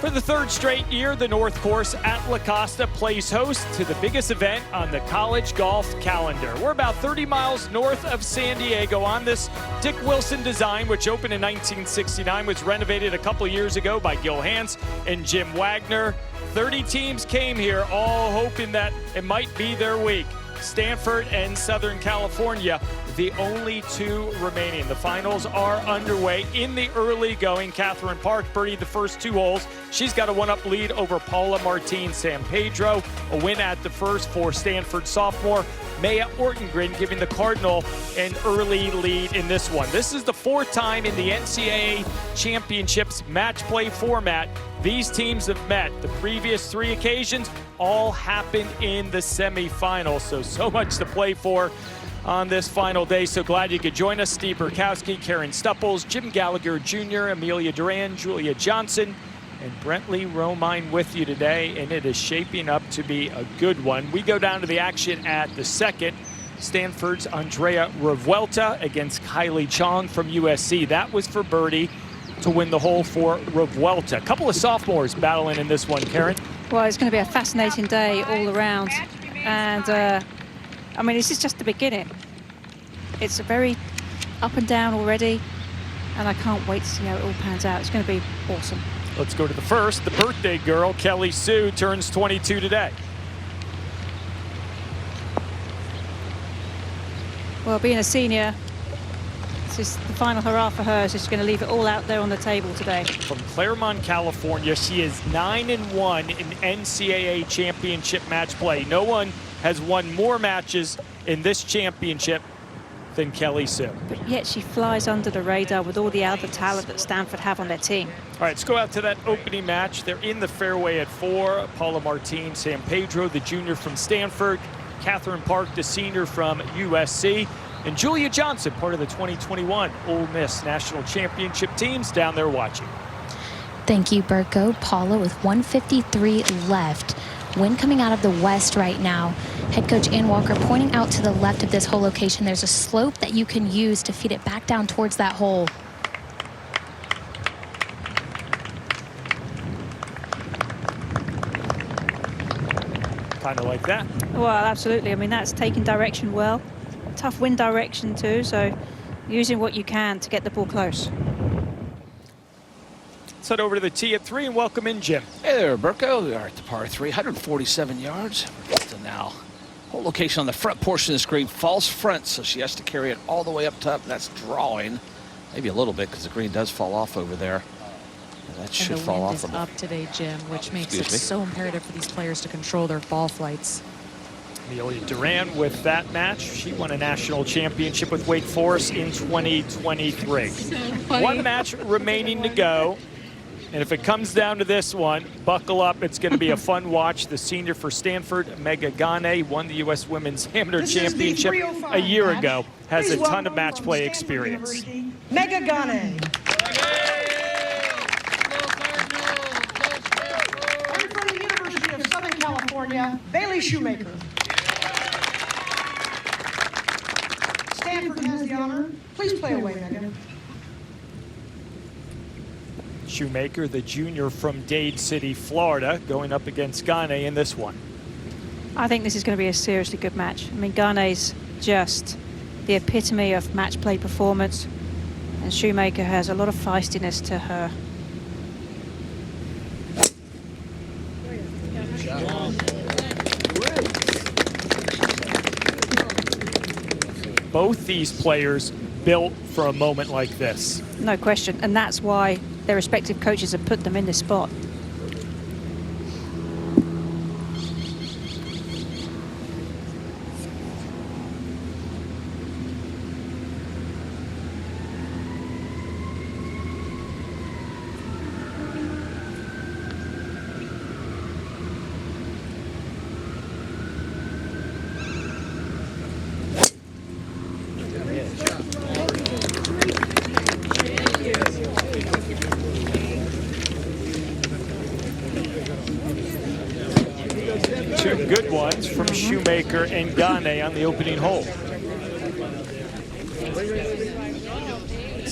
For the third straight year, the North Course at La Costa plays host to the biggest event on the college golf calendar. We're about 30 miles north of San Diego on this Dick Wilson design, which opened in 1969, was renovated a couple years ago by Gil Hans and Jim Wagner. 30 teams came here, all hoping that it might be their week. Stanford and Southern California, the only two remaining. The finals are underway in the early going. Catherine Park birdied the first 2 holes. She's got a 1-up lead over Paula Martin San Pedro. A win at the first for Stanford sophomore Maya Ortengren, giving the Cardinal an early lead in this one. This is the 4th time in the NCAA Championships match play format these teams have met. The previous 3 occasions all happened in the semifinals. So much to play for on this final day. So glad you could join us. Steve Burkowski, Karen Stupples, Jim Gallagher Jr., Amelia Duran, Julia Johnson, and Brentley Romine with you today, and it is shaping up to be a good one. We go down to the action at the second. Stanford's Andrea Revuelta against Kylie Chong from USC. That was for birdie to win the hole for Revuelta. A couple of sophomores battling in this one, Karen. Well, it's going to be a fascinating day all around. And, I mean, this is just the beginning. It's a very up and down already, and I can't wait to see how it all pans out. It's going to be awesome. Let's go to the first. The birthday girl, Kelly Sue, turns 22 today. Well, being a senior, this is the final hurrah for her. She's going to leave it all out there on the table today. From Claremont, California, she is 9-1 in NCAA championship match play. No one has won more matches in this championship than Kelly Sue. But yet she flies under the radar with all the other talent that Stanford have on their team. All right, let's go out to that opening match. They're in the fairway at 4. Paula Martin San Pedro, the junior from Stanford. Catherine Park, the senior from USC. And Julia Johnson, part of the 2021 Ole Miss National Championship teams, down there watching. Thank you, Burko. Paula with 153 left. Wind coming out of the west right now. Head coach Ann Walker pointing out to the left of this hole location. There's a slope that you can use to feed it back down towards that hole. Kind of like that. Well, absolutely. I mean, that's taking direction well. Tough wind direction too, so using what you can to get the ball close. Let's head over to the tee at 3 and welcome in Jim. Hey there, Burko. We are at the par 3, 147 yards. So now, whole location on the front portion of the green, false front, so she has to carry it all the way up top. That's drawing, maybe a little bit because the green does fall off over there. That should fall off. And the wind is up today, Jim, which makes it so imperative for these players to control their ball flights. Amelia Duran with that match. She won a national championship with Wake Forest in 2023. One match remaining to go. And if it comes down to this one, buckle up. It's going to be a fun watch. The senior for Stanford, Mega Gane, won the U.S. Women's Amateur Championship a year ago. Has a ton of match play experience. Mega Gane. And from the University of Southern California, Bailey Shoemaker. Stanford has the honor. Please play away, Megan. Shoemaker, the junior from Dade City, Florida, going up against Gane in this one. I think this is going to be a seriously good match. I mean, Gane's just the epitome of match play performance, and Shoemaker has a lot of feistiness to her. Both these players built for a moment like this. No question, and that's why their respective coaches have put them in this spot. Two good ones from Shoemaker and Gane on the opening hole.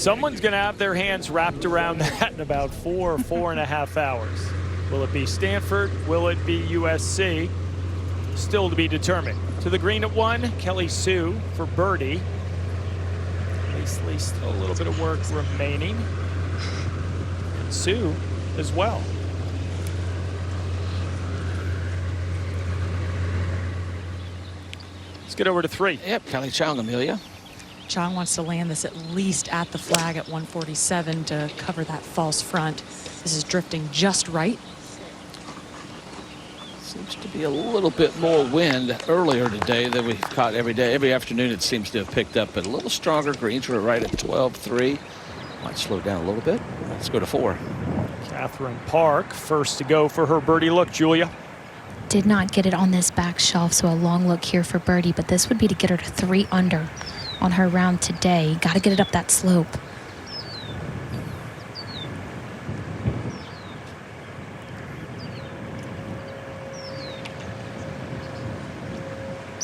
Someone's going to have their hands wrapped around that in about 4.5 hours. Will it be Stanford? Will it be USC? Still to be determined. To the green at 1, Kelly Sue for birdie. Lacey still a little bit of work remaining. And Sue as well. Let's get over to 3. Yep, Kelly Chong, Amelia. Chong wants to land this at least at the flag at 147 to cover that false front. This is drifting just right. Seems to be a little bit more wind earlier today than we've caught every day. Every afternoon it seems to have picked up, but a little stronger. Greens were right at 12-3. Might slow down a little bit. Let's go to 4. Catherine Park, first to go for her birdie look, Julia. Did not get it on this back shelf, so a long look here for birdie, but this would be to get her to 3 under on her round today. Got to get it up that slope.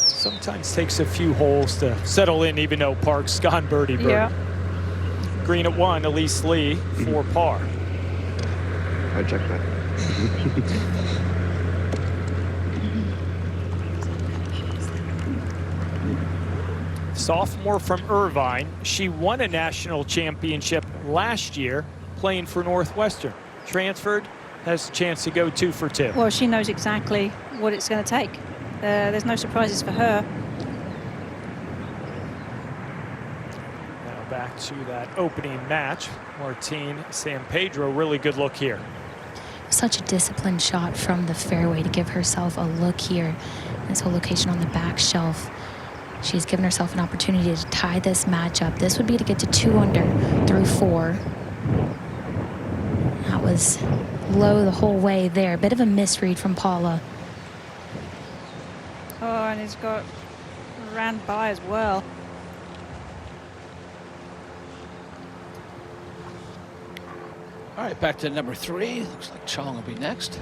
Sometimes takes a few holes to settle in, even though Park's gone birdie. Yeah. Green at 1, Elise Lee for par. I check that. Sophomore from Irvine. She won a national championship last year playing for Northwestern. Transferred, has a chance to go 2 for 2. Well, she knows exactly what it's going to take. There's no surprises for her. Now back to that opening match. Martine San Pedro, really good look here. Such a disciplined shot from the fairway to give herself a look here. This whole location on the back shelf. She's given herself an opportunity to tie this matchup. This would be to get to 2 under through 4. That was low the whole way there. A bit of a misread from Paula. Oh, and it's got ran by as well. All right, back to number 3. Looks like Chong will be next.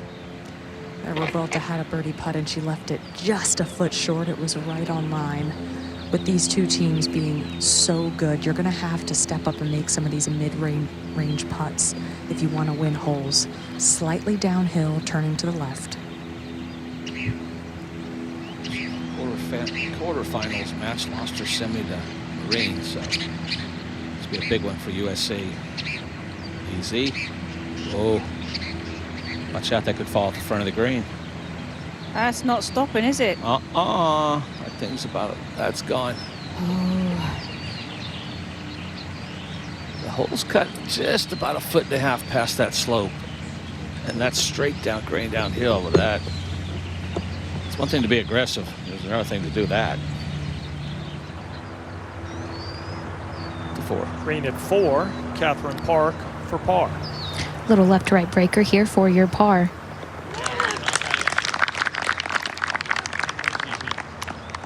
Roberta had a birdie putt and she left it just a foot short. It was right on line. With these two teams being so good, you're going to have to step up and make some of these mid-range putts if you want to win holes. Slightly downhill, turning to the left. Quarterfinals match lost her semi to Marine, so this will be a big one for USC. Easy. Oh, watch out, that could fall at the front of the green. That's not stopping, is it? That thing's about it. That's gone. The hole's cut just about 1.5 feet past that slope, and that's straight down green downhill with that. It's one thing to be aggressive. There's another thing to do that. 4. Green at 4, Catherine Park for par. Little left to right breaker here for your par.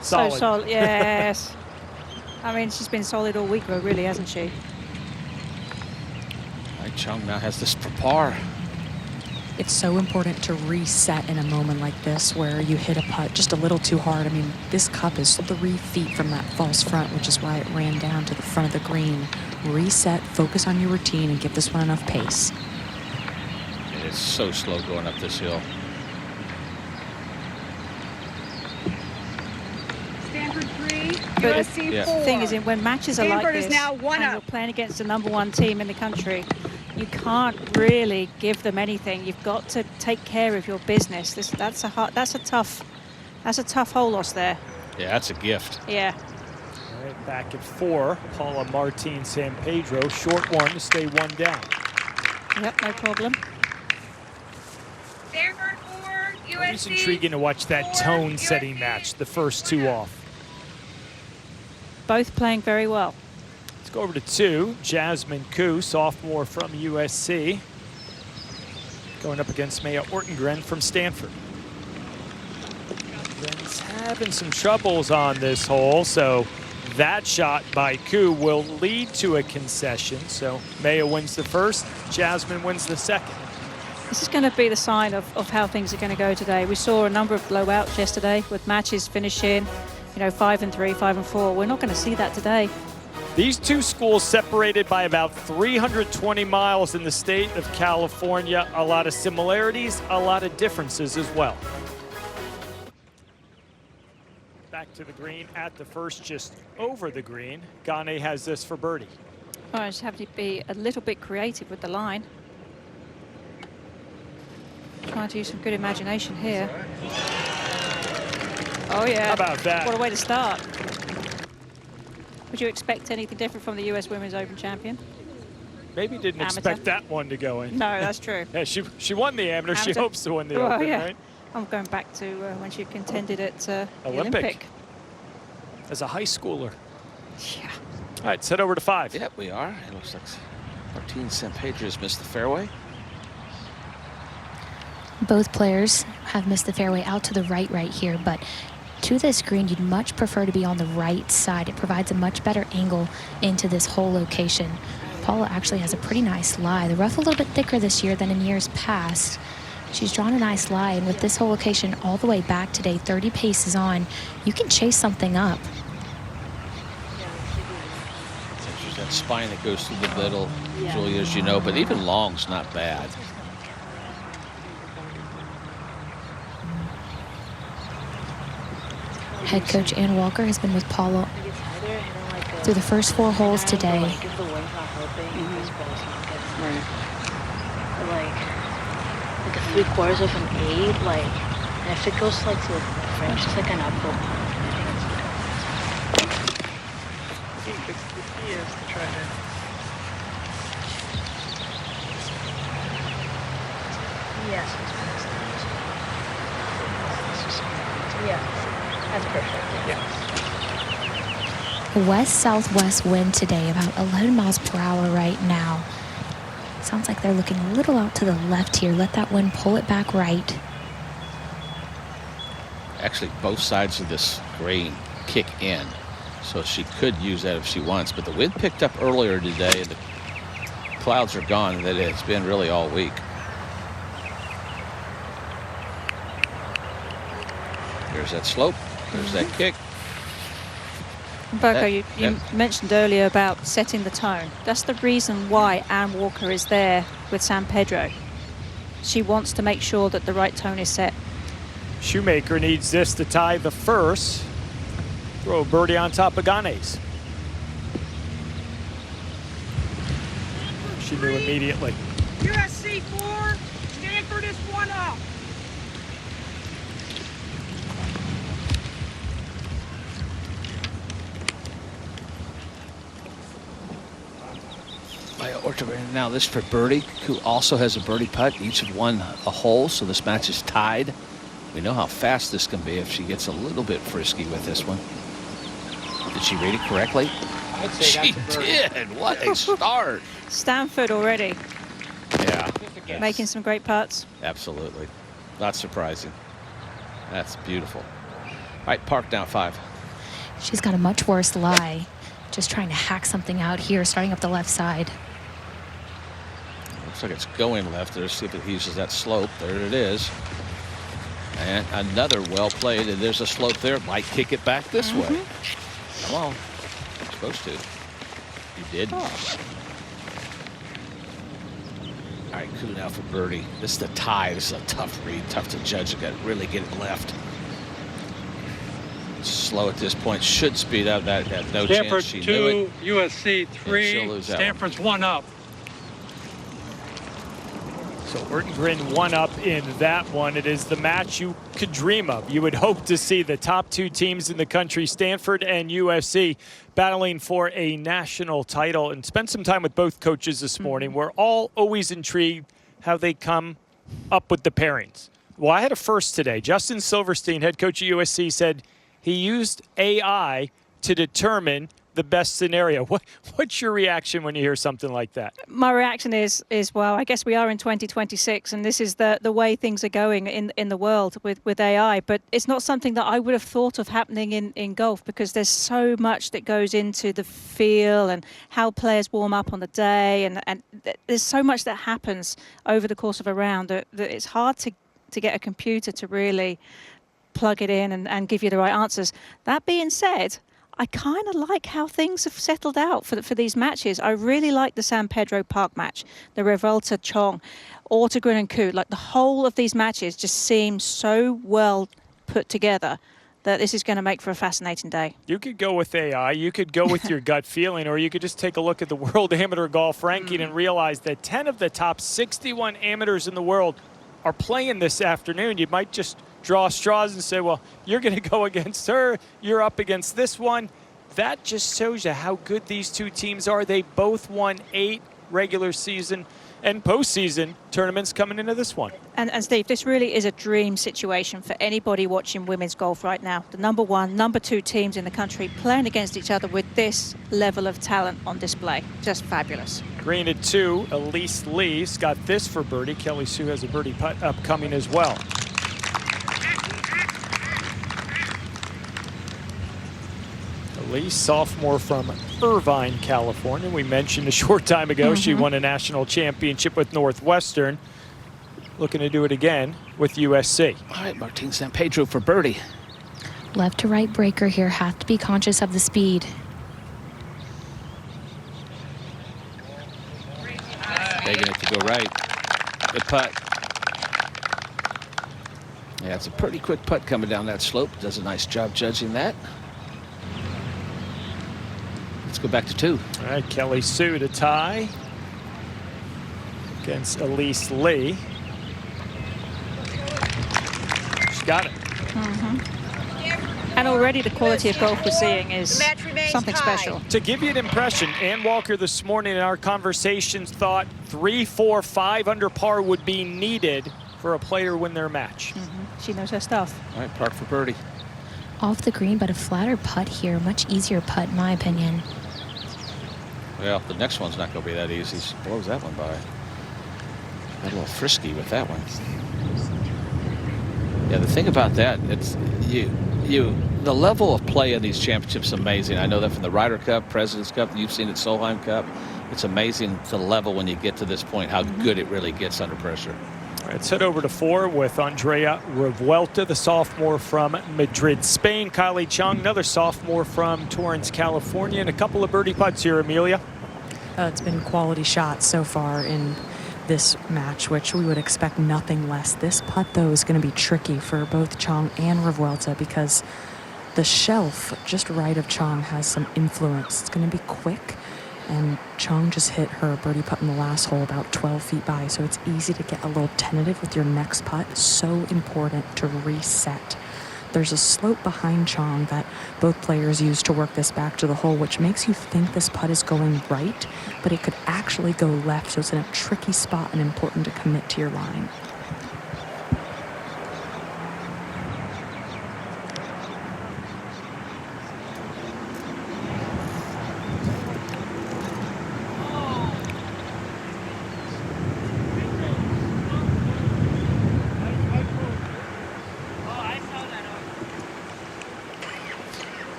Solid. So solid, yes. I mean, she's been solid all week, really, hasn't she? Mike Chung now has this for par. It's so important to reset in a moment like this where you hit a putt just a little too hard. I mean, this cup is 3 feet from that false front, which is why it ran down to the front of the green. Reset, focus on your routine, and give this one enough pace. It is so slow going up this hill. Stanford 3, But USC 4. The thing is, when matches are Stanford like is this, now 1 and up. you're playing against the #1 team in the country, you can't really give them anything. You've got to take care of your business. That's a tough hole loss there. Yeah, that's a gift. Yeah. All right, back at 4, Paula Martine San Pedro, short one to stay 1 down. Yep, no problem. Stanford 4, USC. It's intriguing to watch that tone-setting match, the first 2 off. Both playing very well. Let's go over to 2, Jasmine Koo, sophomore from USC, going up against Maya Ortengren from Stanford. Ortengren's having some troubles on this hole, so that shot by Koo will lead to a concession. So Maya wins the first, Jasmine wins the second. This is going to be the sign of how things are going to go today. We saw a number of blowouts yesterday with matches finishing, 5 and 3, 5 and 4. We're not going to see that today. These two schools separated by about 320 miles in the state of California. A lot of similarities, a lot of differences as well. Back to the green at the first, just over the green. Gane has this for birdie. Well, I just have to be a little bit creative with the line. Trying to use some good imagination here. Oh yeah. How about that? What a way to start. Would you expect anything different from the US Women's Open champion? Maybe didn't expect that one to go in. No, that's true. Yeah, she won the amateur. She hopes to win the Open, yeah. right? I'm going back to when she contended at the Olympic. As a high schooler. Yeah. All right, let's head over to 5. Yep, we are. It looks like Martin Sampedro's missed the fairway. Both players have missed the fairway out to the right here, but to this green, you'd much prefer to be on the right side. It provides a much better angle into this whole location. Paula actually has a pretty nice lie. The rough a little bit thicker this year than in years past. She's drawn a nice lie, and with this whole location all the way back today, 30 paces on, you can chase something up. There's that spine that goes through the middle, Julia, as you know, but even long's not bad. Head coach Ann Walker has been with Paula through the first 4 holes today. Like if the wind's not helping, this ball's not getting like a 3/4 of an 8, like, and if it goes like to the French, it's like an uphill putt. I think the key is to try to. Yes, yeah. That's perfect. Yeah. West-southwest wind today, about 11 miles per hour right now. Sounds like they're looking a little out to the left here. Let that wind pull it back right. Actually, both sides of this green kick in, so she could use that if she wants. But the wind picked up earlier today, and the clouds are gone, and that it's been really all week. There's that slope. There's that kick. Berko, you mentioned earlier about setting the tone. That's the reason why Ann Walker is there with San Pedro. She wants to make sure that the right tone is set. Shoemaker needs this to tie the first. Throw a birdie on top of Gane's. She knew immediately. USC 4, Stanford is 1 up. Now this for birdie, who also has a birdie putt. Each have won a hole, so this match is tied. We know how fast this can be if she gets a little bit frisky with this one. Did she read it correctly? I'd say she did. What a start. Stanford already. Yeah. Making some great putts. Absolutely. Not surprising. That's beautiful. All right, park down 5. She's got a much worse lie. Just trying to hack something out here, starting up the left side. Looks like it's going left. Let's see if it uses that slope. There it is. And another well played, and there's a slope there. Might kick it back this way. Well, you're supposed to. You did. All right, Koo now for birdie. This is the tie. This is a tough read, tough to judge. You got to really get it left. Slow at this point. Should speed up. That had no chance. She knew it. USC 3. Stanford's 1 up. So Ortengren 1 up in that one. It is the match you could dream of. You would hope to see the top 2 teams in the country, Stanford and USC, battling for a national title. And spent some time with both coaches this morning. We're all always intrigued how they come up with the pairings. Well, I had a first today. Justin Silverstein, head coach at USC, said he used AI to determine the best scenario. What's your reaction when you hear something like that? My reaction is well, I guess we are in 2026, and this is the way things are going in the world with AI. But it's not something that I would have thought of happening in golf, because there's so much that goes into the feel and how players warm up on the day, and there's so much that happens over the course of a round that it's hard to get a computer to really plug it in and give you the right answers. That being said, I kind of like how things have settled out for these matches. I really like the San Pedro Park match, the Revuelta Chong, Ortegren and Ku. Like the whole of these matches just seem so well put together that this is going to make for a fascinating day. You could go with AI, you could go with your gut feeling, or you could just take a look at the World Amateur Golf Ranking and realize that 10 of the top 61 amateurs in the world are playing this afternoon. You might just draw straws and say, well, you're going to go against her, you're up against this one. That just shows you how good these two teams are. They both won 8 regular season and postseason tournaments coming into this one. And Steve, this really is a dream situation for anybody watching women's golf right now. The number 1, number 2 teams in the country playing against each other with this level of talent on display. Just fabulous. Green at 2, Elise Lee's got this for birdie. Kelly Sue has a birdie putt upcoming as well. Elise, sophomore from Irvine, California. We mentioned a short time ago she won a national championship with Northwestern. Looking to do it again with USC. All right, Martin San Pedro for birdie. Left to right breaker here. Have to be conscious of the speed. Begging it to go right. Good putt. Yeah, it's a pretty quick putt coming down that slope. Does a nice job judging that. Let's go back to 2. All right, Kelly Sue to tie against Elise Lee. She's got it. And already the quality of golf we're seeing is something special. To give you an impression, Ann Walker this morning in our conversations thought 3, 4, 5 under par would be needed for a player to win their match. She knows her stuff. All right, park for birdie. Off the green, but a flatter putt here. Much easier putt, in my opinion. Well, the next one's not going to be that easy. She blows that one by. Got a little frisky with that one. Yeah, the thing about that, it's the level of play in these championships is amazing. I know that from the Ryder Cup, President's Cup, you've seen it, Solheim Cup. It's amazing the level when you get to this point, how good it really gets under pressure. All right, let's head over to 4 with Andrea Revuelta, the sophomore from Madrid, Spain. Kylie Chung, another sophomore from Torrance, California, and a couple of birdie putts here, Amelia. It's been quality shots so far in this match, which we would expect nothing less. This putt, though, is going to be tricky for both Chung and Revuelta because the shelf just right of Chung has some influence. It's going to be quick, and Chung just hit her birdie putt in the last hole about 12 feet by, so it's easy to get a little tentative with your next putt. So important to reset. There's a slope behind Chung that both players use to work this back to the hole, which makes you think this putt is going right, but it could actually go left, so it's in a tricky spot and important to commit to your line.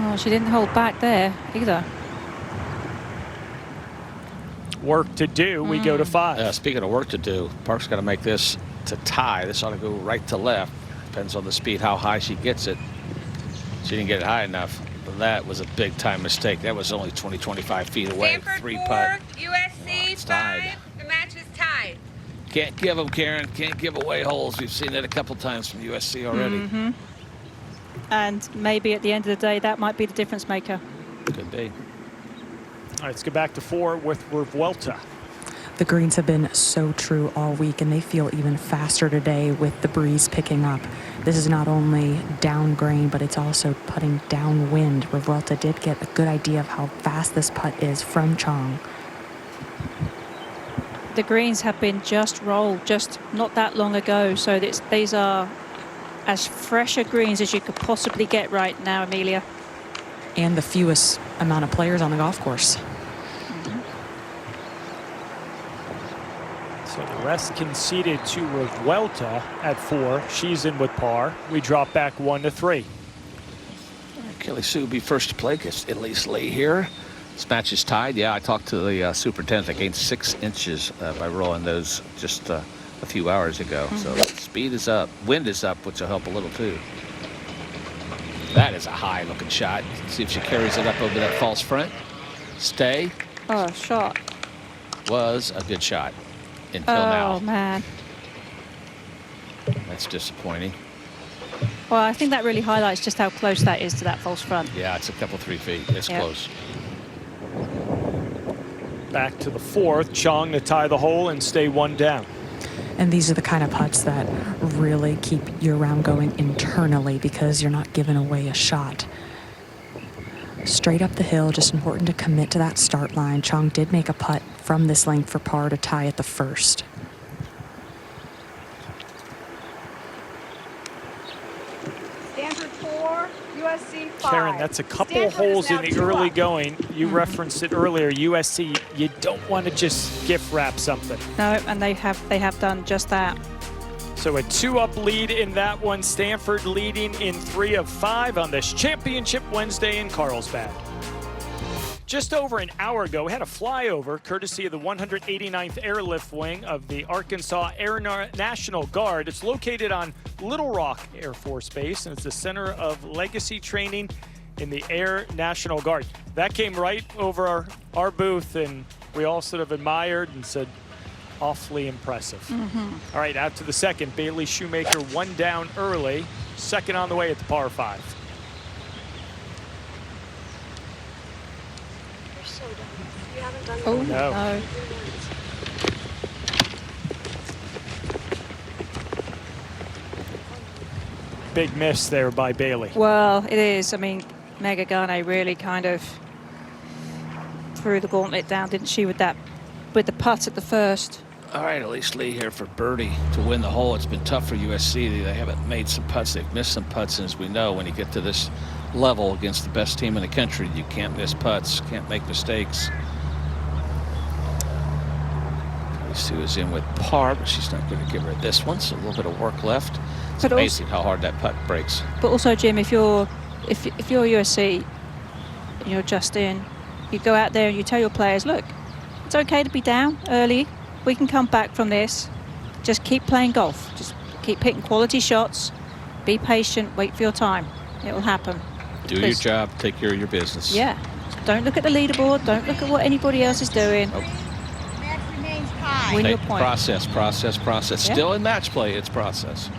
Oh, she didn't hold back there either. Work to do. We go to 5. Speaking of work to do, Park's got to make this to tie. This ought to go right to left. Depends on the speed, how high she gets it. She didn't get it high enough. That was a big time mistake. That was only 20, 25 feet away. Stanford 3 4, putt. USC 5. The match is tied. Can't give them, Karen. Can't give away holes. We've seen it a couple times from USC already. And maybe at the end of the day, that might be the difference maker. Could be. All right, let's go back to 4 with Revuelta. The greens have been so true all week, and they feel even faster today with the breeze picking up. This is not only down grain, but it's also putting downwind. Revuelta did get a good idea of how fast this putt is from Chong. The greens have been just rolled just not that long ago, so these are as fresh a greens as you could possibly get right now, Amelia. And the fewest amount of players on the golf course. So the rest conceded to Revuelta at 4. She's in with par. We drop back 1 to 3. Kelly Sue will be first to play against Elise Lee here. This match is tied. Yeah, I talked to the superintendent. I gained 6 inches by rolling those just a few hours ago. So speed is up, wind is up, which will help a little too. That is a high-looking shot. See if she carries it up over that false front. Stay. Oh, shot. Was a good shot until now. Oh, man. That's disappointing. Well, I think that really highlights just how close that is to that false front. Yeah, it's a couple 3 feet. It's close. Back to the fourth. Chong to tie the hole and stay one down. And these are the kind of putts that really keep your round going internally because you're not giving away a shot. Straight up the hill, just important to commit to that start line. Chong did make a putt from this length for par to tie at the first. Stanford 4, USC 5. Karen, that's a couple Stanford holes is in now the 2 early up. going. You referenced it earlier, USC. You don't want to just gift wrap something. No, and they have done just that. So a 2-up lead in that one. Stanford leading in 3 of 5 on this Championship Wednesday in Carlsbad. Just over an hour ago, we had a flyover courtesy of the 189th Airlift Wing of the Arkansas Air National Guard. It's located on Little Rock Air Force Base, and it's the center of legacy training in the Air National Guard. That came right over our booth, and we all sort of admired and said, awfully impressive. All right, out to the second. Bailey Shoemaker 1 down early. Second on the way at the par 5. You're so dumb. You haven't done Oh, No. no. Big miss there by Bailey. Well, it is. I mean, Mega Gane really kind of threw the gauntlet down, didn't she, with the putt at the first. All right, Elise Lee here for birdie to win the hole. It's been tough for USC. They haven't made some putts. They've missed some putts. And as we know, when you get to this level against the best team in the country, you can't miss putts, can't make mistakes. Elise Lee is in with par, but she's not going to give her this one. So a little bit of work left. It's But amazing how hard that putt breaks. But also, Jim, if you're USC and you're just in, you go out there and you tell your players, look, it's okay to be down early. We can come back from this. Just keep playing golf. Just keep hitting quality shots. Be patient. Wait for your time. It will happen. Do your job. Take care of your business. Yeah. Don't look at the leaderboard. Don't look at what anybody else is doing. Match remains tied. Win your Take point. process. Yeah. Still in match play, it's process.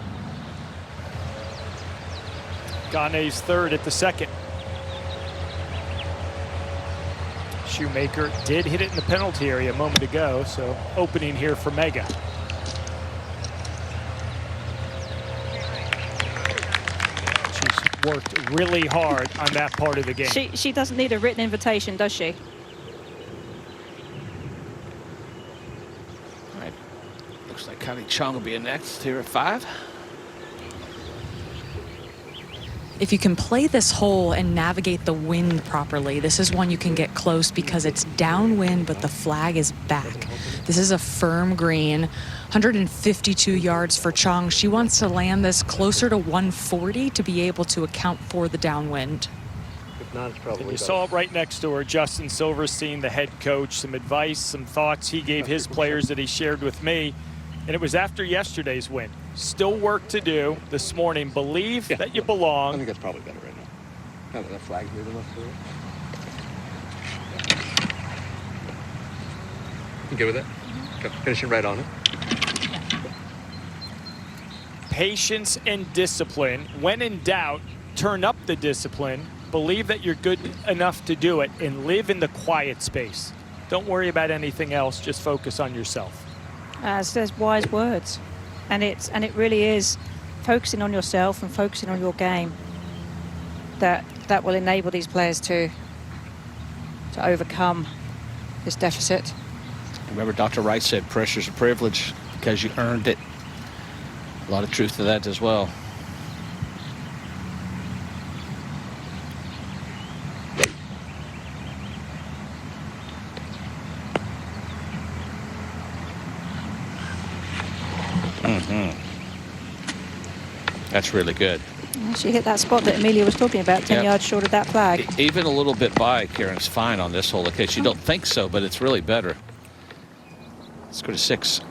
Gane's third at the second. Shoemaker did hit it in the penalty area a moment ago, so opening here for Mega. She's worked really hard on that part of the game. She doesn't need a written invitation, does she? All right. Looks like Kylie Chong will be next here at 5. If you can play this hole and navigate the wind properly, this is one you can get close because it's downwind, but the flag is back. This is a firm green, 152 yards for Chong. She wants to land this closer to 140 to be able to account for the downwind. If not, it's probably And you better. saw it right next to her, Justin Silverstein, the head coach, some advice, some thoughts he gave his players that he shared with me. And it was after yesterday's win. Still work to do this morning. Believe that you I belong. think that's probably better right now. Now that the flag's moving enough for it. You good with it? Okay. Finishing right on it. Patience and discipline. When in doubt, turn up the discipline. Believe that you're good enough to do it and live in the quiet space. Don't worry about anything else. Just focus on yourself. Says wise words, and it really is focusing on yourself and focusing on your game that will enable these players to overcome this deficit. Remember, Dr. Wright said pressure's a privilege because you earned it. A lot of truth to that as well. That's really good. She hit that spot that Amelia was talking about, 10 yards short of that flag. Even a little bit by, Karen's fine on this hole. In case you don't think so, but it's really better. Let's go to 6.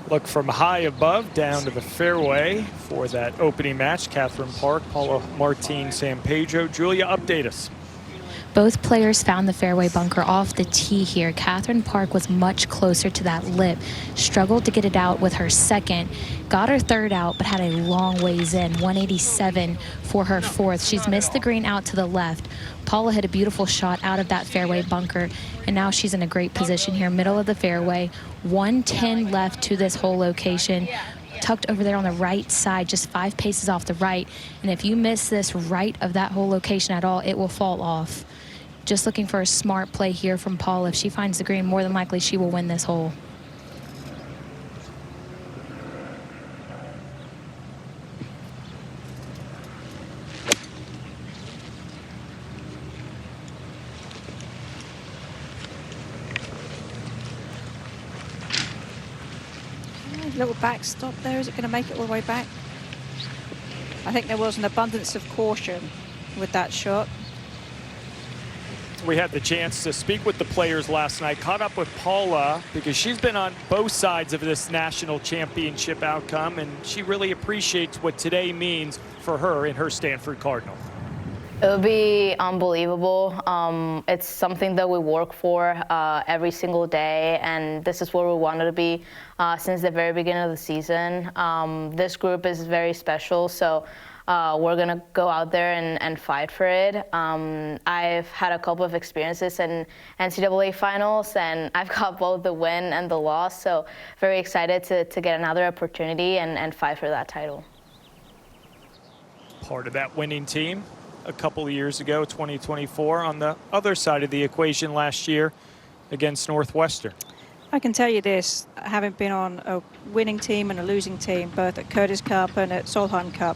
Look from high above down to the fairway for that opening match. Catherine Park, Paula Martin, San Pedro. Julia, update us. Both players found the fairway bunker off the tee here. Catherine Park was much closer to that lip, struggled to get it out with her second, got her third out, but had a long ways in, 187 for her fourth. She's missed the green out to the left. Paula hit a beautiful shot out of that fairway bunker, and now she's in a great position here, middle of the fairway. 110 left to this whole location, tucked over there on the right side, just 5 paces off the right. And if you miss this right of that whole location at all, it will fall off. Just looking for a smart play here from Paula. If she finds the green, more than likely she will win this hole. Little backstop there. Is it going to make it all the way back? I think there was an abundance of caution with that shot. We had the chance to speak with the players last night, caught up with Paula because she's been on both sides of this national championship outcome, and she really appreciates what today means for her in her Stanford Cardinal. It would be unbelievable. It's something that we work for every single day, and this is where we wanted to be since the very beginning of the season. This group is very special, so we're going to go out there and fight for it. I've had a couple of experiences in NCAA finals, and I've got both the win and the loss, so very excited to get another opportunity and fight for that title. Part of that winning team a couple of years ago, 2024, on the other side of the equation last year against Northwestern. I can tell you this, having been on a winning team and a losing team, both at Curtis Cup and at Solheim Cup,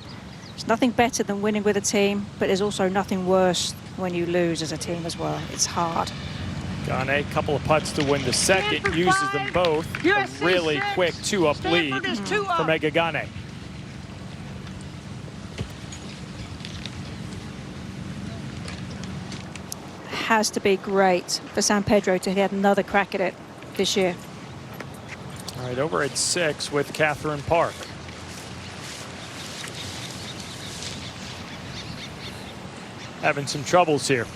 there's nothing better than winning with a team, but there's also nothing worse when you lose as a team as well. It's hard. Gane, a couple of putts to win the second, uses them both. A really quick 2-up lead for Mega Gane. Has to be great for San Pedro to get another crack at it this year. All right, over at 6 with Catherine Park. Having some troubles here.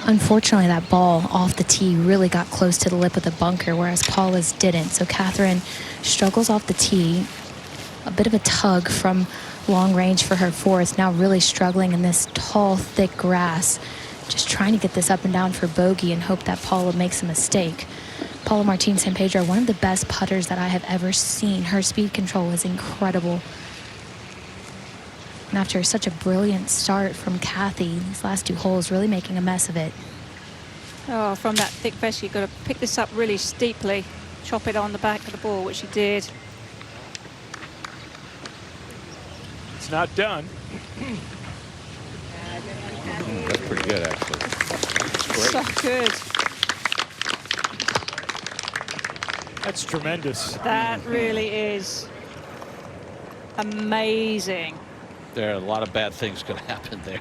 Unfortunately, that ball off the tee really got close to the lip of the bunker, whereas Paula's didn't. So Catherine struggles off the tee. A bit of a tug from long range for her fourth. Now really struggling in this tall, thick grass. Just trying to get this up and down for bogey and hope that Paula makes a mistake. Paula Martin San Pedro, one of the best putters that I have ever seen. Her speed control is incredible. And after such a brilliant start from Kathy, these last 2 holes really making a mess of it. Oh, from that thick vest, you've got to pick this up really steeply, chop it on the back of the ball, which she did. It's not done. That's pretty good, actually. That's great. So good. That's tremendous. That really is amazing. There are a lot of bad things going to happen there.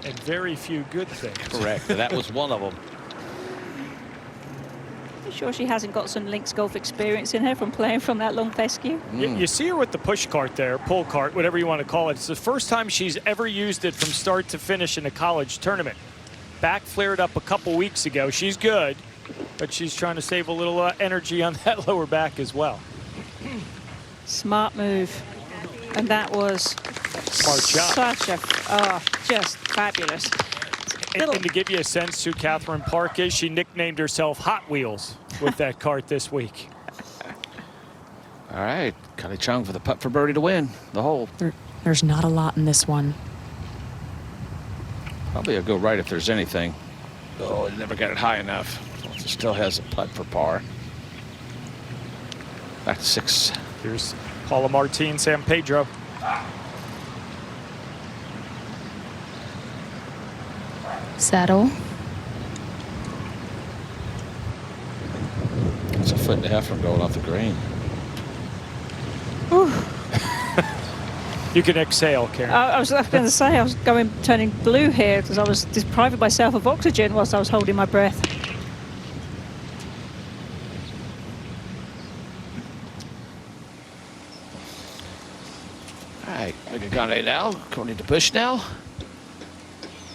And very few good things. Correct. That was one of them. You sure she hasn't got some links golf experience in her from playing from that long fescue? You see her with the push cart there, pull cart, whatever you want to call it. It's the first time she's ever used it from start to finish in a college tournament. Back flared up a couple weeks ago. She's good, but she's trying to save a little energy on that lower back as well. Smart move. And that was smart shot. Such a, just fabulous. And to give you a sense who Catherine Park is, she nicknamed herself Hot Wheels with that cart this week. All right, Kali Chung for the putt for birdie to win the hole. There's not a lot in this one. Probably a go right if there's anything. Oh, it never got it high enough. It still has a putt for par. Back to 6. Here's Paula Martin San Pedro. Settle. It's a 1.5 feet from going off the green. You can exhale, Karen. I was going to say, I was turning blue here because I was depriving myself of oxygen whilst I was holding my breath. right, Megagane now, according to Bushnell.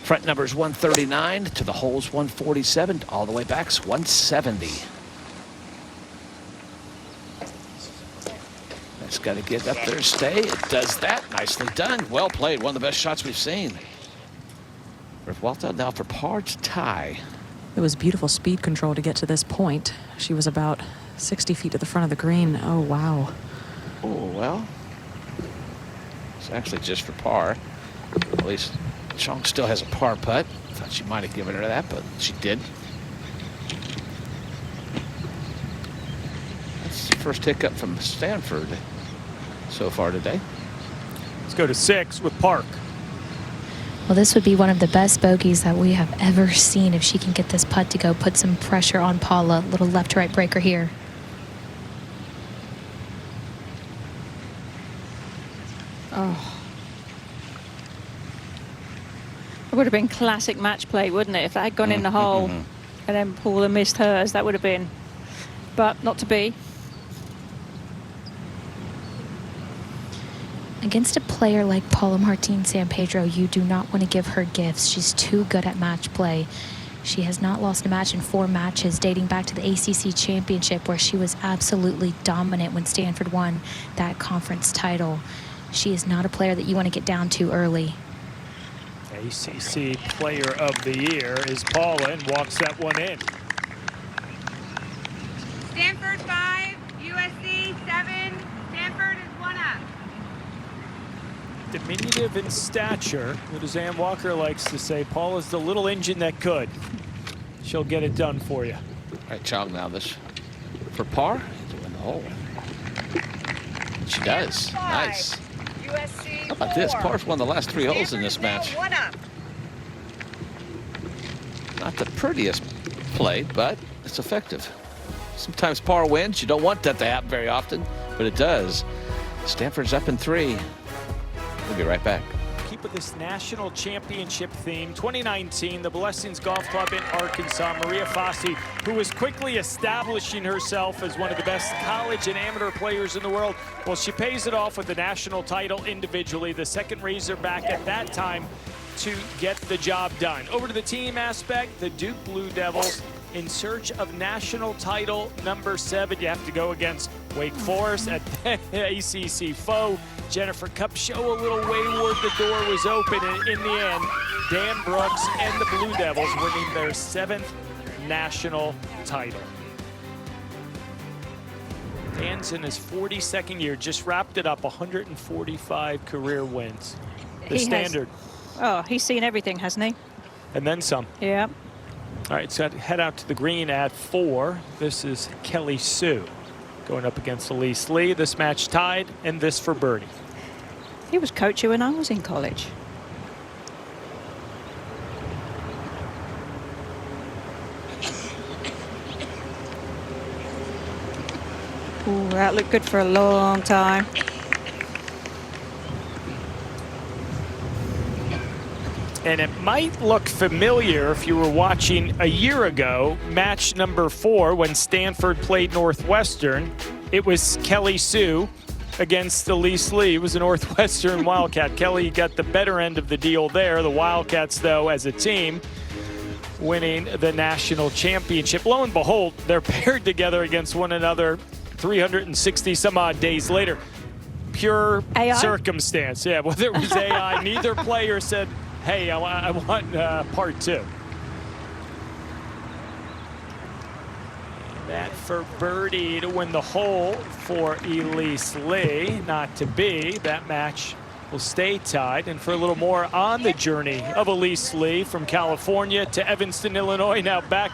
Front number's 139, to the hole's 147, all the way back's 170. That's got to get up there and stay. It does that. Nicely done. Well played. One of the best shots we've seen. Vuelta now for par to tie. It was beautiful speed control to get to this point. She was about 60 feet to the front of the green. Oh, wow. Oh, well. It's actually just for par. At least Chong still has a par putt. Thought she might have given her that, but she did. That's the first hiccup from Stanford so far today. Let's go to 6 with Park. Well, this would be one of the best bogeys that we have ever seen if she can get this putt to go, put some pressure on Paula. Little left-to-right breaker here. Oh. It would have been classic match play, wouldn't it? If that had gone in the hole and then Paula missed hers, that would have been. But not to be. Against a player like Paula Martin San Pedro, you do not want to give her gifts. She's too good at match play. She has not lost a match in 4 matches, dating back to the ACC Championship, where she was absolutely dominant when Stanford won that conference title. She is not a player that you want to get down too early. ACC Player of the Year is Paula, and walks that one in. Stanford 5, USC 7. Stanford is 1 up. Diminutive in stature, what as Ann Walker likes to say, Paula's the little engine that could. She'll get it done for you. All right, Chong now this for par to win the hole. She does. Nice. USC How about this? Par's won the last 3 holes in this match. 1 up. Not the prettiest play, but it's effective. Sometimes par wins. You don't want that to happen very often, but it does. Stanford's up in 3. We'll be right back. Keep with this national championship theme. 2019, the Blessings Golf Club in Arkansas. Maria Fassi, who is quickly establishing herself as one of the best college and amateur players in the world. Well, she pays it off with the national title individually, the second Razorback at that time to get the job done. Over to the team aspect, the Duke Blue Devils in search of national title number 7. You have to go against Wake Forest at ACC foe. Jennifer Kupcho a little wayward. The door was open, and in the end, Dan Brooks and the Blue Devils winning their 7th national title. Dan's in his 42nd year, just wrapped it up, 145 career wins. The standard. He's seen everything, hasn't he? And then some. Yeah. All right, so head out to the green at 4. This is Kelly Sue going up against Elise Lee. This match tied, and this for birdie. He was coaching when I was in college. Ooh, that looked good for a long time. And it might look familiar if you were watching a year ago, match number 4, when Stanford played Northwestern. It was Kelly Sue against Elise Lee. It was a Northwestern Wildcat. Kelly got the better end of the deal there. The Wildcats, though, as a team, winning the national championship. Lo and behold, they're paired together against one another 360 some odd days later. Pure AI? Circumstance. Yeah, whether it was AI, neither player said, hey, I want part 2. That for birdie to win the hole for Elise Lee. Not to be. That match will stay tied. And for a little more on the journey of Elise Lee from California to Evanston, Illinois, now back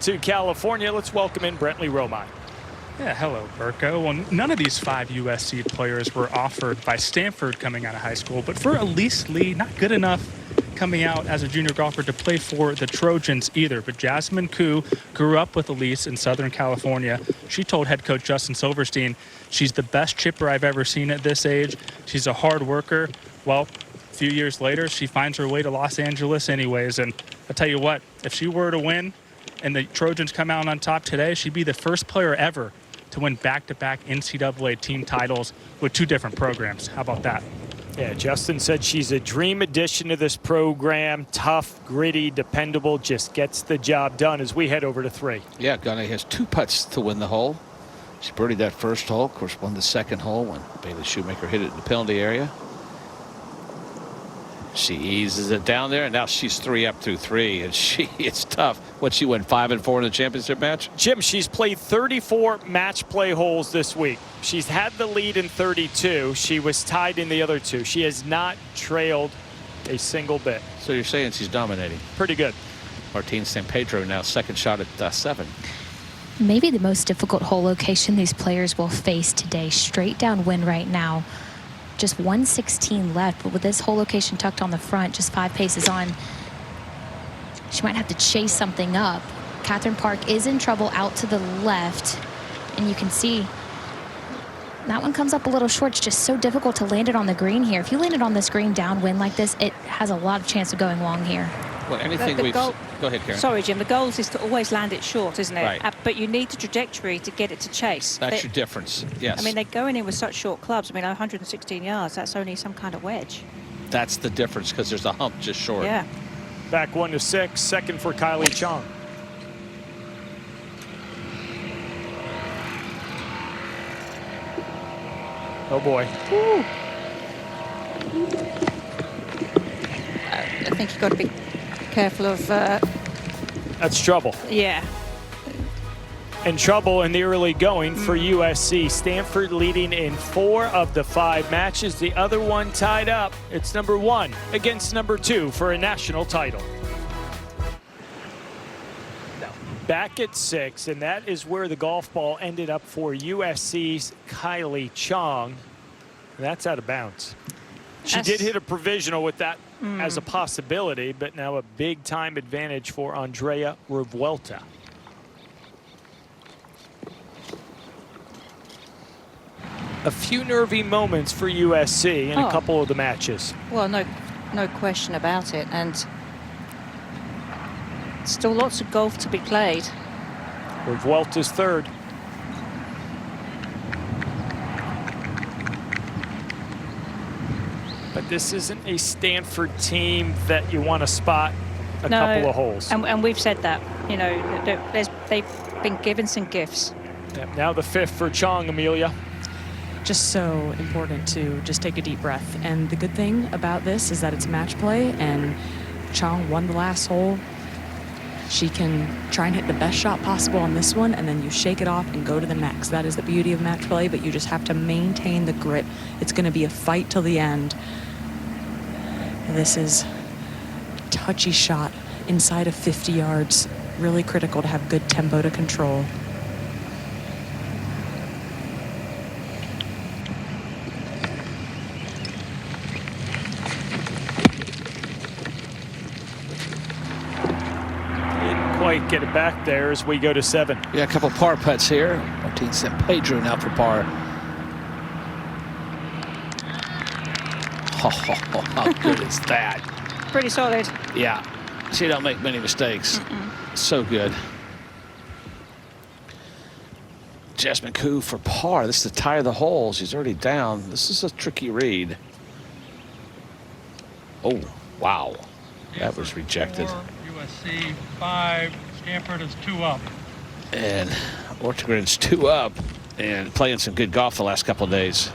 to California, let's welcome in Brentley Romine. Yeah, hello, Burko. Well, none of these 5 USC players were offered by Stanford coming out of high school, but for Elise Lee, not good enough coming out as a junior golfer to play for the Trojans either. But Jasmine Koo grew up with Elise in Southern California. She told head coach Justin Silverstein, she's the best chipper I've ever seen at this age. She's a hard worker. Well, a few years later, she finds her way to Los Angeles anyways. And I'll tell you what, if she were to win and the Trojans come out on top today, she'd be the first player ever to win back-to-back NCAA team titles with 2 different programs. How about that? Yeah, Justin said she's a dream addition to this program. Tough, gritty, dependable, just gets the job done as we head over to 3. Yeah, Gunny has 2 putts to win the hole. She birdied that first hole, of course, won the second hole when Bailey Shoemaker hit it in the penalty area. She eases it down there, and now she's 3 up through 3, and it's tough. What, she went 5 and 4 in the championship match? Jim, she's played 34 match play holes this week. She's had the lead in 32. She was tied in the other 2. She has not trailed a single bit. So you're saying she's dominating? Pretty good. Martine San Pedro now second shot at 7. Maybe the most difficult hole location these players will face today. Straight downwind right now. Just 116 left, but with this hole location tucked on the front, just 5 paces on, she might have to chase something up. Catherine Park is in trouble out to the left, and you can see that one comes up a little short. It's just so difficult to land it on the green here. If you land it on this green downwind like this, it has a lot of chance of going long here. Well, anything go ahead, Karen. Sorry, Jim. The goal is to always land it short, isn't it? Right. But you need the trajectory to get it to chase. That's your difference. Yes. I mean, they're going in with such short clubs. I mean, 116 yards, that's only some kind of wedge. That's the difference, because there's a hump just short. Yeah. Back 1 to 6, second for Kylie Chong. Oh boy. Woo. I think you've got to be careful of... That's trouble. Yeah. And trouble in the early going for USC. Stanford leading in 4 of the 5 matches. The other one tied up. It's number 1 against number 2 for a national title. Back at 6, and that is where the golf ball ended up for USC's Kylie Chong. And that's out of bounds. She did hit a provisional with that as a possibility, but now a big time advantage for Andrea Revuelta. A few nervy moments for USC in a couple of the matches. Well, no question about it. And still lots of golf to be played. Revuelta's 3rd. But this isn't a Stanford team that you want to spot a couple of holes. And we've said that. You know, they've been given some gifts. Now the 5th for Chong, Amelia. Just so important to just take a deep breath. And the good thing about this is that it's match play, and Chong won the last hole. She can try and hit the best shot possible on this one, and then you shake it off and go to the next. That is the beauty of match play, but you just have to maintain the grit. It's going to be a fight till the end. This is a touchy shot inside of 50 yards. Really critical to have good tempo to control. Quite get it back there as we go to 7. Yeah, a couple par putts here. Martine San Pedro now for par. Oh, how good is that? Pretty solid. Yeah, she don't make many mistakes. So good. Jasmine Koo for par. This is the tie of the hole. She's already down. This is a tricky read. Oh, wow. That was rejected. USC 5, Stanford is 2 up. And Ortegren's 2 up and playing some good golf the last couple of days.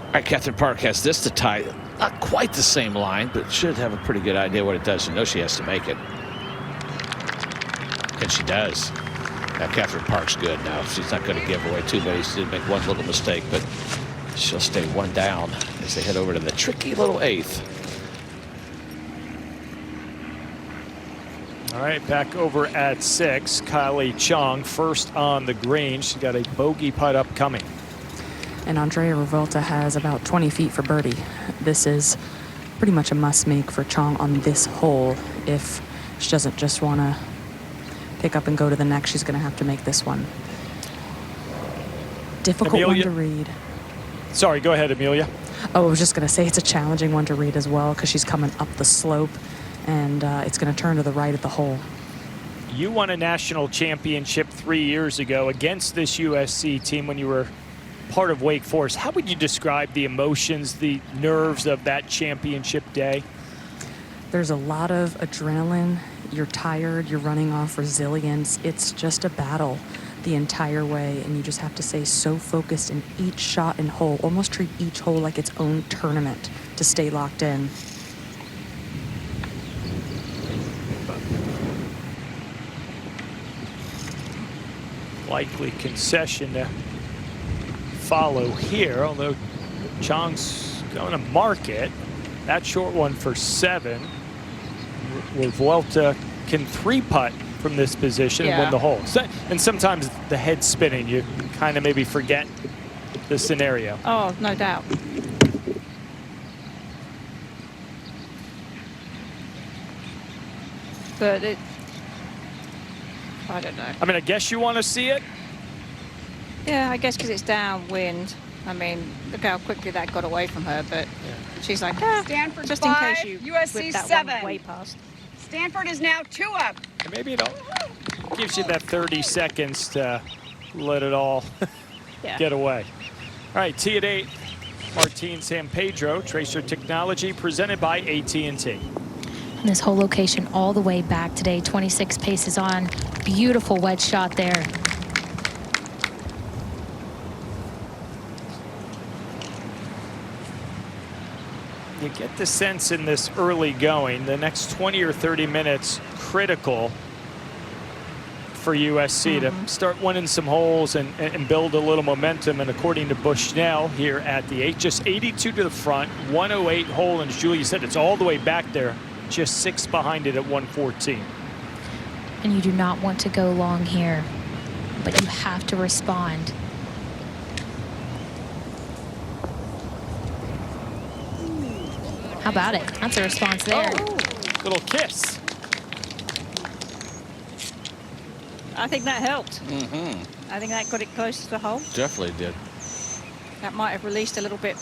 All right, Catherine Park has this to tie. Not quite the same line, but should have a pretty good idea what it does. You know she has to make it. And she does. Now, Catherine Park's good now. She's not going to give away too many. She did make one little mistake, but she'll stay 1 down as they head over to the tricky little 8th. All right, back over at 6. Kylie Chong first on the green. She's got a bogey putt upcoming. And Andrea Revuelta has about 20 feet for birdie. This is pretty much a must-make for Chong on this hole. If she doesn't just want to pick up and go to the next, she's going to have to make this one. Difficult one to read. Sorry, go ahead, Amelia. Oh, I was just going to say it's a challenging one to read as well because she's coming up the slope, and it's going to turn to the right of the hole. You won a national championship 3 years ago against this USC team when you were part of Wake Forest. How would you describe the emotions, the nerves of that championship day? There's a lot of adrenaline. You're tired. You're running off resilience. It's just a battle the entire way, and you just have to stay so focused in each shot and hole. Almost treat each hole like its own tournament to stay locked in. Likely concession to follow here, although Chong's going to mark it. That short one for 7. Where Vuelta can 3-putt from this position and win the hole. So, and sometimes the head spinning, you kind of maybe forget the scenario. Oh, no doubt. But I don't know. I mean, I guess you want to see it. Yeah, I guess because it's downwind. I mean, look how quickly that got away from her, but she's like, Stanford just 5, in case you USC whip that 7. one way past. Stanford is now 2 up. And maybe it gives you that 30 seconds to let it all get away. All right, tee at 8. Martin San Pedro, Tracer Technology, presented by AT&T. And this whole location all the way back today, 26 paces on. Beautiful wedge shot there. You get the sense in this early going, the next 20 or 30 minutes critical for USC to start winning some holes and build a little momentum. And according to Bushnell here at the 8, just 82 to the front, 108 hole. And as Julia said, it's all the way back there, just 6 behind it at 114. And you do not want to go long here, but you have to respond. How about it? That's a response there. Oh, little kiss. I think that helped. I think that got it close to the hole. Definitely did. That might have released a little bit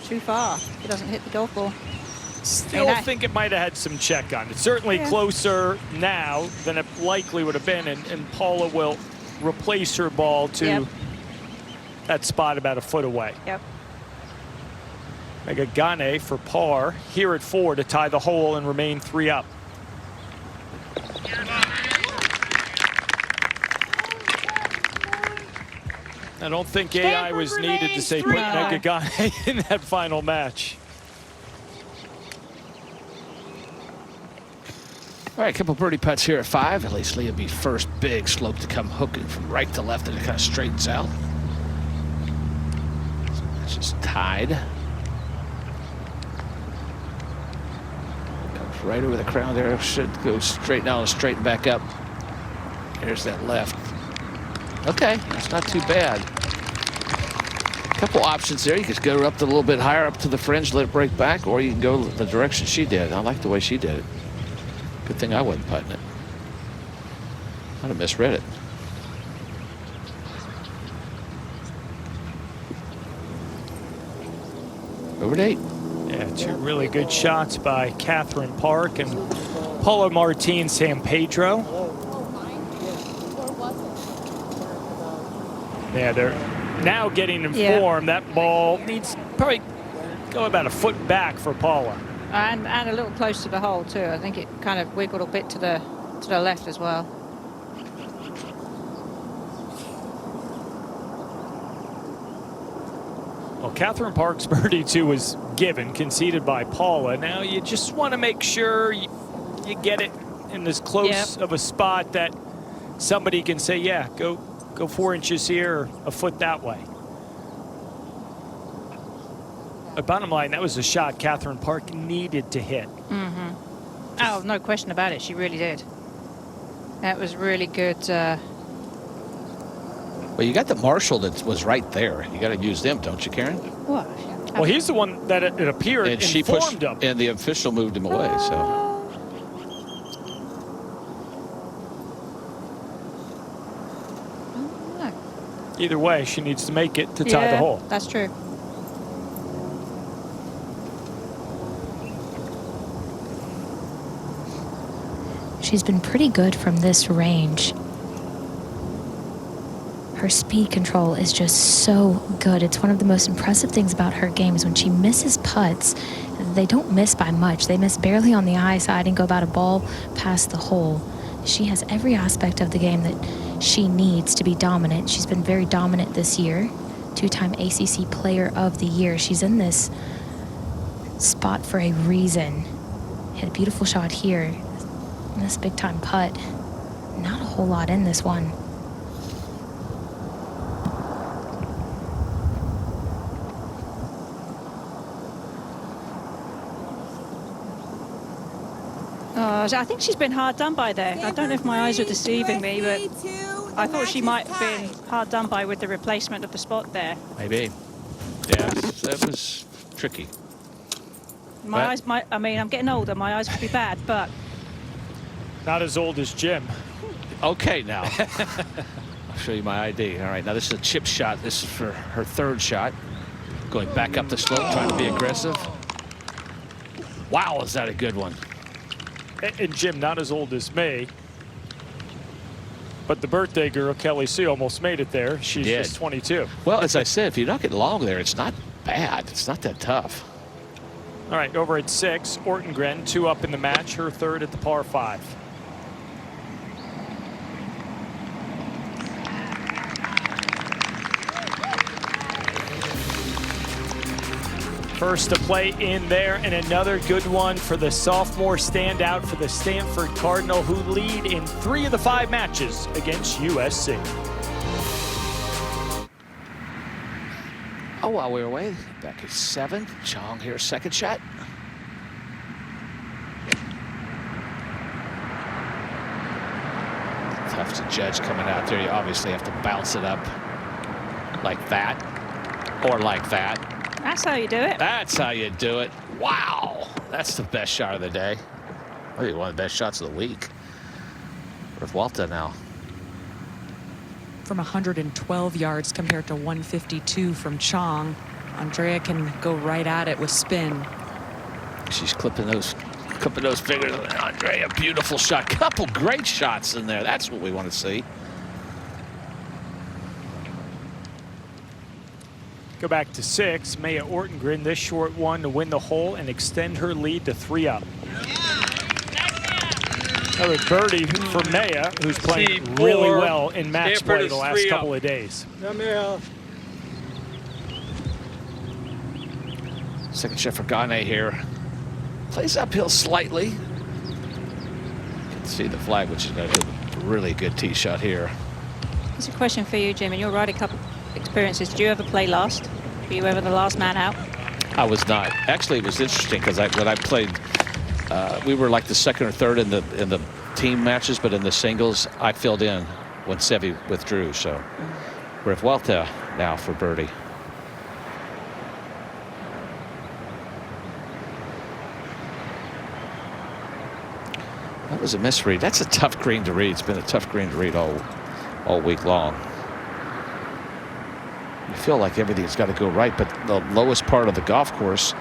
too far. It doesn't hit the golf ball. Still think it might have had some check on it. Certainly closer now than it likely would have been. And Paula will replace her ball to that spot about a foot away. Yep. Megagane for par here at 4 to tie the hole and remain 3 up. I don't think AI was needed to say put Megagane in that final match. All right, a couple birdie putts here at 5. At least Lee will be first big slope to come hooking from right to left, and it kind of straightens out. So that's just tied. Comes right over the crown there. Should go straight down and straighten back up. There's that left. Okay, that's not too bad. Couple options there. You could go up a little bit higher up to the fringe, let it break back, or you can go the direction she did. I like the way she did it. Good thing I wasn't putting it. I'd have misread it. Over to 8. Yeah, 2 really good shots by Catherine Park and Paula Martin San Pedro. Yeah, they're now getting informed that ball needs probably go about a foot back for Paula. And a little close to the hole too. I think it kind of wiggled a bit to the left as well. Well, Catherine Park's birdie 2 was given, conceded by Paula. Now you just want to make sure you get it in as close of a spot that somebody can say, yeah, go 4 inches here, or a foot that way. But bottom line, that was a shot Catherine Park needed to hit. Oh, no question about it. She really did. That was really good. Well, you got the marshal that was right there. You got to use them, don't you, Karen? What? Well, he's the one that it appeared and she informed pushed him. And the official moved him away. So. Either way, she needs to make it to tie the hole. That's true. She's been pretty good from this range. Her speed control is just so good. It's one of the most impressive things about her game is when she misses putts, they don't miss by much. They miss barely on the eye side and go about a ball past the hole. She has every aspect of the game that she needs to be dominant. She's been very dominant this year. 2-time ACC Player of the Year. She's in this spot for a reason. Hit a beautiful shot here. And this big time putt. Not a whole lot in this one. I think she's been hard done by there. I don't know if my eyes are deceiving me, but I thought she might have been hard done by with the replacement of the spot there. Maybe. Yeah, that was tricky. My eyes, I mean, I'm getting older. My eyes could be bad, but Not as old as Jim. Okay, now. I'll show you my ID. All right, now this is a chip shot. This is for her third shot. Going back up the slope, trying to be aggressive. Wow, is that a good one? And Jim, not as old as me. But the birthday girl, Kelly C, almost made it there. She's just 22. Well, as I said, if you don't get long there, it's not bad. It's not that tough. All right, over at 6, Ortengren, 2 up in the match, her third at the par 5. First to play in there, and another good one for the sophomore standout for the Stanford Cardinal, who lead in 3 of the 5 matches against USC. Oh, while we were away, back at 7. Chong here, second shot. Tough to judge coming out there. You obviously have to bounce it up like that or like that. That's how you do it. That's how you do it. Wow. That's the best shot of the day. Maybe one of the best shots of the week. With Walta now. From 112 yards compared to 152 from Chong. Andrea can go right at it with spin. She's clipping those fingers. Andrea, beautiful shot. Couple great shots in there. That's what we want to see. Go back to 6. Maya Ortengren, this short one to win the hole and extend her lead to 3 up. Another birdie for Maya, who's playing really well in match play the last couple of days. Second shot for Gane here. Plays uphill slightly. You can see the flag, which is going to do a really good tee shot here. It's a question for you, Jim. In your Ryder Cup experiences, did you ever play last? Were you ever the last man out? I was not. Actually, it was interesting because when I played, we were like the second or third in the team matches, but in the singles, I filled in when Sevi withdrew. So we're at Vuelta now for birdie. That was a misread. That's a tough green to read. It's been a tough green to read all week long. You feel like everything's got to go right, but the lowest part of the golf course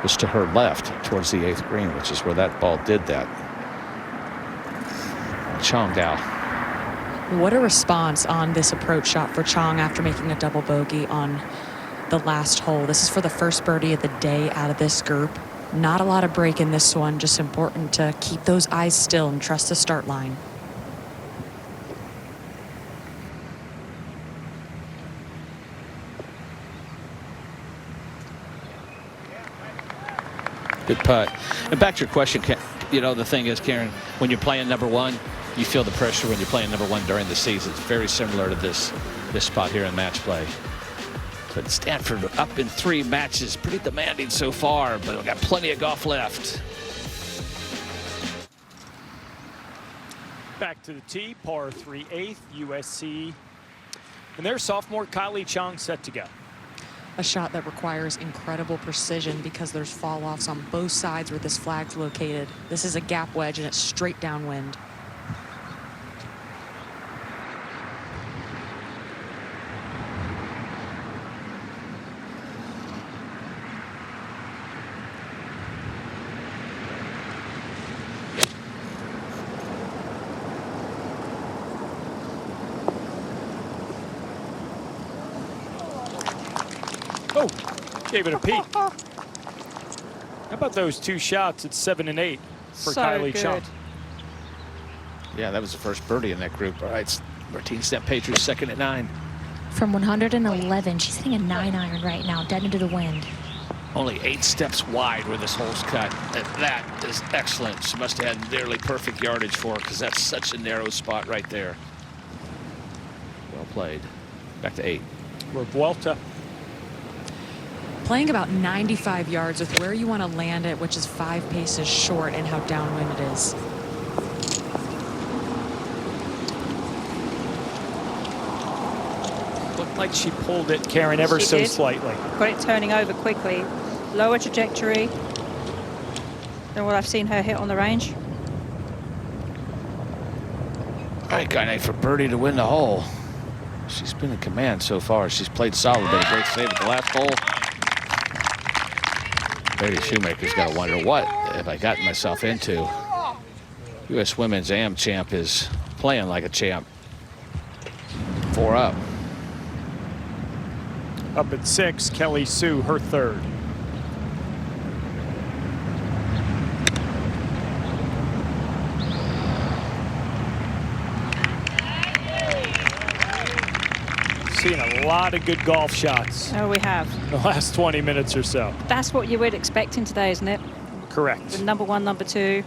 was to her left towards the 8th green, which is where that ball did that. Chong now. What a response on this approach shot for Chong after making a double bogey on the last hole. This is for the first birdie of the day out of this group. Not a lot of break in this one, just important to keep those eyes still and trust the start line. Good putt. And back to your question, you know, the thing is, Karen, when you're playing number 1, you feel the pressure when you're playing number 1 during the season. It's very similar to this spot here in match play. But Stanford up in 3 matches, pretty demanding so far, but we've got plenty of golf left. Back to the tee, par 3 8th, USC. And there's sophomore Kylie Chong set to go. A shot that requires incredible precision because there's fall-offs on both sides where this flag's located. This is a gap wedge and it's straight downwind. Oh, gave it a peek. How about those two shots at 7 and 8 for So Kylie good. Chung? Yeah, that was the first birdie in that group. All right, Martine St. Petrus second at 9. From 111, she's hitting a 9-iron right now, dead into the wind. Only 8 steps wide where this hole's cut. That is excellent. She must have had nearly perfect yardage for it because that's such a narrow spot right there. Well played. Back to 8. Revuelta. Playing about 95 yards with where you want to land it, which is 5 paces short, and how downwind it is. Looked like she pulled it, Karen, ever She so did. slightly. Got it turning over quickly. Lower trajectory than what I've seen her hit on the range. All right, Gagne for birdie to win the hole. She's been in command so far. She's played solid, but a great save at the last hole. Brady Shoemaker's got to wonder, what have I gotten myself into? U.S. Women's AM champ is playing like a champ. 4 up. Up at 6, Kelly Sue, her third. Seeing a lot of good golf shots Oh, we have. in the last 20 minutes or so. That's what you would expect in today, isn't it? Correct. The number 1, number 2.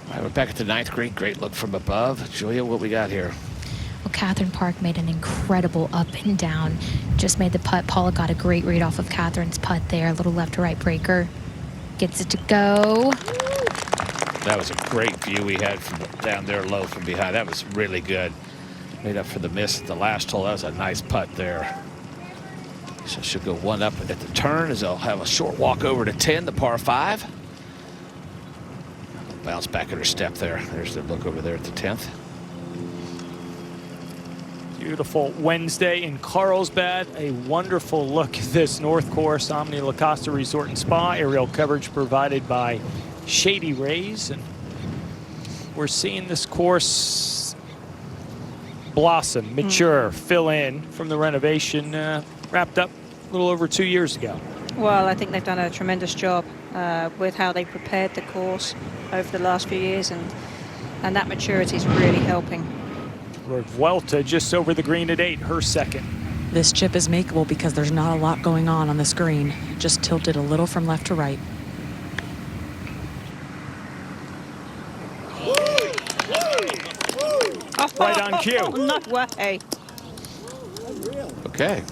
All right, we're back at the 9th green. Great look from above. Julia, what we got here? Well, Catherine Park made an incredible up and down. Just made the putt. Paula got a great read off of Catherine's putt there. A little left to right breaker. Gets it to go. That was a great view we had from down there low from behind. That was really good. Made up for the miss at the last hole. That was a nice putt there. So she'll go 1 up at the turn as they'll have a short walk over to 10, the par 5. Bounce back at her step there. There's the look over there at the 10th. Beautiful Wednesday in Carlsbad. A wonderful look at this North Course Omni La Costa Resort and Spa. Aerial coverage provided by Shady Rays. And we're seeing this course blossom, mature, fill in from the renovation wrapped up a little over 2 years ago. Well, I think they've done a tremendous job with how they prepared the course over the last few years, and that maturity is really helping. Revuelta just over the green at 8, her second. This chip is makeable because there's not a lot going on this green. Just tilted a little from left to right. Right on cue. No way. Okay.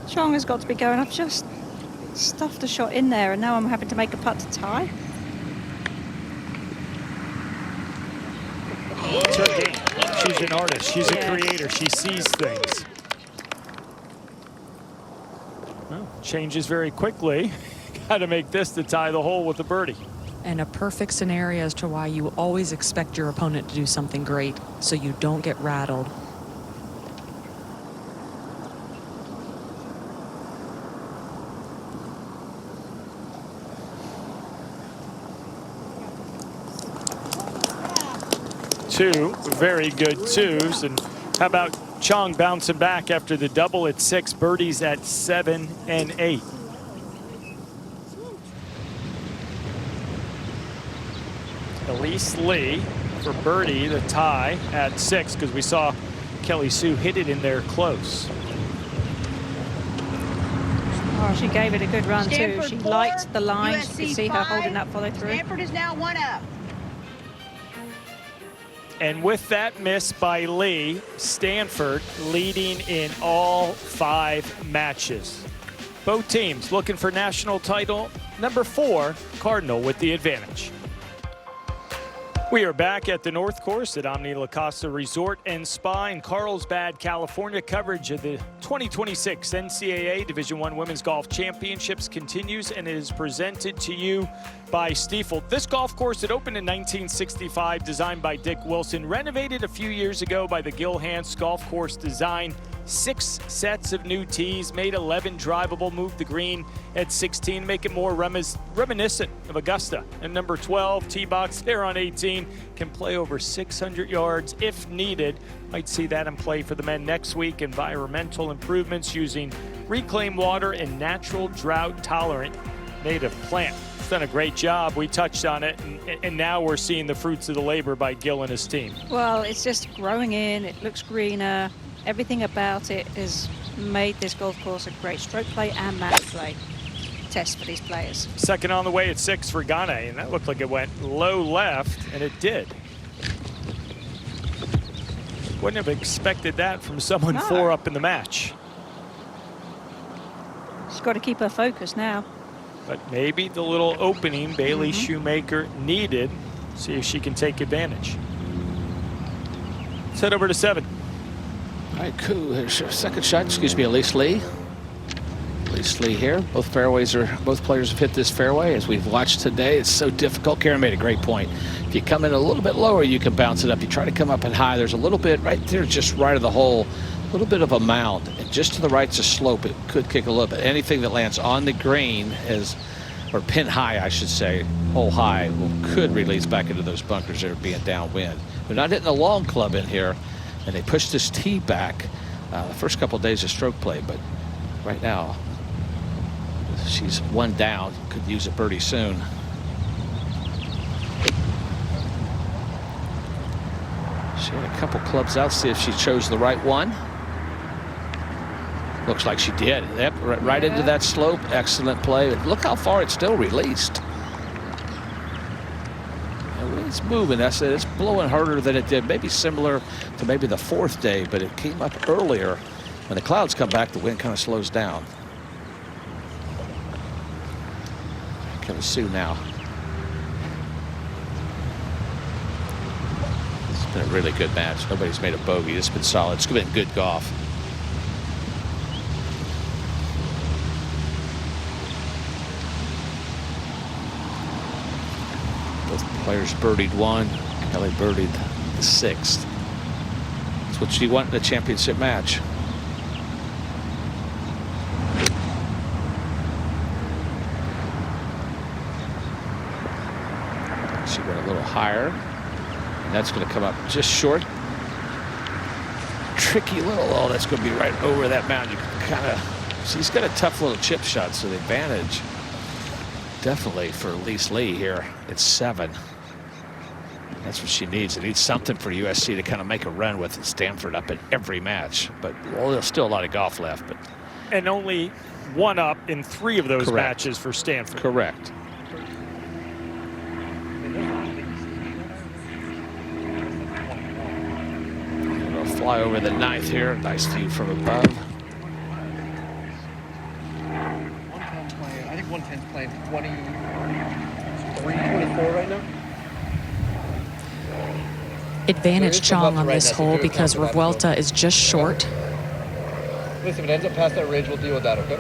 Chong has got to be going. I've just stuffed a shot in there, and now I'm having to make a putt to tie. It's her game. She's an artist. She's a creator. She sees things. Well, changes very quickly. Got to make this to tie the hole with a birdie. And a perfect scenario as to why you always expect your opponent to do something great, so you don't get rattled. Two very good twos. And how about Chong bouncing back after the double at 6, birdies at 7 and 8. Elise Lee for birdie, the tie at 6, because we saw Kelly Sue hit it in there close. Oh, she gave it a good run Stanford too. She 4, liked the lines. You USC could see her 5. holding that follow through. Stanford is now 1 up. And with that miss by Lee, Stanford leading in all 5 matches. Both teams looking for national title number 4, Cardinal with the advantage. We are back at the North Course at Omni La Costa Resort and Spa in Carlsbad, California. Coverage of the 2026 NCAA Division I Women's Golf Championships continues, and it is presented to you by Stiefel. This golf course, it opened in 1965, designed by Dick Wilson, renovated a few years ago by the Gil Hanse Golf Course Design 6 sets of new tees, made 11 drivable, moved the green at 16, make it more reminiscent of Augusta. And number 12, tee box there on 18, can play over 600 yards if needed. Might see that in play for the men next week. Environmental improvements using reclaimed water and natural drought-tolerant native plant. It's done a great job. We touched on it, and now we're seeing the fruits of the labor by Gil and his team. Well, it's just growing in. It looks greener. Everything about it has made this golf course a great stroke play and match play test for these players. Second on the way at 6 for Gane, and that looked like it went low left, and it did. Wouldn't have expected that from someone 4 up in the match. She's got to keep her focus now. But maybe the little opening Bailey Shoemaker needed. See if she can take advantage. Let's head over to 7. All right, cool. Here's your second shot. Excuse me, Elise Lee. Elise Lee here. Both players have hit this fairway. As we've watched today, it's so difficult. Karen made a great point. If you come in a little bit lower, you can bounce it up. You try to come up and high. There's a little bit right there, just right of the hole. A little bit of a mound, and just to the right's a slope. It could kick a little bit. Anything that lands on the green or pin high, I should say, hole high, could release back into those bunkers that are being downwind. They're not hitting a long club in here, and they pushed this tee back the first couple of days of stroke play, but right now she's 1 down. Could use a birdie soon. She had a couple clubs out, see if she chose the right one. Looks like she did. Yep, right into that slope. Excellent play. Look how far it's still released. It's moving. That's it. It's blowing harder than it did. Maybe similar to maybe the 4th day, but it came up earlier. When the clouds come back, the wind kind of slows down. Coming soon now. It's been a really good match. Nobody's made a bogey. It's been solid. It's been good golf. Both players birdied 1. Kelly birdied the 6th. That's what she wanted in a championship match. She went a little higher. And that's going to come up just short. Tricky little, oh, that's going to be right over that mound. You can kind of, she's got a tough little chip shot, so the advantage definitely for Elise Lee here. It's 7. That's what she needs. It needs something for USC to kind of make a run with Stanford up in every match. But well, there's still a lot of golf left. But and only 1 up in 3 of those matches for Stanford. Correct. Fly over the 9th here. Nice view from above. 110's playing. I think 110's playing 23, 24 right now. Advantage Chong on this hole because Revuelta is just short. Listen, if it ends up past that ridge, we'll deal with that, okay?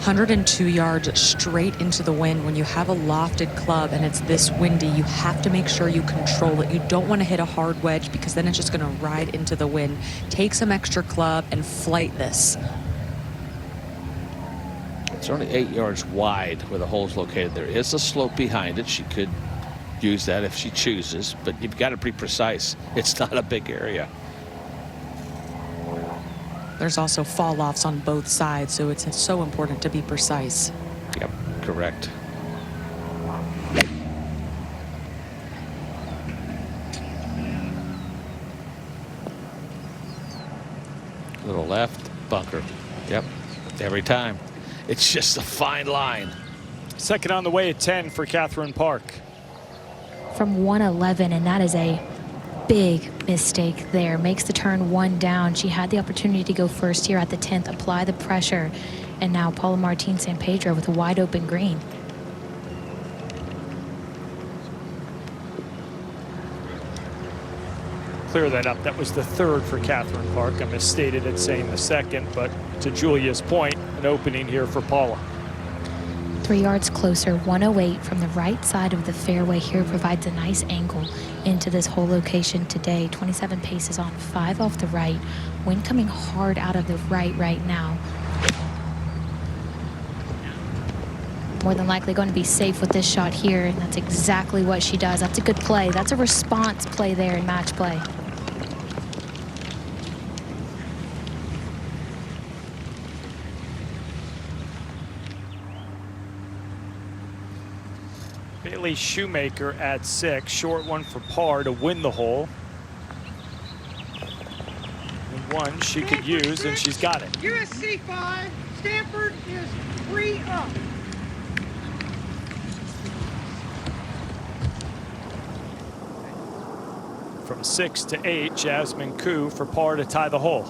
102 yards straight into the wind. When you have a lofted club and it's this windy, you have to make sure you control it. You don't want to hit a hard wedge because then it's just going to ride into the wind. Take some extra club and flight this. It's only 8 yards wide where the hole's located. There is a slope behind it. She could use that if she chooses, but you've got to be precise. It's not a big area. There's also fall-offs on both sides, so it's so important to be precise. Yep, correct. Little left, bunker. Yep, every time. It's just a fine line. Second on the way at 10 for Catherine Park. From 111, and that is a big mistake there. Makes the turn 1 down. She had the opportunity to go first here at the 10th, apply the pressure, and now Paula Martin San Pedro with a wide open green. Clear that up. That was the 3rd for Catherine Park. I misstated it saying the 2nd, but to Julia's point, an opening here for Paula. 3 yards closer, 108 from the right side of the fairway here provides a nice angle into this whole location today. 27 paces on, 5 off the right. Wind coming hard out of the right now. More than likely going to be safe with this shot here, and that's exactly what she does. That's a good play. That's a response play there in match play. Bailey Shoemaker at 6, short one for par to win the hole. And one she could use, and she's got it. USC 5, Stanford is 3 up. From 6 to 8, Jasmine Koo for par to tie the hole.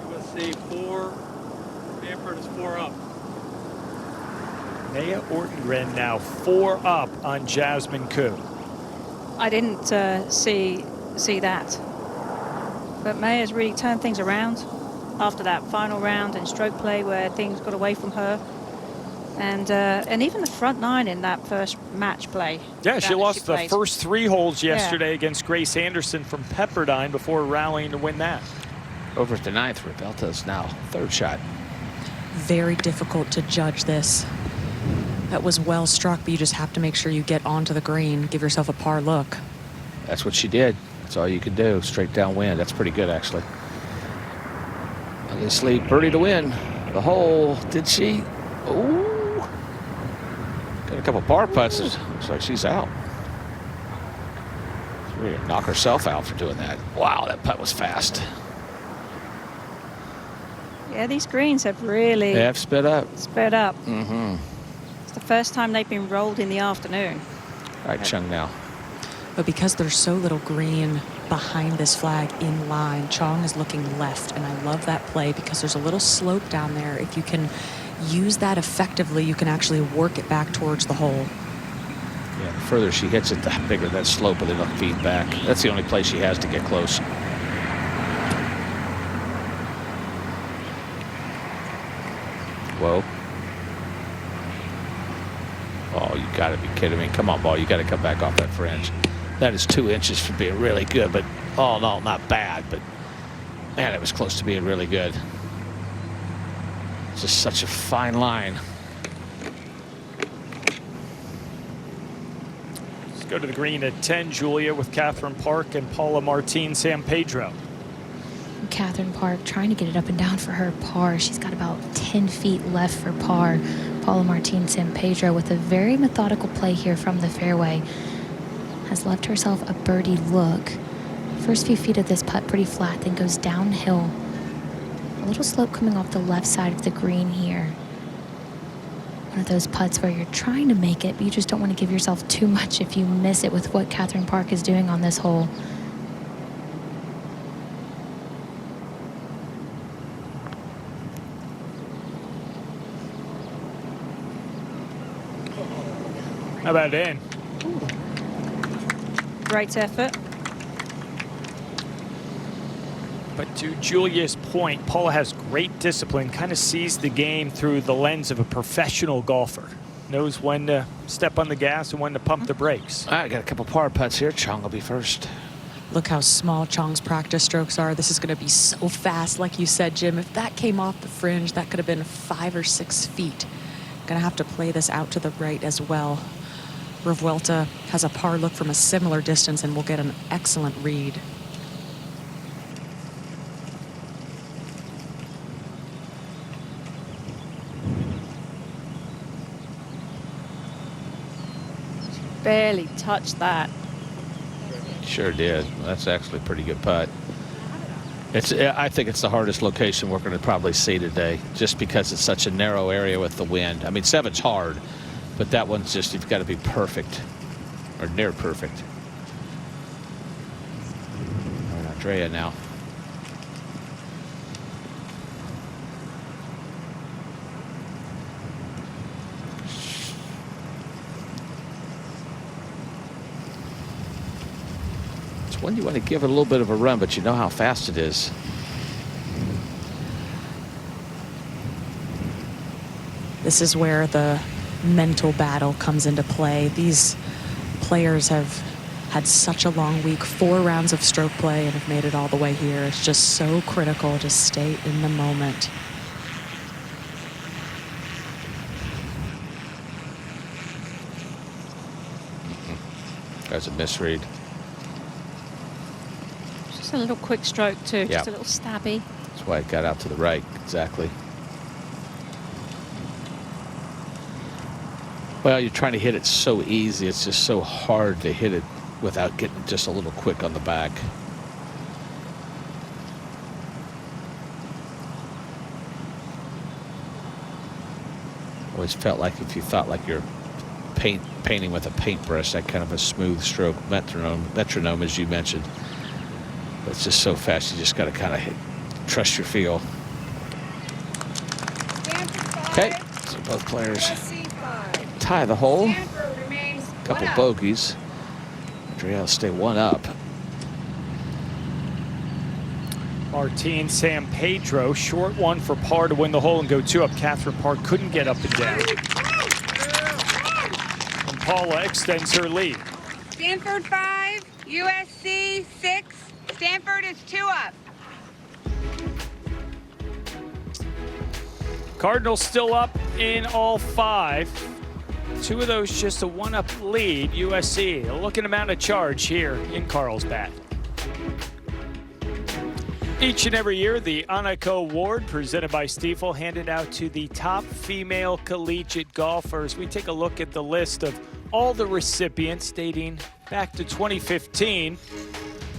USC 4, Stanford is 4 up. Maya Ortengren now 4 up on Jasmine Koo. I didn't see that. But Maya's really turned things around after that final round in stroke play where things got away from her. And even the front 9 in that first match play. Yeah, she lost the first 3 holes yesterday against Grace Anderson from Pepperdine before rallying to win that. Over at the 9th, Rebelta's now 3rd shot. Very difficult to judge this. That was well struck, but you just have to make sure you get onto the green, give yourself a par look. That's what she did. That's all you could do. Straight downwind. That's pretty good, actually. Obviously, birdie to win the hole. Did she? Ooh. Got a couple par putts. Looks like she's out. She's ready to knock herself out for doing that. Wow, that putt was fast. Yeah, these greens have really... They have sped up. Sped up. Mm-hmm. It's the first time they've been rolled in the afternoon. All right, Chung now. But because there's so little green behind this flag in line, Chong is looking left, and I love that play because there's a little slope down there. If you can use that effectively, you can actually work it back towards the hole. Yeah, the further she hits it, the bigger that slope, and it'll feed back. That's the only place she has to get close. Whoa. Oh, you gotta be kidding me. Come on, ball. You gotta come back off that fringe. That is 2 inches from being really good, but oh no, not bad, but man, it was close to being really good. It's just such a fine line. Let's go to the green at 10, Julia, with Catherine Park and Paula Martin San Pedro. Catherine Park trying to get it up and down for her par. She's got about 10 feet left for par. Paula Martin San Pedro with a very methodical play here from the fairway. Has left herself a birdie look. First few feet of this putt pretty flat, then goes downhill. A little slope coming off the left side of the green here. One of those putts where you're trying to make it, but you just don't want to give yourself too much if you miss it with what Catherine Park is doing on this hole. How about in? Great effort. But to Julia's point, Paula has great discipline, kind of sees the game through the lens of a professional golfer. Knows when to step on the gas and when to pump the brakes. All right, got a couple par putts here. Chong will be first. Look how small Chong's practice strokes are. This is going to be so fast, like you said, Jim. If that came off the fringe, that could have been 5 or 6 feet. Going to have to play this out to the right as well. Revuelta has a par look from a similar distance and will get an excellent read. Barely touched that. Sure did. That's actually a pretty good putt. I think it's the hardest location we're going to probably see today, just because it's such a narrow area with the wind. I mean, 7's hard, but that one's just, you've got to be perfect, or near perfect. All right, Andrea now. When you want to give it a little bit of a run, but you know how fast it is. This is where the mental battle comes into play. These players have had such a long week, 4 rounds of stroke play, and have made it all the way here. It's just so critical to stay in the moment. That's a misread. Just a little quick stroke too, just a little stabby. That's why it got out to the right, exactly. Well, you're trying to hit it so easy. It's just so hard to hit it without getting just a little quick on the back. Always felt like if you thought like you're painting with a paintbrush, that kind of a smooth stroke metronome as you mentioned. But it's just so fast, you just got to kind of trust your feel. Okay, so both players tie the hole. Couple bogeys. Andrea will stay 1 up. Martine San Pedro, short one for par to win the hole and go 2 up. Catherine Park couldn't get up and down. And Paula extends her lead. Stanford 5, USC 6. Stanford is 2 up. Cardinals still up in all 5. 2 of those just a 1-up lead. USC looking to mount a charge here in Carlsbad. Each and every year, the Annika Award, presented by Stiefel, handed out to the top female collegiate golfers. We take a look at the list of all the recipients dating back to 2015.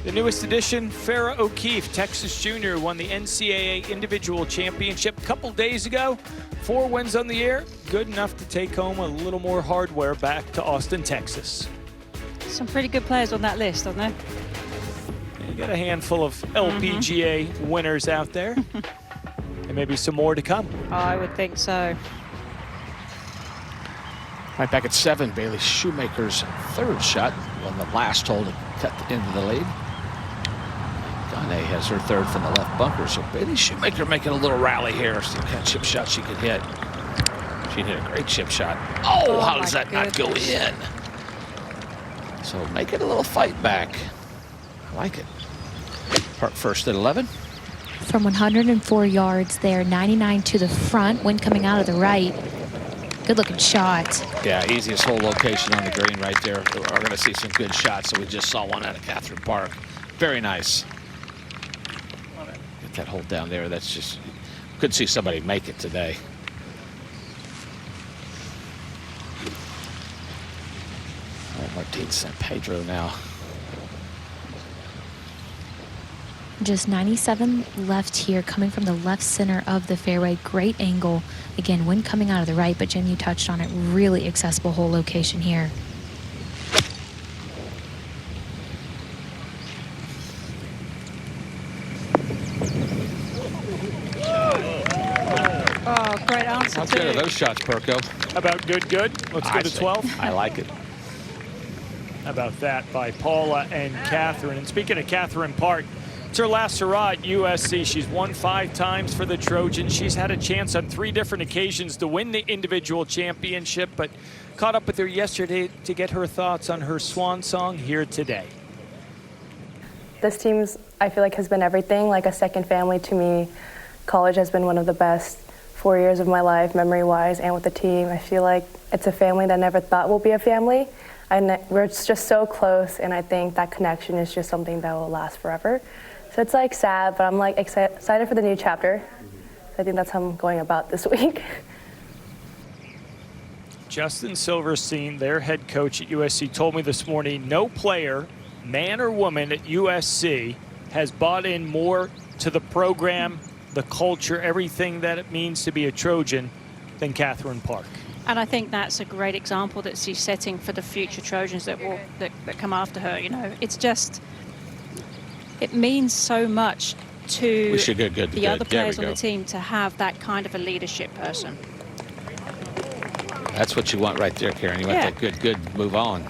The newest addition, Farrah O'Keefe, Texas junior, won the NCAA individual championship a couple days ago. 4 wins on the year, good enough to take home a little more hardware back to Austin, Texas. Some pretty good players on that list, aren't there? You got a handful of LPGA winners out there. And maybe some more to come. I would think so. Right back at 7, Bailey Shoemaker's 3rd shot on the last hole to cut into the lead. Dane has her 3rd from the left bunker, so Bailey Shoemaker making a little rally here. See what kind of chip shot she could hit. She hit a great chip shot. Oh, how does that not go in? So make it a little fight back. I like it. Park first at 11. From 104 yards there, 99 to the front, wind coming out of the right. Good looking shot. Yeah, easiest hole location on the green right there. We're going to see some good shots. So we just saw one out of Catherine Park. Very nice. Get that hole down there. That's just, couldn't see somebody make it today. Oh, Martine San Pedro now. Just 97 left here, coming from the left center of the fairway. Great angle. Again, wind coming out of the right, but Jim, you touched on it. Really accessible hole location here. Oh, great answer. How good are those shots, Perko? About good? Let's go to 12. I like it. How about that by Paula and Catherine? And speaking of Catherine Park, it's her last hurrah at USC. She's won 5 times for the Trojans. She's had a chance on 3 different occasions to win the individual championship, but caught up with her yesterday to get her thoughts on her swan song here today. This team, I feel like, has been everything, like a second family to me. College has been one of the best 4 years of my life, memory-wise, and with the team. I feel like it's a family that I never thought will be a family. We're just so close, and I think that connection is just something that will last forever. So it's like sad, but I'm like excited for the new chapter. I think that's how I'm going about this week. Justin Silverstein, their head coach at USC, told me this morning no player, man or woman at USC, has bought in more to the program, the culture, everything that it means to be a Trojan than Catherine Park. And I think that's a great example that she's setting for the future Trojans that come after her. You know, it's just, it means so much to the other players on the team to have that kind of a leadership person. That's what you want right there, Karen. You want that good move on.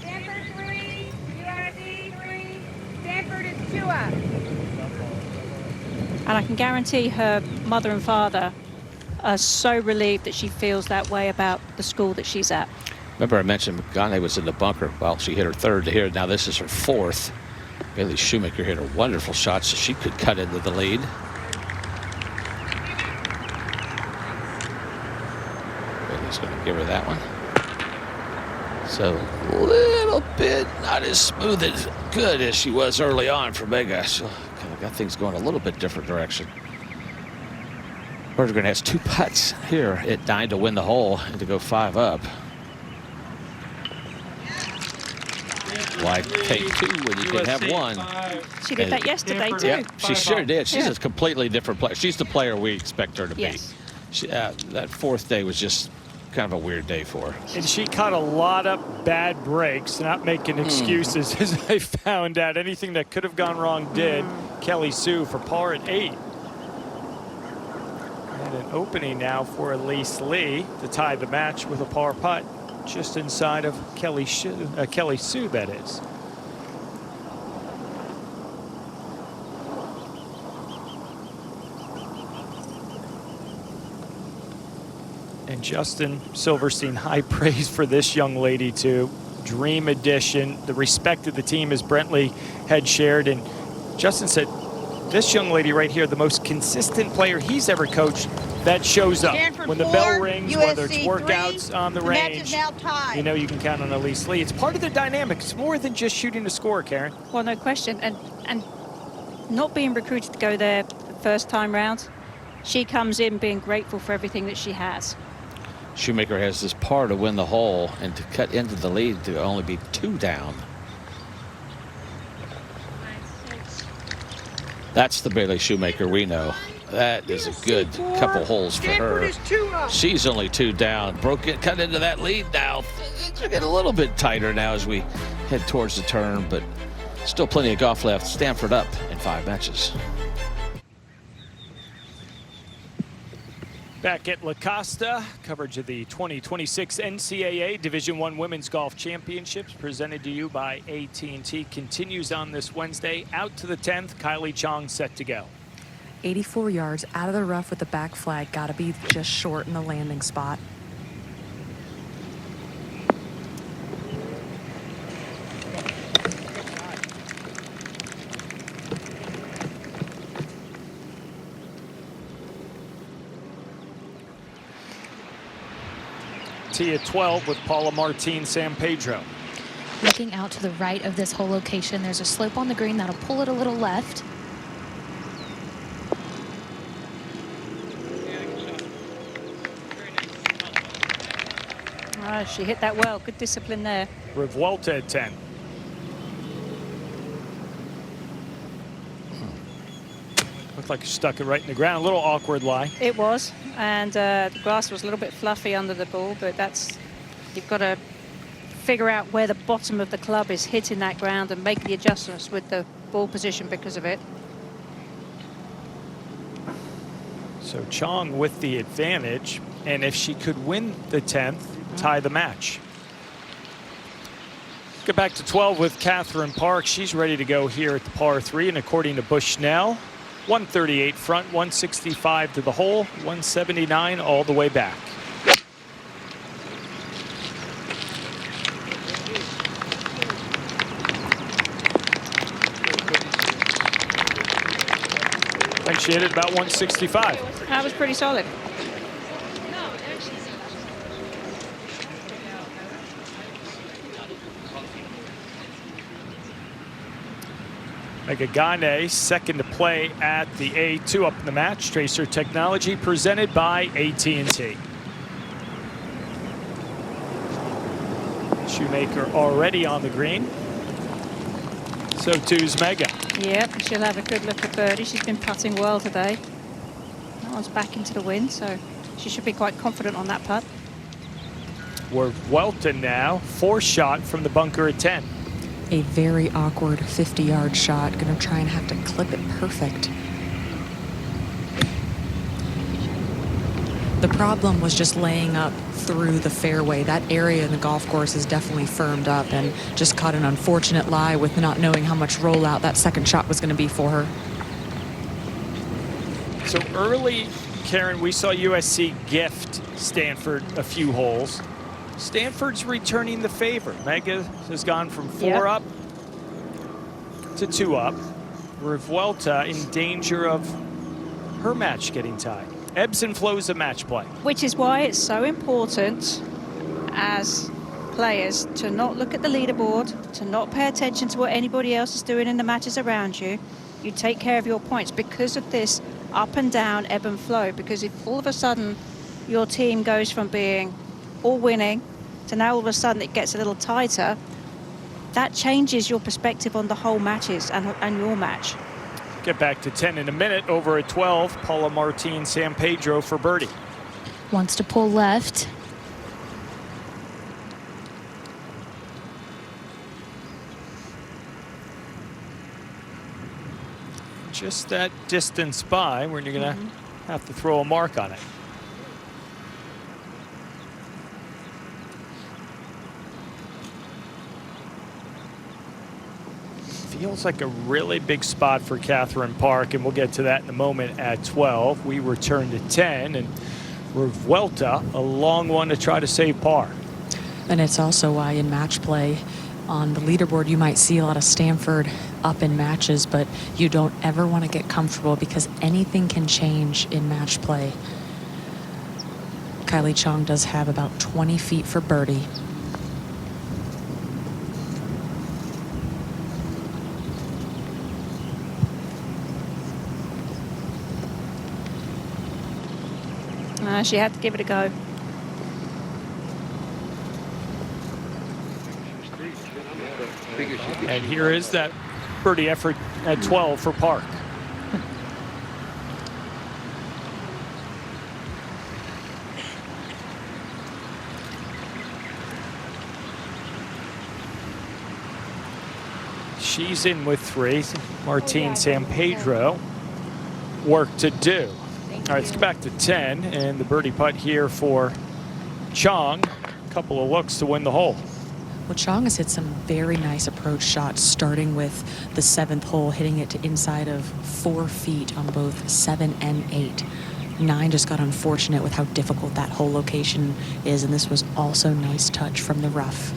Stanford 3, USC 3. Stanford is 2 up. And I can guarantee her mother and father are so relieved that she feels that way about the school that she's at. Remember I mentioned McGonaughy was in the bunker. Well, she hit her third to here. Now this is her fourth. Bailey Shoemaker hit a wonderful shot, so she could cut into the lead. Bailey's going to give her that one. So a little bit not as smooth as good as she was early on for Mega. So kind of got things going a little bit different direction. Berggren has 2 putts here at 9 to win the hole and to go 5 up. Why take 2 when you can have 1? She did that yesterday too. Yeah, she sure did. She's a completely different player. She's the player we expect her to be. She, that 4th day was just kind of a weird day for her. And she caught a lot of bad breaks, not making excuses, as I found out. Anything that could have gone wrong did. Kelly Sue for par at 8. And an opening now for Elise Lee to tie the match with a par putt just inside of Kelly Sue, that is. And Justin Silverstein, high praise for this young lady too. Dream addition, the respect of the team, as Brentley had shared. And Justin said, this young lady right here, the most consistent player he's ever coached, that shows up. Stanford when the 4, bell rings, USC whether it's workouts 3, on the match range, is now tied. you know you can count on Elise Lee. It's part of the dynamic. It's more than just shooting a score, Karen. Well, no question. And not being recruited to go there the first time round, she comes in being grateful for everything that she has. Shoemaker has this par to win the hole and to cut into the lead to only be 2 down. That's the Bailey Shoemaker we know. That is a good couple holes for her. She's only 2 down. Broke it, cut into that lead now. Things are getting a little bit tighter now as we head towards the turn, but still plenty of golf left. Stanford up in 5 matches. Back at La Costa, coverage of the 2026 NCAA Division I Women's Golf Championships presented to you by AT&T continues on this Wednesday. Out to the 10th, Kylie Chong set to go. 84 yards out of the rough with the back flag. Got to be just short in the landing spot. Tee at 12 with Paula Martin San Pedro. Looking out to the right of this whole location, there's a slope on the green that'll pull it a little left. She hit that well. Good discipline there. Revuelta at 10. Looked like she stuck it right in the ground. A little awkward lie. It was. And the grass was a little bit fluffy under the ball, but that's, you've got to figure out where the bottom of the club is hitting that ground and make the adjustments with the ball position because of it. So Chong with the advantage, and if she could win the 10th, tie the match. Get back to 12 with Catherine Park. She's ready to go here at the par 3, and according to Bushnell, 138 front, 165 to the hole, 179 all the way back. I think she hit it about 165. That was pretty solid. Megagane second to play at the A2 up in the match. Tracer Technology presented by AT&T. Shoemaker already on the green. So too's Mega. Yep, she'll have a good look at birdie. She's been putting well today. That one's back into the wind, so she should be quite confident on that putt. We're Welton now, 4 shot from the bunker at 10. A very awkward 50-yard shot. Gonna try and have to clip it perfect. The problem was just laying up through the fairway. That area in the golf course is definitely firmed up, and just caught an unfortunate lie with not knowing how much rollout that second shot was going to be for her. So early, Karen, we saw USC gift Stanford a few holes. Stanford's returning the favor. Mega has gone from 4 up to 2 up. Revuelta in danger of her match getting tied. Ebbs and flows of match play. Which is why it's so important as players to not look at the leaderboard, to not pay attention to what anybody else is doing in the matches around you. You take care of your points because of this up and down, ebb and flow. Because if all of a sudden your team goes from being all winning to now all of a sudden it gets a little tighter, that changes your perspective on the whole matches and your match. Get back to 10 in a minute. Over at 12, Paula Martin San Pedro for birdie. Wants to pull left. Just that distance by when you're going to have to throw a mark on it. Feels like a really big spot for Catherine Park, and we'll get to that in a moment at 12. We return to 10, and Revuelta, a long one to try to save par. And it's also why in match play on the leaderboard you might see a lot of Stanford up in matches, but you don't ever want to get comfortable because anything can change in match play. Kylie Chong does have about 20 feet for birdie. She had to give it a go. And here is that birdie effort at 12 for Park. She's in with 3. Martin San Pedro, work to do. All right, let's go back to 10, and the birdie putt here for Chong. A couple of looks to win the hole. Well, Chong has hit some very nice approach shots, starting with the 7th hole, hitting it to inside of 4 feet on both 7 and 8. 9 just got unfortunate with how difficult that hole location is, and this was also nice touch from the rough.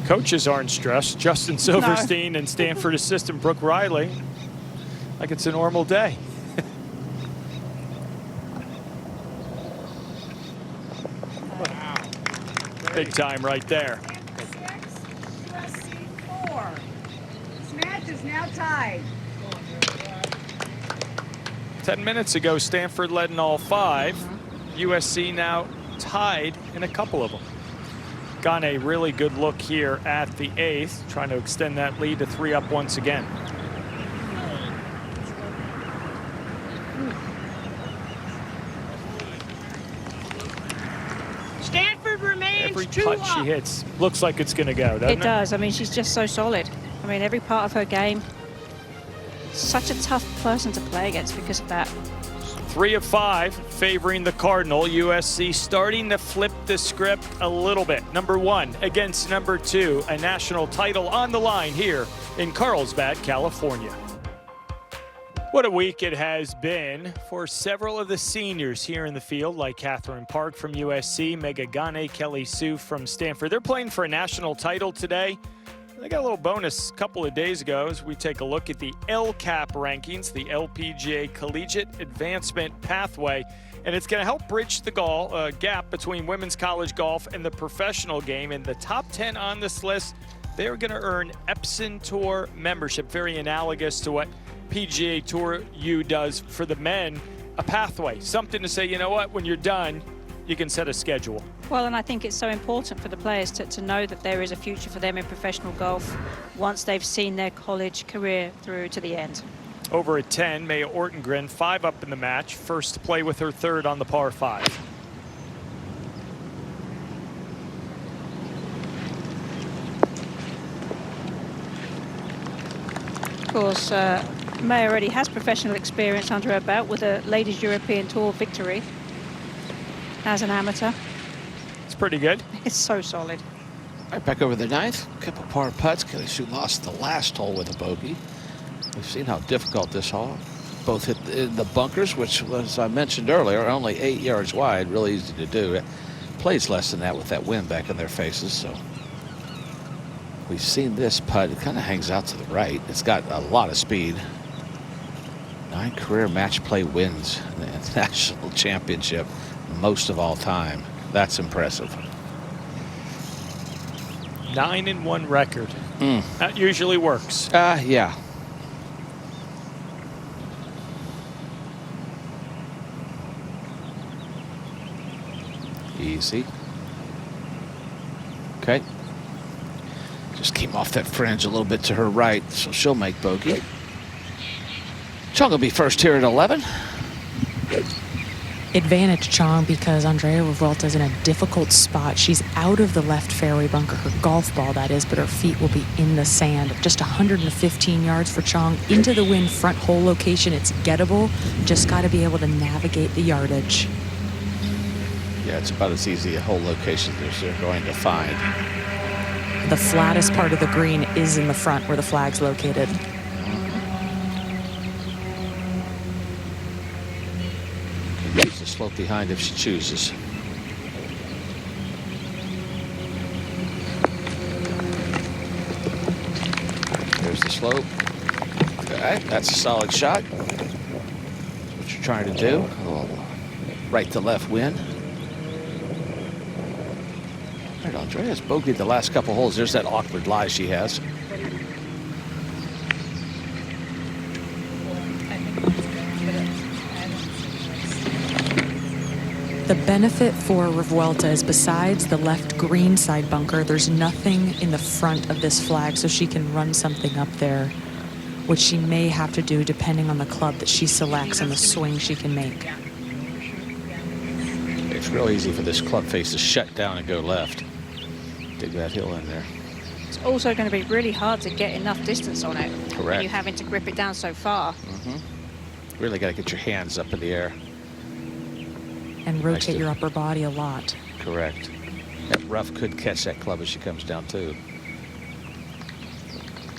Coaches aren't stressed. Justin Silverstein and Stanford assistant Brooke Riley, like it's a normal day. Big time right there. 6, USC 4. This match is now tied. 10 minutes ago, Stanford led in all 5. USC now tied in a couple of them. Got a really good look here at the 8th, trying to extend that lead to 3 up once again. Stanford remains Every 2 putt up. she hits looks like it's going to go, doesn't it? It does. I mean, she's just so solid. I mean, every part of her game. Such a tough person to play against because of that. 3 of 5 favoring the Cardinal. USC starting to flip the script a little bit. Number 1 against number 2. A national title on the line here in Carlsbad, California. What a week it has been for several of the seniors here in the field, like Catherine Park from USC, Mega Gane, Kelly Sue from Stanford. They're playing for a national title today. They got a little bonus a couple of days ago as we take a look at the LCAP rankings, the LPGA Collegiate Advancement Pathway, and it's going to help bridge the gap between women's college golf and the professional game. And the top 10 on this list, they're going to earn Epson Tour membership, very analogous to what PGA Tour U does for the men, a pathway, something to say, you know what, when you're done, you can set a schedule. Well, and I think it's so important for the players to know that there is a future for them in professional golf once they've seen their college career through to the end. Over at 10, Maya Ortengren, 5 up in the match, first to play with her 3rd on the par 5. Of course, May already has professional experience under her belt with a Ladies European Tour victory as an amateur. It's pretty good. It's so solid. Right back over the 9th. Couple par putts. Kelly Sue lost the last hole with a bogey. We've seen how difficult this hole. Both hit in the bunkers, which, as I mentioned earlier, are only 8 yards wide. Really easy to do. plays less than that with that wind back in their faces. So we've seen this putt. It kind of hangs out to the right. It's got a lot of speed. 9 career match play wins in the national championship, most of all time. That's impressive. 9-1 record. That usually works. Yeah. Easy. Okay. Just came off that fringe a little bit to her right, so she'll make bogey. Chong will be first here at 11. Advantage Chong because Andrea Revuelta's in a difficult spot. She's out of the left fairway bunker, her golf ball that is, but her feet will be in the sand. Just 115 yards for Chong. Into the wind, front hole location. It's gettable. Just got to be able to navigate the yardage. Yeah, it's about as easy a hole location as they're going to find. The flattest part of the green is in the front where the flag's located. Use the slope behind if she chooses. There's the slope. Okay, that's a solid shot. That's what you're trying to do. A little right to left wind. All right, Andrea's bogeyed the last couple holes. There's that awkward lie she has. The benefit for Revuelta is besides the left green side bunker, there's nothing in the front of this flag, so she can run something up there, which she may have to do depending on the club that she selects and the swing she can make. It's real easy for this club face to shut down and go left. Dig that hill in there. It's also going to be really hard to get enough distance on it. Correct. You're having to grip it down so far. Really got to get your hands up in the air. And rotate your upper body a lot. Correct. That rough could catch that club as she comes down too.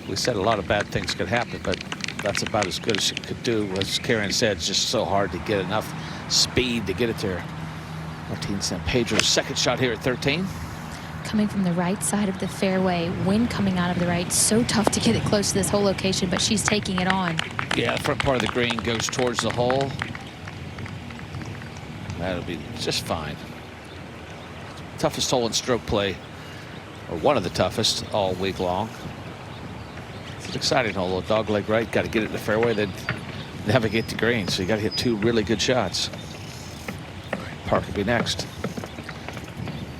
We said a lot of bad things could happen, but that's about as good as she could do. As Karen said, it's just so hard to get enough speed to get it there. Martin San Pedro's second shot here at 13. Coming from the right side of the fairway, wind coming out of the right. So tough to get it close to this whole location, but she's taking it on. Yeah, the front part of the green goes towards the hole. That'll be just fine. Toughest hole in stroke play, or one of the toughest all week long. It's an exciting hole, a little dog leg right. Got to get it in the fairway, then navigate the green. So you got to hit 2 really good shots. Park will be next.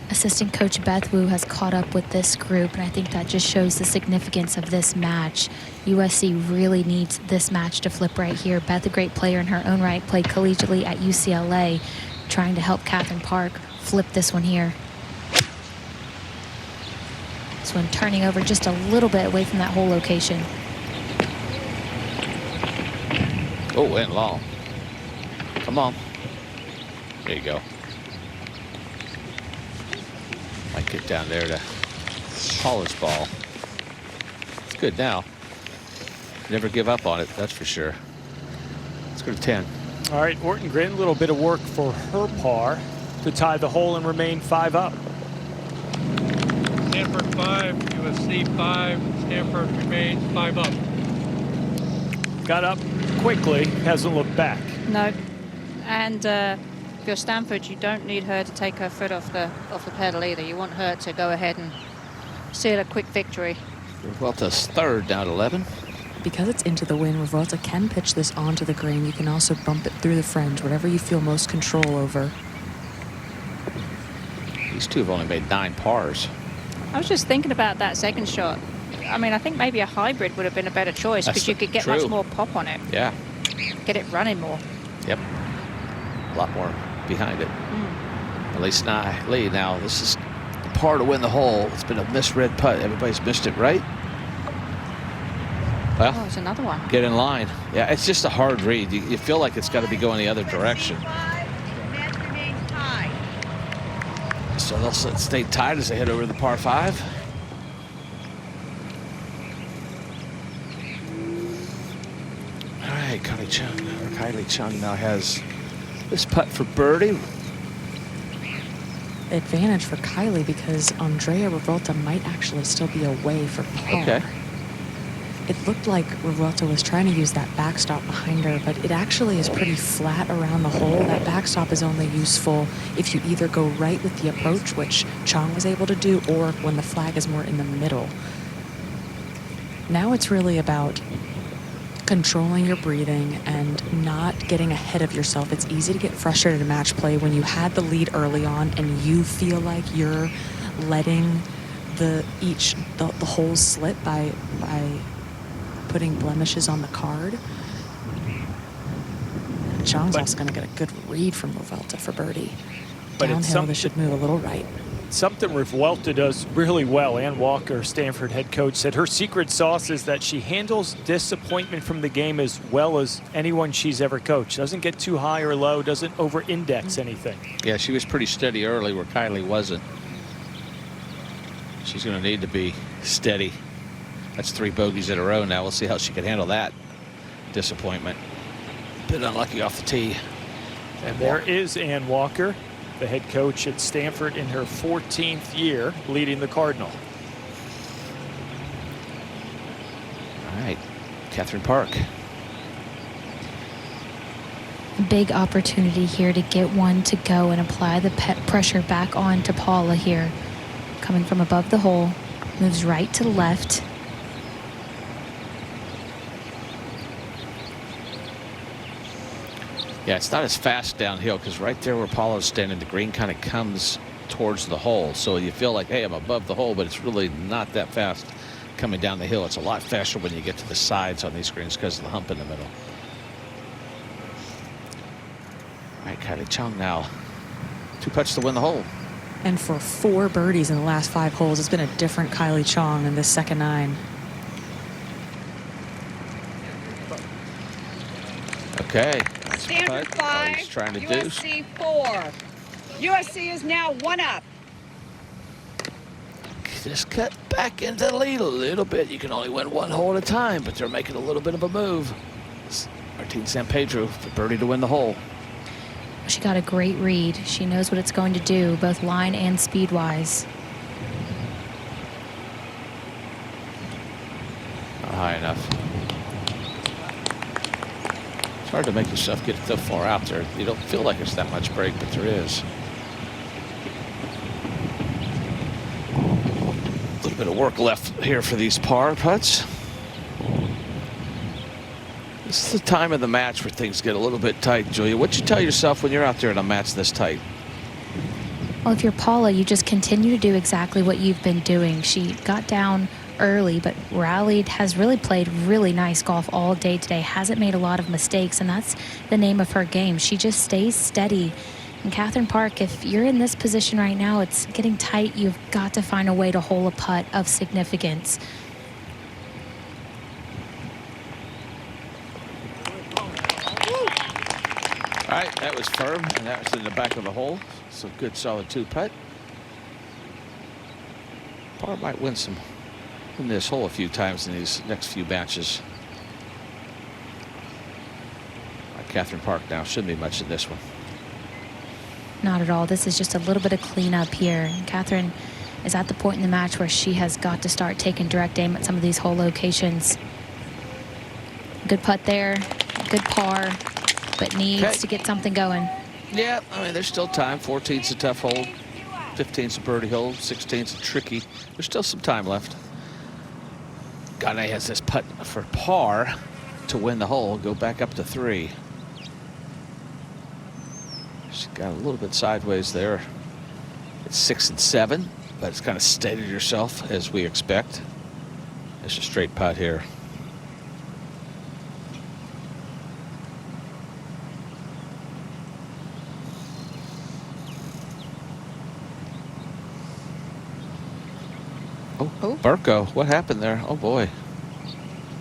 Assistant coach Beth Wu has caught up with this group, and I think that just shows the significance of this match. USC really needs this match to flip right here. Beth, a great player in her own right, played collegiately at UCLA, trying to help Catherine Park flip this one here. This one turning over just a little bit away from that hole location. Oh, went long. Come on. There you go. Might get down there to Paula's ball. It's good now. Never give up on it, that's for sure. Let's go to 10. All right, Orton Grin, a little bit of work for her par to tie the hole and remain 5 up. Stanford 5, USC 5, Stanford remains 5 up. Got up quickly, hasn't looked back. No, and if you're Stanford, you don't need her to take her foot off the pedal either. You want her to go ahead and seal a quick victory. Revuelta's third down 11. Because it's into the wind, Revuelta can pitch this onto the green. You can also bump it through the fringe, whatever you feel most control over. These two have only made 9 pars. I was just thinking about that second shot. I mean, I think maybe a hybrid would have been a better choice because you could get much more pop on it. Yeah. Get it running more. Yep. A lot more behind it. At least Lee. Now, this is the par to win the hole. It's been a misread putt. Everybody's missed it, right? Well, oh, it's another one. Get in line. Yeah, it's just a hard read. You feel like it's got to be going the other direction. So they'll stay tied as they head over to the par 5. All right, Kylie Chung now has this putt for birdie. advantage for Kylie because Andrea Revuelta might actually still be away for par. Okay. It looked like Revuelta was trying to use that backstop behind her, but it actually is pretty flat around the hole. That backstop is only useful if you either go right with the approach, which Chong was able to do, or when the flag is more in the middle. Now it's really about controlling your breathing and not getting ahead of yourself. It's easy to get frustrated in match play when you had the lead early on and you feel like you're letting the holes slip by putting blemishes on the card. Chong's also going to get a good read from Revuelta for birdie. Downhill, they should move a little right. Something Revuelta does really well. Ann Walker, Stanford head coach, said her secret sauce is that she handles disappointment from the game as well as anyone she's ever coached. Doesn't get too high or low, doesn't over-index anything. Yeah, she was pretty steady early where Kylie wasn't. She's going to need to be steady. That's 3 bogeys in a row now. We'll see how she can handle that disappointment. Bit unlucky off the tee. And there is Ann Walker, the head coach at Stanford in her 14th year, leading the Cardinal. All right, Catherine Park. Big opportunity here to get one to go and apply the pressure back on to Paula here. Coming from above the hole, moves right to left. Yeah, it's not as fast downhill because right there where Paula's standing, the green kind of comes towards the hole. So you feel like, hey, I'm above the hole, but it's really not that fast coming down the hill. It's a lot faster when you get to the sides on these greens because of the hump in the middle. All right, Kylie Chong now. 2 putts to win the hole. And for 4 birdies in the last 5 holes, it's been a different Kylie Chong in this second 9. Okay. Stanford 5, trying to USC 4. USC is now 1 up. Just cut back into the lead a little bit. You can only win 1 hole at a time, but they're making a little bit of a move. Martin San Pedro for birdie to win the hole. She got a great read. She knows what it's going to do, both line and speed-wise. Not high enough. It's hard to make yourself get so far out there. You don't feel like it's that much break, but there is. A little bit of work left here for these par putts. This is the time of the match where things get a little bit tight, Julia. What you tell yourself when you're out there in a match this tight? Well, if you're Paula, you just continue to do exactly what you've been doing. She got down early, but rallied, has really played really nice golf all day today, hasn't made a lot of mistakes, and that's the name of her game. She just stays steady. And Catherine Park, if you're in this position right now, it's getting tight. You've got to find a way to hole a putt of significance. All right, that was firm, and that was in the back of the hole. So good, solid 2 putt. Par might win this hole a few times in these next few matches. Catherine Park now shouldn't be much in this one. Not at all. This is just a little bit of cleanup here. Catherine is at the point in the match where she has got to start taking direct aim at some of these hole locations. Good putt there, good par, but needs to get something going. Yeah, I mean, there's still time. 14's a tough hole, 15's a birdie hole, 16's a tricky. There's still some time left. Gane has this putt for par to win the hole, go back up to 3. She got a little bit sideways there. It's 6 and 7, but it's kind of steadied herself as we expect. It's a straight putt here. Oh, Burko, what happened there? Oh boy.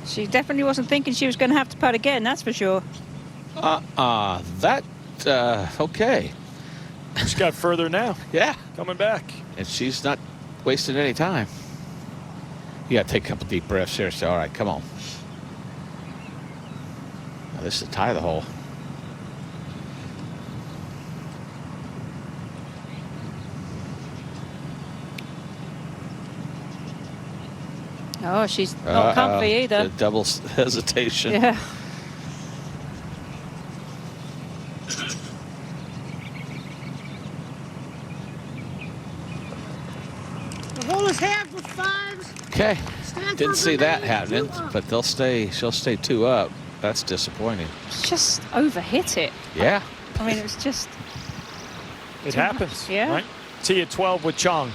She definitely wasn't thinking she was going to have to putt again, that's for sure. Okay. She's got further now. Yeah. Coming back. And she's not wasting any time. You got to take a couple deep breaths here. So, all right, come on. Now, this is a tie the hole. Oh, she's not comfy either. The double hesitation. Yeah. The hole is half with 5s. Okay. Stanford Didn't see that remains happening, 2 up. but she'll stay 2 up. That's disappointing. Just overhit it. Yeah. I mean, it was just. It happens. Yeah. Right? Tee at 12 with Chong.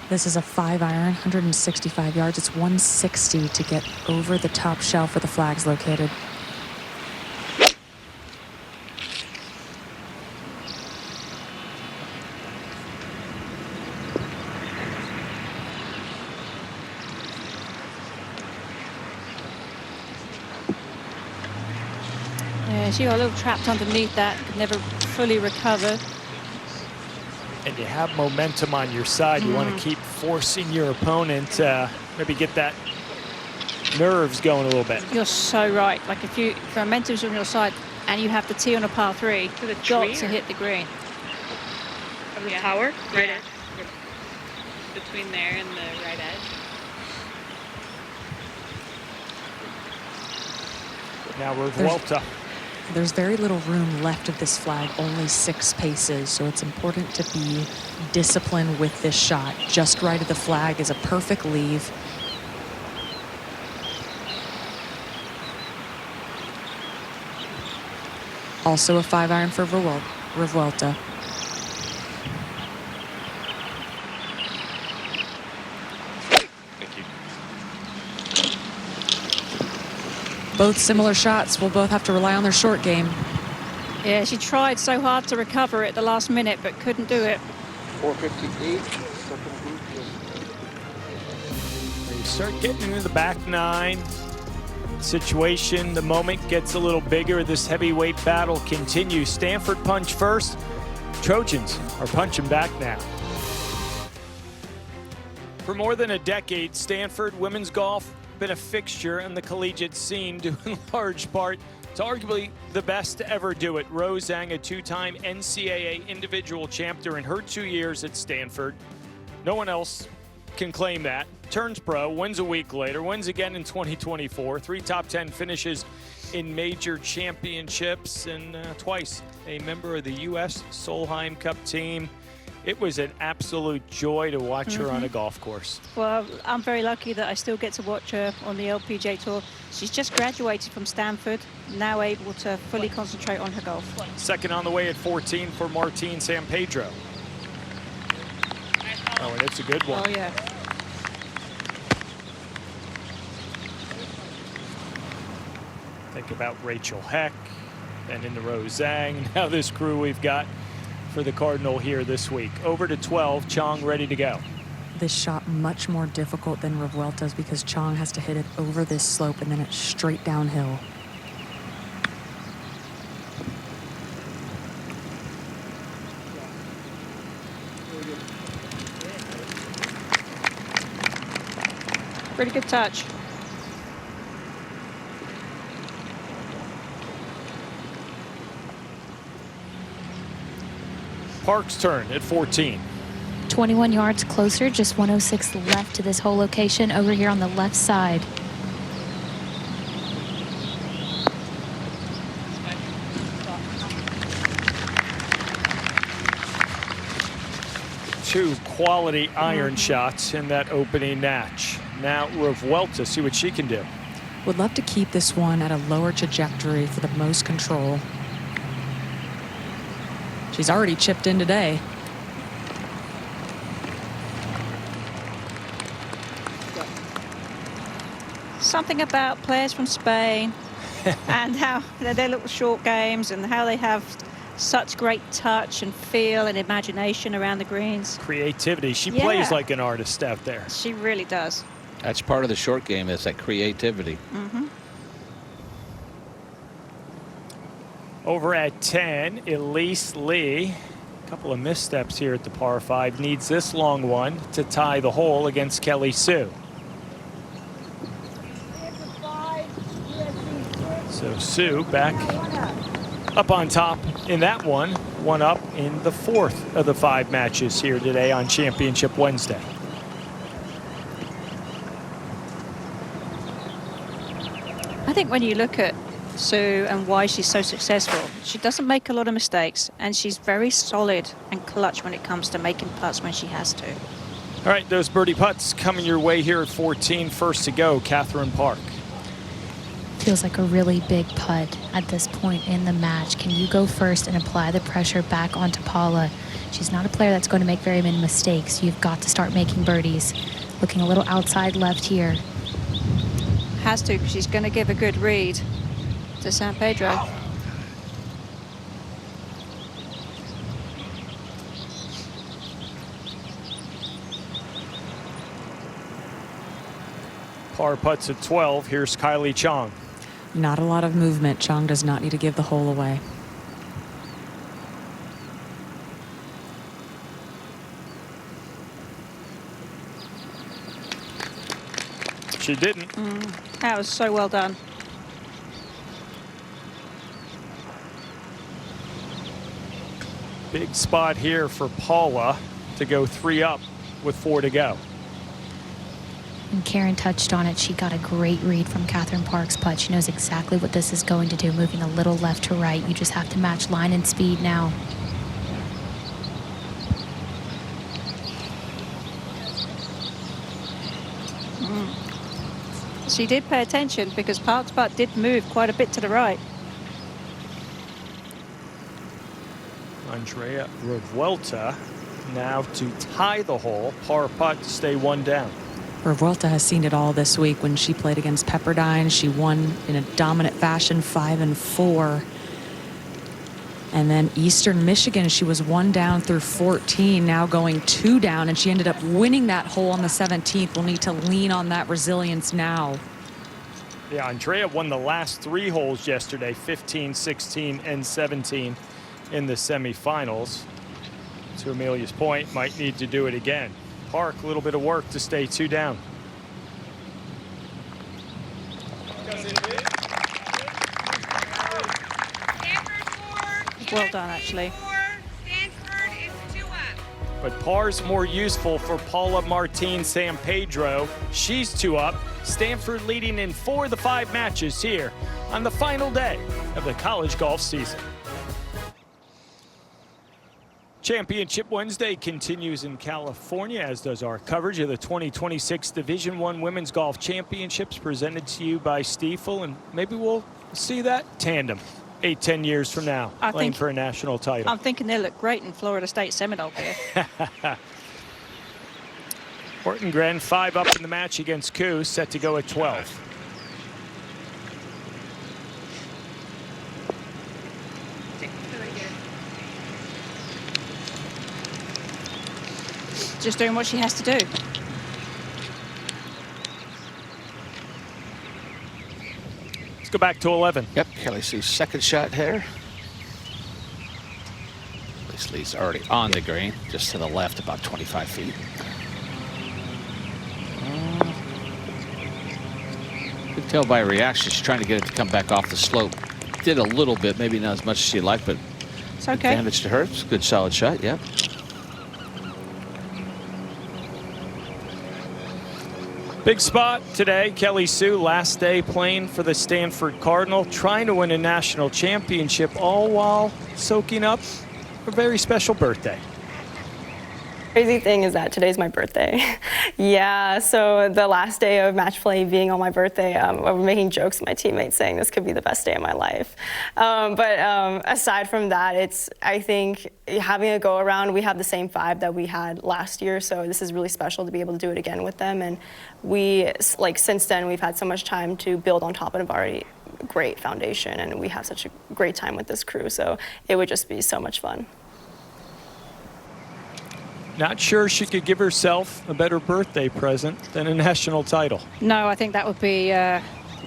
This is a 5-iron, 165 yards. It's 160 to get over the top shelf where the flag's located. Yeah, she got a little trapped underneath that, could never fully recover. And you have momentum on your side. You want to keep forcing your opponent, maybe get that nerves going a little bit. You're so right. Like if momentum's on your side and you have the tee on a par 3, you've got to hit the green. Of the tower? Right edge. Between there and the right edge. Now Revuelta. There's very little room left of this flag, only 6 paces, so it's important to be disciplined with this shot. Just right of the flag is a perfect leave. Also a 5-iron for Revuelta. Thank you. Both similar shots will both have to rely on their short game. Yeah, she tried so hard to recover it at the last minute, but couldn't do it. 458. Second group. You start getting into the back 9 situation. The moment gets a little bigger. This heavyweight battle continues. Stanford punch first. Trojans are punching back now. For more than a decade, Stanford women's golf been a fixture in the collegiate scene, due in large part to arguably the best to ever do it. Rose Zhang, a 2-time NCAA individual champ during her 2 years at Stanford. No one else can claim that. Turns pro, wins a week later, wins again in 2024. 3 top 10 finishes in major championships, and twice a member of the U.S. Solheim Cup team. It was an absolute joy to watch her on a golf course. Well, I'm very lucky that I still get to watch her on the LPGA Tour. She's just graduated from Stanford, now able to fully concentrate on her golf. Second on the way at 14 for Martine San Pedro. Oh, and it's a good one. Oh, yeah. Think about Rachel Heck and in the Rose Zhang. Now this crew we've got for the Cardinal here this week. Over to 12, Chong ready to go. This shot much more difficult than Revuelta's because Chong has to hit it over this slope and then it's straight downhill. Pretty good touch. Park's turn at 14. 21 yards closer, just 106 left to this whole location over here on the left side. Two quality iron shots in that opening match. Now Revuelta, see what she can do. Would love to keep this one at a lower trajectory for the most control. She's already chipped in today. Something about players from Spain and how their little short games and how they have such great touch and feel and imagination around the greens. Creativity. She plays like an artist out there. She really does. That's part of the short game, is that creativity. Over at 10, Elise Lee. A couple of missteps here at the par 5. Needs this long one to tie the hole against Kelly Sue. So Sue back up on top in that one. One up in the 4th of the 5 matches here today on Championship Wednesday. I think when you look at Sue and why she's so successful, she doesn't make a lot of mistakes, and she's very solid and clutch when it comes to making putts when she has to. All right, those birdie putts coming your way here at 14. First to go, Catherine Park. Feels like a really big putt at this point in the match. Can you go first and apply the pressure back onto Paula? She's not a player that's going to make very many mistakes. You've got to start making birdies. Looking a little outside left here. Has to, because she's going to give a good read to San Pedro. Par putts at 12. Here's Kylie Chong. Not a lot of movement. Chong does not need to give the hole away. She didn't. That was so well done. Big spot here for Paula to go 3 up with 4 to go. And Karen touched on it. She got a great read from Catherine Park's putt. She knows exactly what this is going to do, moving a little left to right. You just have to match line and speed now. She did pay attention because Park's putt did move quite a bit to the right. Andrea Revuelta now to tie the hole. Par putt to stay 1 down. Revuelta has seen it all this week. When she played against Pepperdine, she won in a dominant fashion, 5 and 4. And then Eastern Michigan, she was 1 down through 14, now going 2 down, and she ended up winning that hole on the 17th. We'll need to lean on that resilience now. Yeah, Andrea won the last 3 holes yesterday, 15, 16, and 17 in the semifinals. To Amelia's point, might need to do it again. Park, a little bit of work to stay 2 down. Well done, actually. Stanford is 2 up. But par's more useful for Paula Martin San Pedro. She's 2 up. Stanford leading in 4 of the 5 matches here on the final day of the college golf season. Championship Wednesday continues in California, as does our coverage of the 2026 Division I Women's Golf Championships, presented to you by Stiefel, and maybe we'll see that tandem 8-10 years from now, playing for a national title. I'm thinking they'll look great in Florida State Seminole gear. Horton Gren 5 up in the match against Coos, set to go at 12. Just doing what she has to do. Let's go back to 11. Yep, Kelly Sue's second shot here. Lee's already on the green, just to the left, about 25 feet. You can tell by her reaction, she's trying to get it to come back off the slope. Did a little bit, maybe not as much as she liked, but it's okay. Advantage to her. It's a good, solid shot. Yep. Big spot today. Kelly Sue, last day playing for the Stanford Cardinal, trying to win a national championship, all while soaking up a very special birthday. Crazy thing is that today's my birthday. Yeah, so the last day of match play being on my birthday, I'm making jokes to my teammates saying this could be the best day of my life. But aside from that, I think having a go around, we have the same 5 that we had last year, so this is really special to be able to do it again with them. And since then, we've had so much time to build on top of a already great foundation, and we have such a great time with this crew, so it would just be so much fun. Not sure she could give herself a better birthday present than a national title. No, I think that would be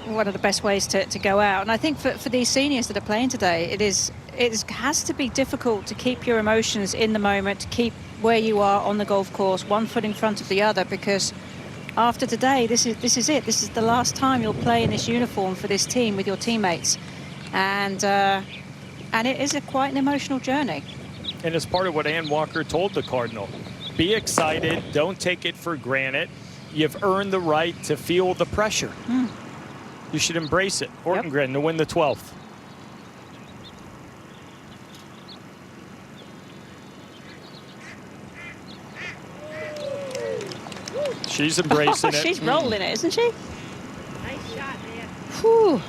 one of the best ways to go out. And I think for these seniors that are playing today, it has to be difficult to keep your emotions in the moment, to keep where you are on the golf course, one foot in front of the other, because after today, this is it. This is the last time you'll play in this uniform for this team with your teammates. And it is quite an emotional journey. And as part of what Ann Walker told the Cardinal, be excited, don't take it for granted. You've earned the right to feel the pressure. You should embrace it. Ortengren to win the 12th. She's embracing it. She's rolling it, isn't she? Nice shot, man. Whew.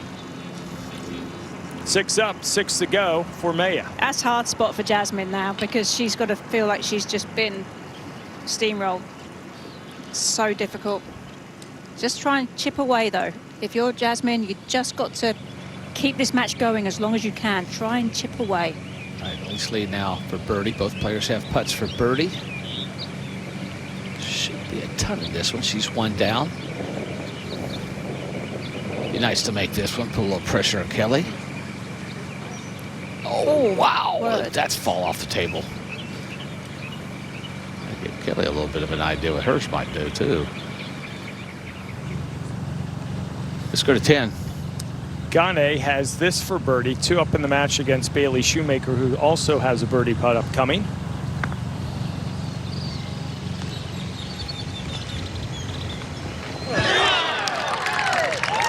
6 up, 6 to go for Maya. That's a hard spot for Jasmine now because she's got to feel like she's just been steamrolled. So difficult. Just try and chip away though. If you're Jasmine, you just got to keep this match going as long as you can. Try and chip away. All right, least lead now for birdie. Both players have putts for birdie. Should be a ton of this one. She's 1 down. Be nice to make this one. Put a little pressure on Kelly. Oh, wow. Word. That's fall off the table. I give Kelly a little bit of an idea what hers might do, too. Let's go to 10. Gane has this for birdie. 2 up in the match against Bailey Shoemaker, who also has a birdie putt upcoming.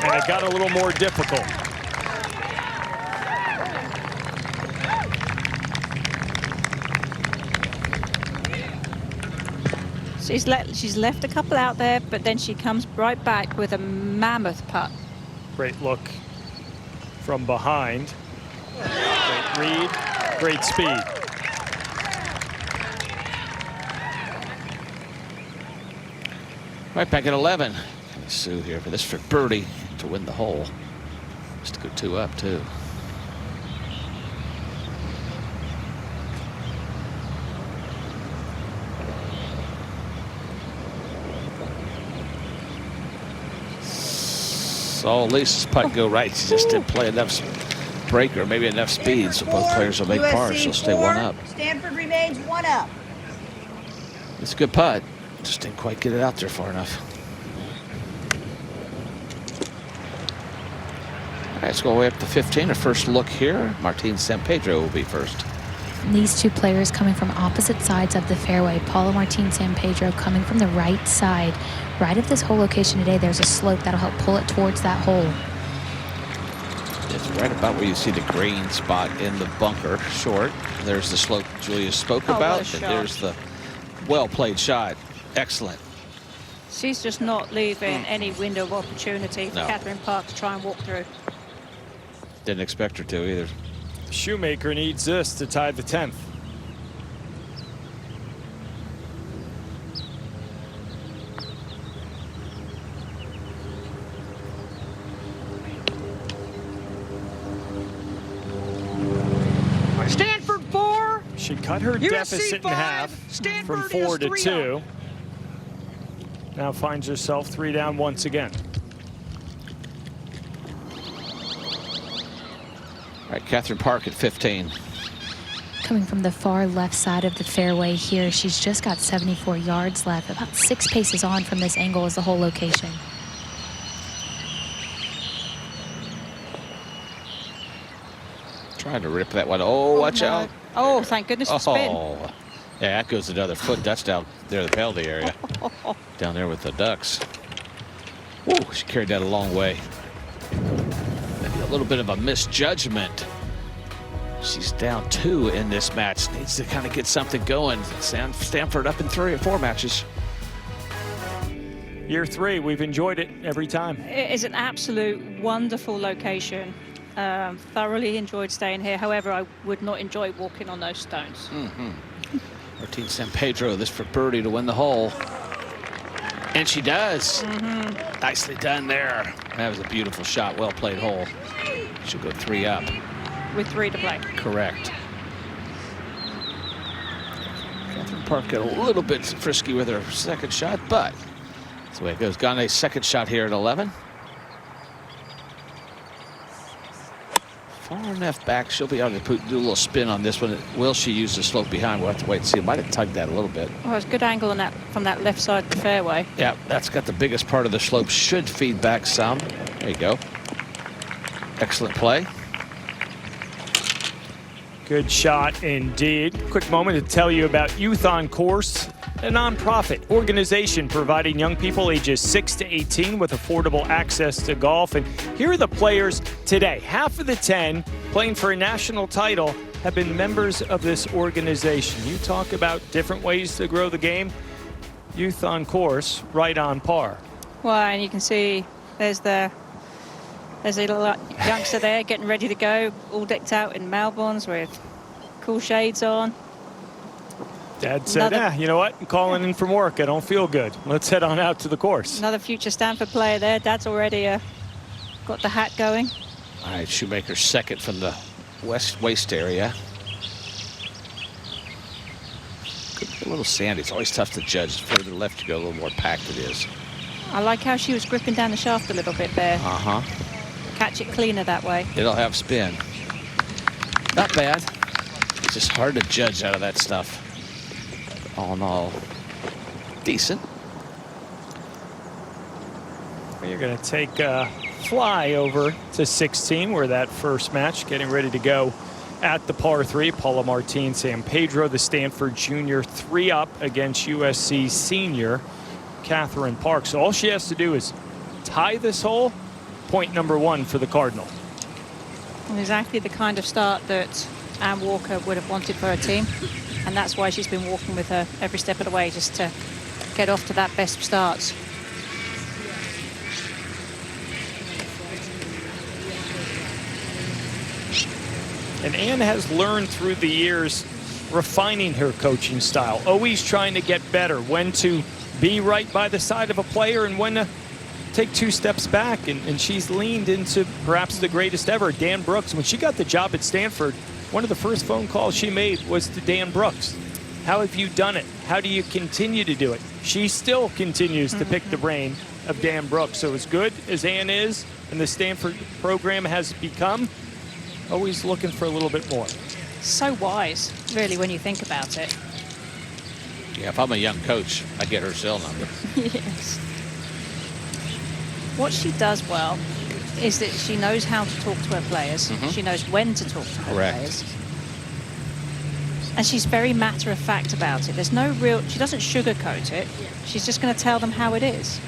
And it got a little more difficult. She's left a couple out there, but then she comes right back with a mammoth putt. Great look from behind. Great read, great speed. Right back at 11. Sue here for this for birdie to win the hole. Just to go 2 up, too. Saw Lisa's putt go right. She just didn't play enough breaker, maybe enough speed, so both players will make par. She'll stay 1 up. Stanford remains 1 up. It's a good putt. Just didn't quite get it out there far enough. All right, let's go way up to 15. A first look here. Martin San Pedro will be first. These two players coming from opposite sides of the fairway. Paula Martin San Pedro coming from the right side. Right at this hole location today, there's a slope that'll help pull it towards that hole. It's right about where you see the green spot in the bunker, short. There's the slope Julia spoke about. And there's the well-played shot. Excellent. She's just not leaving any window of opportunity for Catherine Park to try and walk through. Didn't expect her to either. Shoemaker needs this to tie the 10th. Stanford 4. She cut her USC deficit in 5, half from Stanford 4 is to 3 2. up. Now finds herself 3 down once again. All right, Catherine Park at 15. Coming from the far left side of the fairway here, she's just got 74 yards left. About 6 paces on from this angle is the whole location. Trying to rip that one. Oh, watch out. Oh, thank goodness for spin. Oh, yeah, that goes another foot. That's down there, the penalty area. Down there with the Ducks. Woo, she carried that a long way. Maybe a little bit of a misjudgment. She's down 2 in this match. Needs to kind of get something going. Stanford up in 3 or 4 matches. Year 3, we've enjoyed it every time. It is an absolute wonderful location. Thoroughly enjoyed staying here. However, I would not enjoy walking on those stones. Martin San Pedro, this for birdie to win the hole. And she does. Nicely done there. That was a beautiful shot. Well played hole. She'll go 3 up. With 3 to play. Correct. Catherine Park got a little bit frisky with her second shot, but that's the way it goes. Gane's second shot here at 11. Far enough back, she'll be able to do a little spin on this one. Will she use the slope behind? We'll have to wait and see. It might have tugged that a little bit. Oh, it's a good angle on that from that left side of the fairway. Yeah, that's got the biggest part of the slope. Should feed back some. There you go. Excellent play. Good shot indeed. Quick moment to tell you about Youth on Course. a nonprofit organization providing young people ages 6 to 18 with affordable access to golf. And here are the players today. Half of the 10 playing for a national title have been members of this organization. You talk about different ways to grow the game. Youth on course, right on par. Well, and you can see there's a little youngster there getting ready to go, all decked out in Melbournes with cool shades on. Dad said, you know what? I'm calling in from work. I don't feel good. Let's head on out to the course. Another future Stanford player there. Dad's already got the hat going. All right, Shoemaker second from the west waist area. Could be a little sandy. It's always tough to judge. The further left you go, a little more packed it is. I like how she was gripping down the shaft a little bit there. Uh-huh. Catch it cleaner that way. It'll have spin. Not bad. It's just hard to judge out of that stuff. All in all, decent. You're going to take a fly over to 16, where that first match getting ready to go at the par 3. Paula Martin San Pedro, the Stanford junior, 3 up against USC senior Catherine Park. So all she has to do is tie this hole. Point number 1 for the Cardinal. And exactly the kind of start that Ann Walker would have wanted for her team. And that's why she's been walking with her every step of the way, just to get off to that best of starts. And Ann has learned through the years, refining her coaching style, always trying to get better, when to be right by the side of a player and when to take 2 steps back. And she's leaned into perhaps the greatest ever, Dan Brooks. When she got the job at Stanford, one of the first phone calls she made was to Dan Brooks. How have you done it? How do you continue to do it? She still continues to pick the brain of Dan Brooks. So as good as Ann is and the Stanford program has become, always looking for a little bit more. So wise, really, when you think about it. Yeah, if I'm a young coach, I get her cell number. Yes. What she does well is that she knows how to talk to her players. She knows when to talk to her players. And she's very matter-of-fact about it. There's no real, she doesn't sugarcoat it. She's just going to tell them how it is.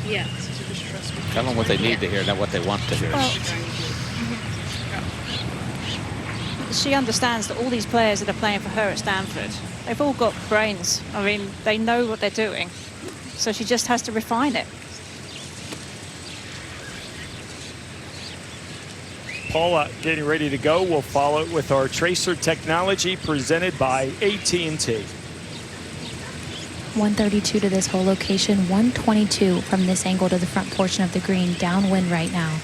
Yeah. Tell them what they need to hear, not what they want to hear. Well, she understands that all these players that are playing for her at Stanford, they've all got brains. I mean, they know what they're doing. So she just has to refine it. Paula getting ready to go. We'll follow it with our tracer technology presented by AT&T. 132 to this whole location, 122 from this angle to the front portion of the green, downwind right now.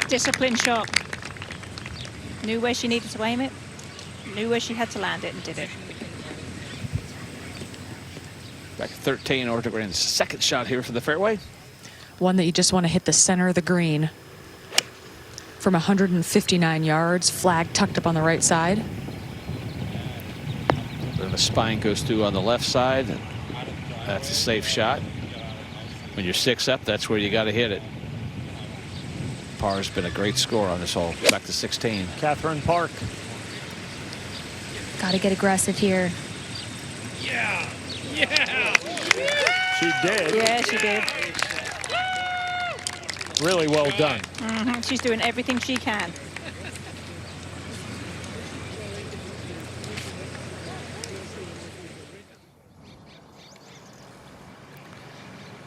Disciplined shot. Knew where she needed to aim it, knew where she had to land it, and did it. Back to 13, Ortegren's second shot here for the fairway. One that you just want to hit the center of the green. From 159 yards, flag tucked up on the right side. Then the spine goes through on the left side. That's a safe shot. When you're 6 up, that's where you got to hit it. Par's been a great score on this hole. Back to 16. Catherine Park. Got to get aggressive here. Yeah. Yeah. She did. Yeah, she did. Really well done. She's doing everything she can.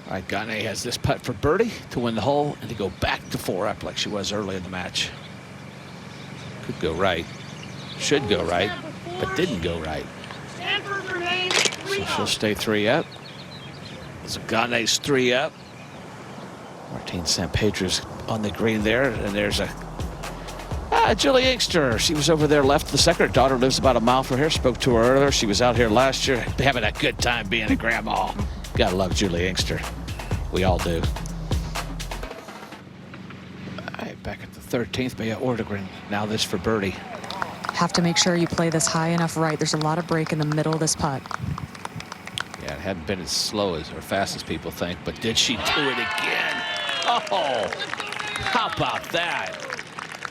All right, Gane has this putt for birdie to win the hole and to go back to 4 up like she was early in the match. Could go right. Should go right, but didn't go right. So she'll stay 3 up. So Gane's 3 up. Martin San Pedro's on the green there, and there's Julie Inkster. She was over there left the second. Her daughter lives about a mile from here. Spoke to her earlier. She was out here last year having a good time being a grandma. Gotta love Julie Inkster. We all do. All right, back at the 13th, Maya Ortegren. Now this for birdie. Have to make sure you play this high enough right. There's a lot of break in the middle of this putt. Yeah, it hadn't been as slow as or fast as people think, but did she do it again? Oh, how about that?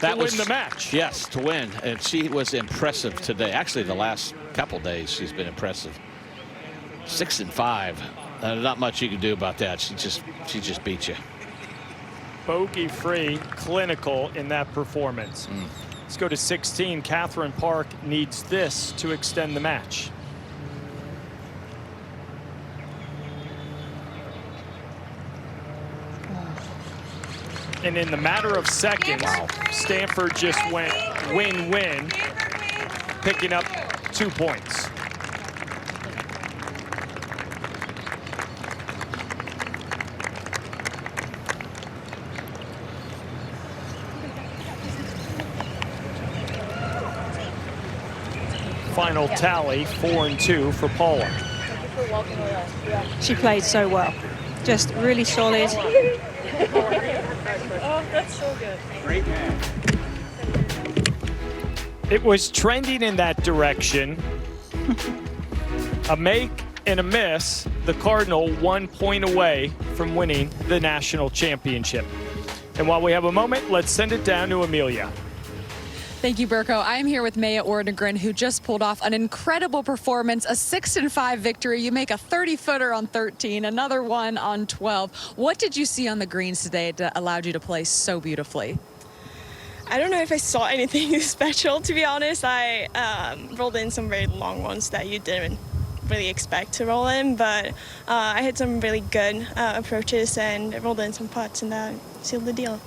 That was the match. Yes, to win. And she was impressive today. Actually, the last couple days, she's been impressive. 6 and 5. Not much you can do about that. She just beat you. Bogey free, clinical in that performance. Let's go to 16. Catherine Park needs this to extend the match. And in the matter of seconds, Stanford just went win-win, picking up 2 points. Final tally, 4-2 for Paula. She played so well. Just really solid. Oh, that's so good. Great match. It was trending in that direction. A make and a miss. The Cardinal 1 point away from winning the national championship. And while we have a moment, let's send it down to Amelia. Thank you, Burko. I am here with Maya Ornegren, who just pulled off an incredible performance, a 6-5 victory. You make a 30-footer on 13, another one on 12. What did you see on the greens today that allowed you to play so beautifully? I don't know if I saw anything special, to be honest. I rolled in some very long ones that you didn't really expect to roll in, but I had some really good approaches and rolled in some putts, and that sealed the deal.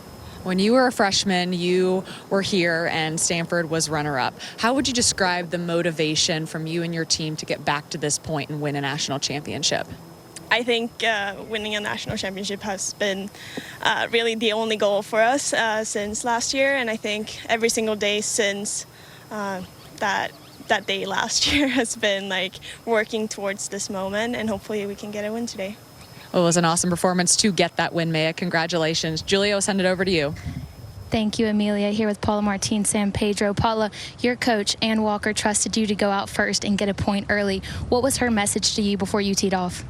When you were a freshman, you were here and Stanford was runner-up. How would you describe the motivation from you and your team to get back to this point and win a national championship? I think winning a national championship has been really the only goal for us since last year, and I think every single day since that day last year has been like working towards this moment, and hopefully we can get a win today. Well, it was an awesome performance to get that win, Maya. Congratulations. Julia, I'll send it over to you. Thank you, Amelia. Here with Paula Martin, San Pedro. Paula, your coach, Ann Walker, trusted you to go out first and get a point early. What was her message to you before you teed off?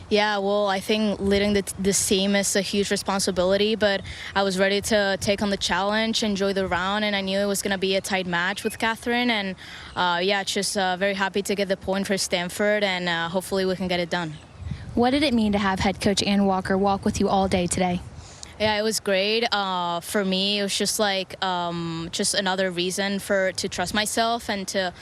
Yeah, well, I think leading this team is a huge responsibility, but I was ready to take on the challenge, enjoy the round, and I knew it was going to be a tight match with Catherine. And yeah, just very happy to get the point for Stanford, and hopefully we can get it done. What did it mean to have head coach Ann Walker walk with you all day today? Yeah, it was great. For me, it was just like just another reason to trust myself and to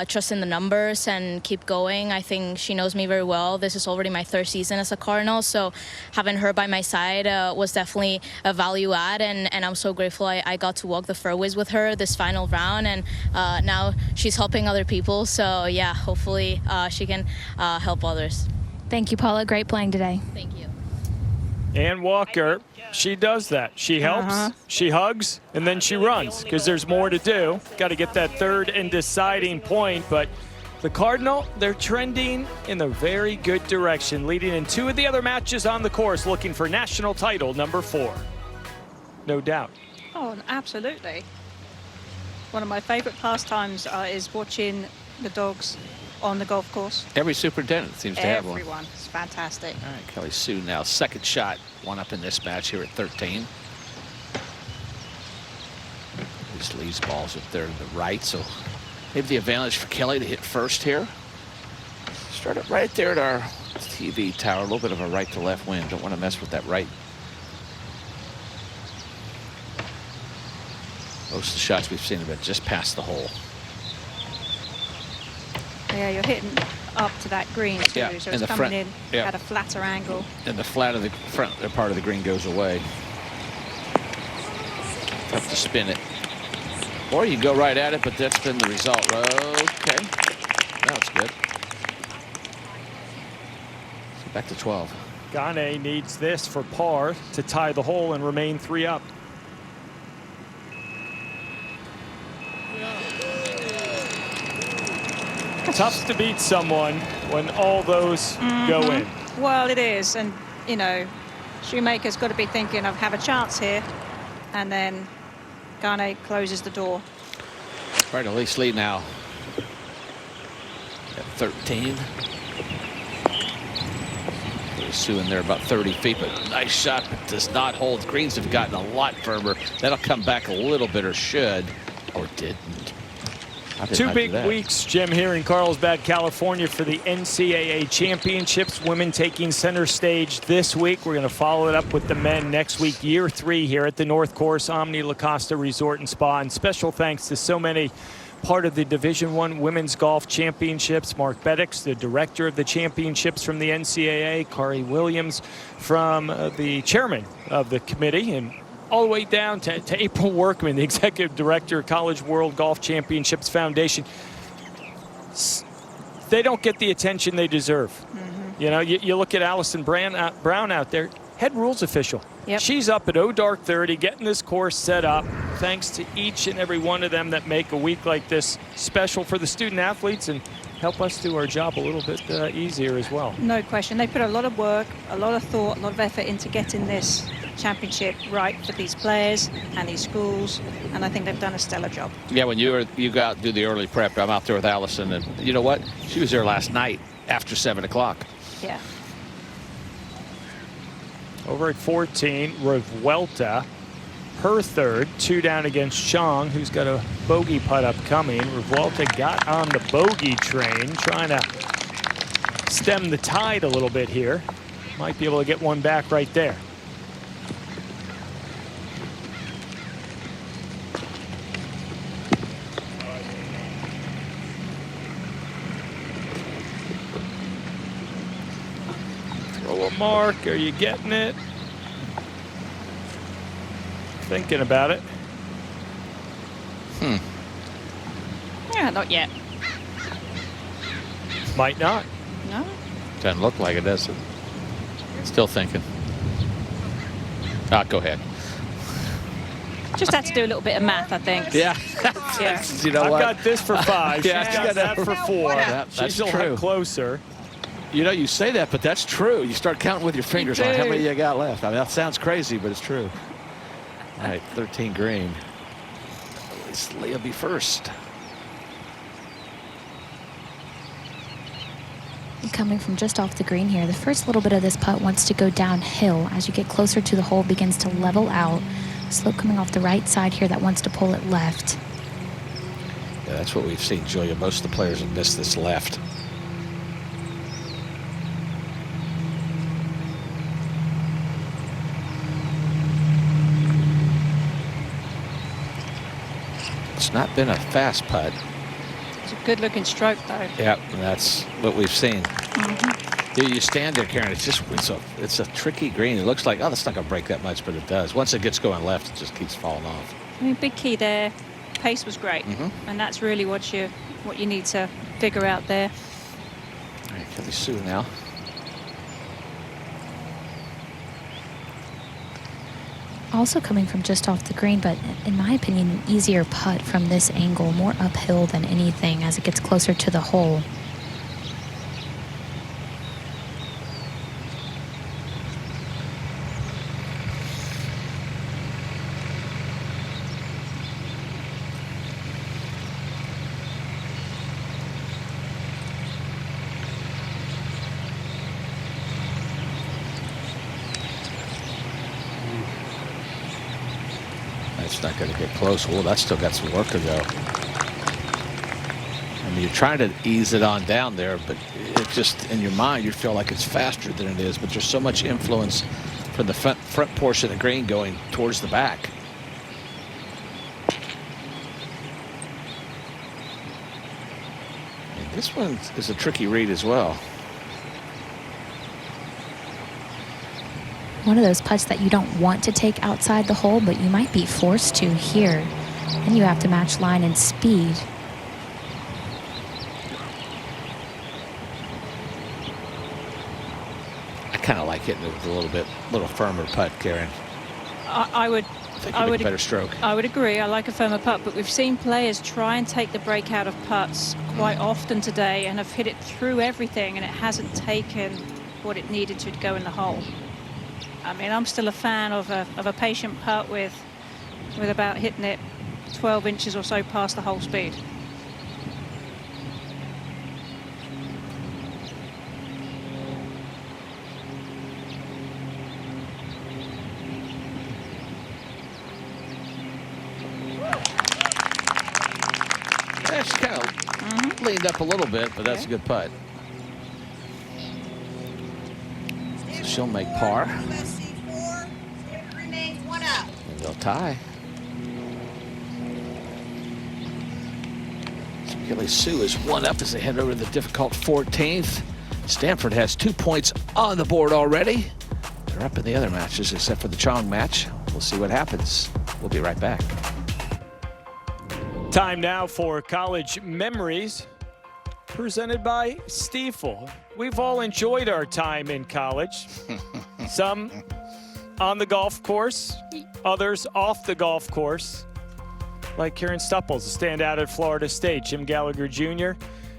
trust in the numbers and keep going. I think she knows me very well. This is already my 3rd season as a Cardinal, so having her by my side was definitely a value add, and I'm so grateful I got to walk the fairways with her this final round, and now she's helping other people. So yeah, hopefully she can help others. Thank you, Paula. Great playing today. Thank you. Ann Walker, she does that. She helps, she hugs, and then she runs because there's more to do. Got to get that 3rd and deciding point, but the Cardinal, they're trending in the very good direction, leading in 2 of the other matches on the course, looking for national title number 4. No doubt. Oh, absolutely. One of my favorite pastimes is watching the dogs on the golf course. Every superintendent seems to have one. Everyone. It's fantastic. All right, Kelly Sue now 2nd shot, 1 up in this match here at 13. Just leaves balls up there to the right, so maybe the advantage for Kelly to hit first here. Start it right there at our TV tower, a little bit of a right to left wind. Don't want to mess with that right. Most of the shots we've seen have been just past the hole. Yeah, you're hitting up to that green too, Yeah, so and it's the coming front, in yeah, at a flatter angle. And the flat of the front part of the green goes away. Tough to spin it. Or you go right at it, but that's been the result. Okay, now it's good. So back to 12. Gane needs this for par to tie the hole and remain 3 up. Tough to beat someone when all those go in. Well, it is, and you know, Shoemaker's got to be thinking of have a chance here, and then Gane closes the door. Right, at least lead now at 13. Sue in there about 30 feet, but nice shot, but does not hold. Greens have gotten a lot firmer. That'll come back a little bit, or should, or didn't. Two big weeks, Jim, here in Carlsbad, California for the NCAA championships. Women taking center stage this week. We're going to follow it up with the men next week, year 3 here at the North Course Omni La Costa Resort and Spa. And special thanks to so many part of the Division I Women's Golf Championships. Mark Beddix, the director of the championships from the NCAA. Kari Williams from the chairman of the committee, and all the way down to April Workman, the executive director of College World Golf Championships Foundation. They don't get the attention they deserve. You know, you look at Allison Brown out there, head rules official. Yep. She's up at dark 30 getting this course set up. Thanks to each and every one of them that make a week like this special for the student athletes and help us do our job a little bit easier as well. No question. They put a lot of work, a lot of thought, a lot of effort into getting this championship right for these players and these schools, and I think they've done a stellar job. Yeah, when you go out and do the early prep, I'm out there with Allison, and you know what? She was there last night after 7 o'clock. Yeah. Over at 14, Revuelta, her third, 2 down against Chong, who's got a bogey putt upcoming. Revuelta got on the bogey train, trying to stem the tide a little bit here. Might be able to get one back right there. Throw a mark. Are you getting it? Thinking about it. Yeah, not yet. Might not. No. Doesn't look like it, does it? Still thinking. Go ahead. Just had to do a little bit of math, I think. Yeah. Yeah. You know I've what? got this for 5. Yeah, She's got that for 4. That's She's a true. lot closer. You know, you say that, but that's true. You start counting with your fingers on how many you got left. I mean, that sounds crazy, but it's true. All right, 13 green. At least Leah be first. Coming from just off the green here, the first little bit of this putt wants to go downhill. As you get closer to the hole, it begins to level out. Slope coming off the right side here that wants to pull it left. Yeah, that's what we've seen, Julia. Most of the players have missed this left. It's not been a fast putt. It's a good looking stroke though. Yeah, and that's what we've seen. You stand there, Karen, it's a tricky green. It looks like, oh, that's not gonna break that much, but it does. Once it gets going left, it just keeps falling off. I mean, big key there. Pace was great, and that's really what you need to figure out there. All right, Kelly Sue now. Also coming from just off the green, but in my opinion, an easier putt from this angle, more uphill than anything as it gets closer to the hole. It's not going to get close. Well, that's still got some work to go. I mean, you're trying to ease it on down there, but it just, in your mind, you feel like it's faster than it is. But there's so much influence from the front portion of the green going towards the back. And this one is a tricky read as well. One of those putts that you don't want to take outside the hole, but you might be forced to here. And you have to match line and speed. I kind of like hitting it with a little firmer putt, Karen. I would a better stroke. I would agree. I like a firmer putt, but we've seen players try and take the break out of putts quite often today and have hit it through everything, and it hasn't taken what it needed to go in the hole. I mean, I'm still a fan of a patient putt with about hitting it 12 inches or so past the hole speed. She kind of leaned up a little bit, but that's a good putt. So she'll make par. USC 4, remains 1 up. And they'll tie. So Gilly Sue is 1 up as they head over to the difficult 14th. Stanford has 2 points on the board already. They're up in the other matches except for the Chong match. We'll see what happens. We'll be right back. Time now for College Memories, presented by Stiefel. We've all enjoyed our time in college. Some on the golf course, others off the golf course. Like Karen Stupples, a standout at Florida State. Jim Gallagher Jr.,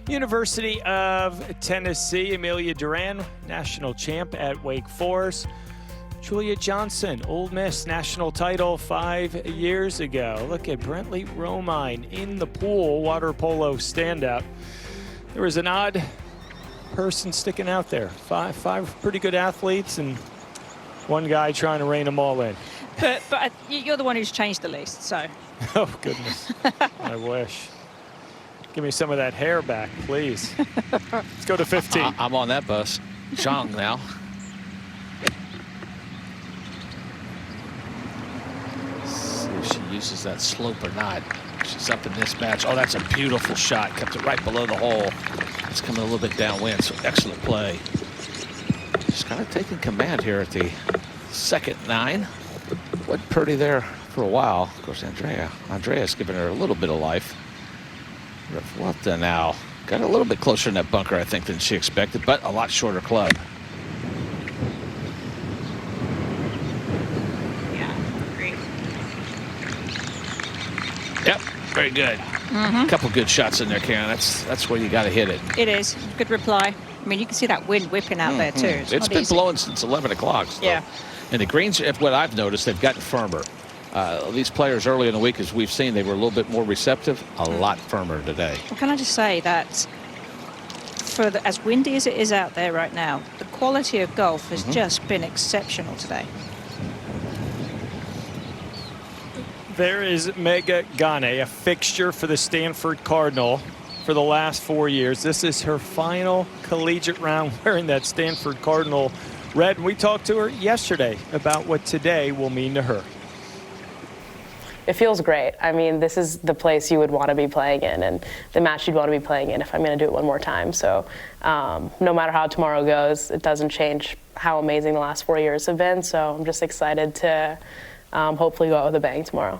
University of Tennessee. Amelia Duran, national champ at Wake Forest. Julia Johnson, Ole Miss, national title 5 years ago. Look at Brentley Romine in the pool, water polo standout. There was an odd person sticking out there. Five pretty good athletes and one guy trying to rein them all in. But you're the one who's changed the list, so. Oh, goodness. I wish. Give me some of that hair back, please. Let's go to 15. I'm on that bus. Chong now. See if she uses that slope or not. She's up in this match. Oh, that's a beautiful shot. Kept it right below the hole. It's coming a little bit downwind, so excellent play. She's kind of taking command here at the second 9. Wasn't pretty there for a while. Of course, Andrea's giving her a little bit of life. What the now? Got a little bit closer in that bunker, I think, than she expected, but a lot shorter club. Yeah, great. Yep, very good. A couple good shots in there, Karen. That's where you got to hit it. It is. Good reply. I mean, you can see that wind whipping out there, too. It's been blowing since 11 o'clock. So. Yeah. And the greens, what I've noticed, they've gotten firmer. These players early in the week, as we've seen, they were a little bit more receptive, a lot firmer today. Well, can I just say that for as windy as it is out there right now, the quality of golf has just been exceptional today. There is Mega Gane, a fixture for the Stanford Cardinal for the last 4 years. This is her final collegiate round wearing that Stanford Cardinal red. And we talked to her yesterday about what today will mean to her. It feels great. I mean, this is the place you would want to be playing in and the match you'd want to be playing in if I'm going to do it one more time. So no matter how tomorrow goes, it doesn't change how amazing the last 4 years have been. So I'm just excited to hopefully go out with a bang tomorrow.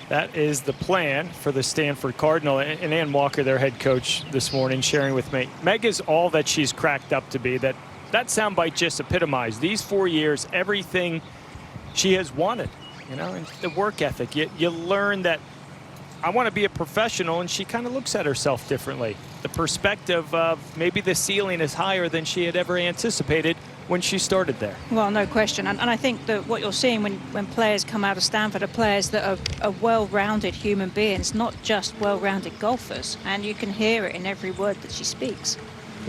That is the plan for the Stanford Cardinal. And Ann Walker, their head coach, this morning sharing with me, Meg is all that she's cracked up to be. That soundbite just epitomized these 4 years, everything she has wanted, you know, and the work ethic. You learn that I want to be a professional, and she kind of looks at herself differently. The perspective of maybe the ceiling is higher than she had ever anticipated when she started there. Well, no question. And I think that what you're seeing when players come out of Stanford are players that are well-rounded human beings, not just well-rounded golfers. And you can hear it in every word that she speaks.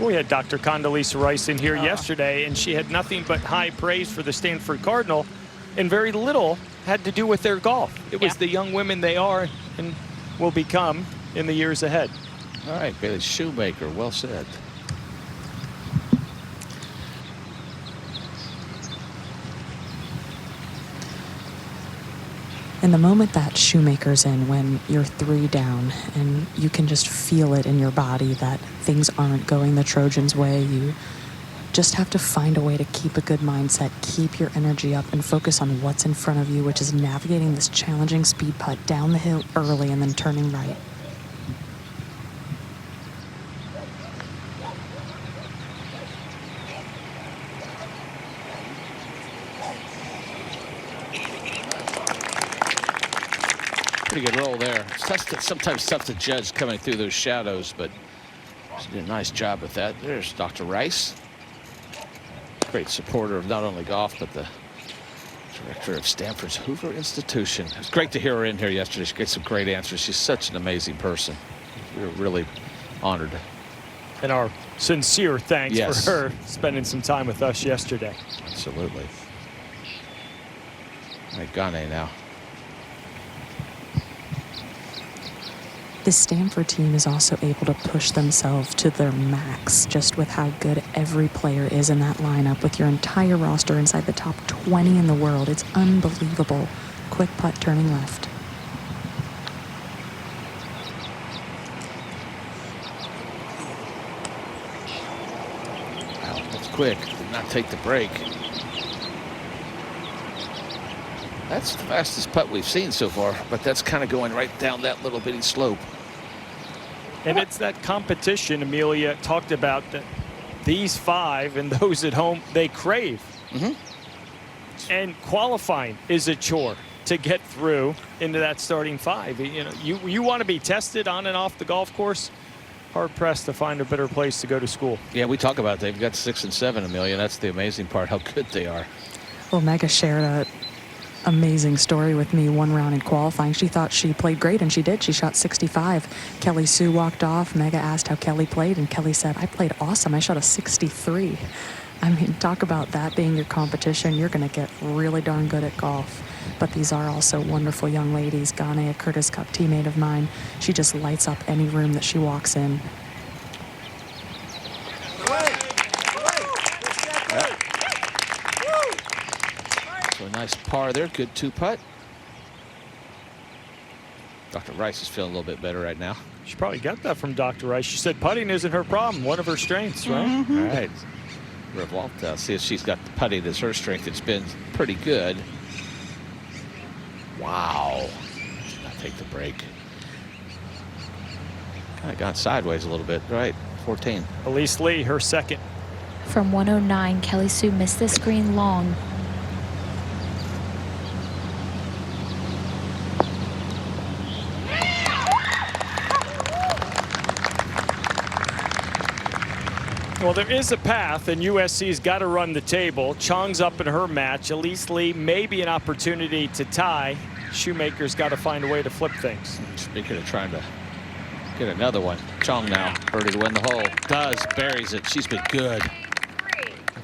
We had Dr. Condoleezza Rice in here yesterday, and she had nothing but high praise for the Stanford Cardinal, and very little had to do with their golf. It was the young women they are and will become in the years ahead. All right, Bailey Shoemaker, well said. And the moment that Shoemaker's in, when you're 3 down and you can just feel it in your body that things aren't going the Trojans' way, you just have to find a way to keep a good mindset, keep your energy up, and focus on what's in front of you, which is navigating this challenging speed putt down the hill early and then turning right. Pretty good roll there. It's sometimes tough to judge coming through those shadows, but she did a nice job with that. There's Dr. Rice. Great supporter of not only golf, but the director of Stanford's Hoover Institution. It was great to hear her in here yesterday. She gave some great answers. She's such an amazing person. We were really honored. And our sincere thanks for her spending some time with us yesterday. Absolutely. All right, Gane now. This Stanford team is also able to push themselves to their max just with how good every player is in that lineup with your entire roster inside the top 20 in the world. It's unbelievable. Quick putt turning left. Wow, that's quick. Did not take the break. That's the fastest putt we've seen so far, but that's kind of going right down that little bitty slope. And it's that competition Amelia talked about that these 5 and those at home, they crave. And qualifying is a chore to get through into that starting 5. You know, you want to be tested on and off the golf course. Hard pressed to find a better place to go to school. Yeah, we talk about they've got 6 and 7, Amelia. That's the amazing part, how good they are. Well, Mega shared a amazing story with me one round in qualifying. She thought she played great, and she did. She shot 65. Kelly Sue walked off. Mega asked how Kelly played, and Kelly said, I played awesome. I shot a 63. I mean, talk about that being your competition. You're going to get really darn good at golf. But these are also wonderful young ladies. Gane, a Curtis Cup teammate of mine, she just lights up any room that she walks in. So a nice par there. Good 2-putt. Dr. Rice is feeling a little bit better right now. She probably got that from Dr. Rice. She said putting isn't her problem, one of her strengths, right? All right. Revolta, see if she's got the putting as her strength. It's been pretty good. Wow. Did not take the break. Kind of gone sideways a little bit. Right. 14. Elise Lee, her second. From 109, Kelly Sue missed this green long. Well, there is a path, and USC's got to run the table. Chong's up in her match. Elise Lee may be an opportunity to tie. Shoemaker's got to find a way to flip things. Speaking of trying to get another one, Chong now, birdie to win the hole. Does, buries it. She's been good.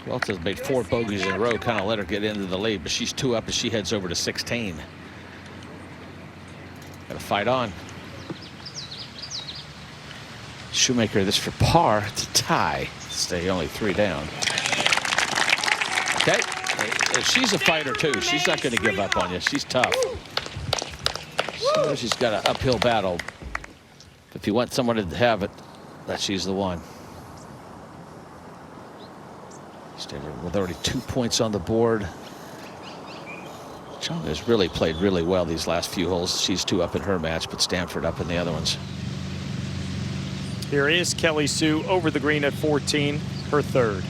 Welta's made 4 bogeys in a row, kind of let her get into the lead, but she's 2 up as she heads over to 16. Got to fight on. Shoemaker, this for par to tie. Stay only 3 down. Okay. She's a fighter, too. She's not going to give up on you. She's tough. She knows she's got an uphill battle. If you want someone to have it, that she's the one. With already 2 points on the board. Chong has really played really well these last few holes. She's 2 up in her match, but Stanford up in the other ones. Here is Kelly Sue over the green at 14, her third.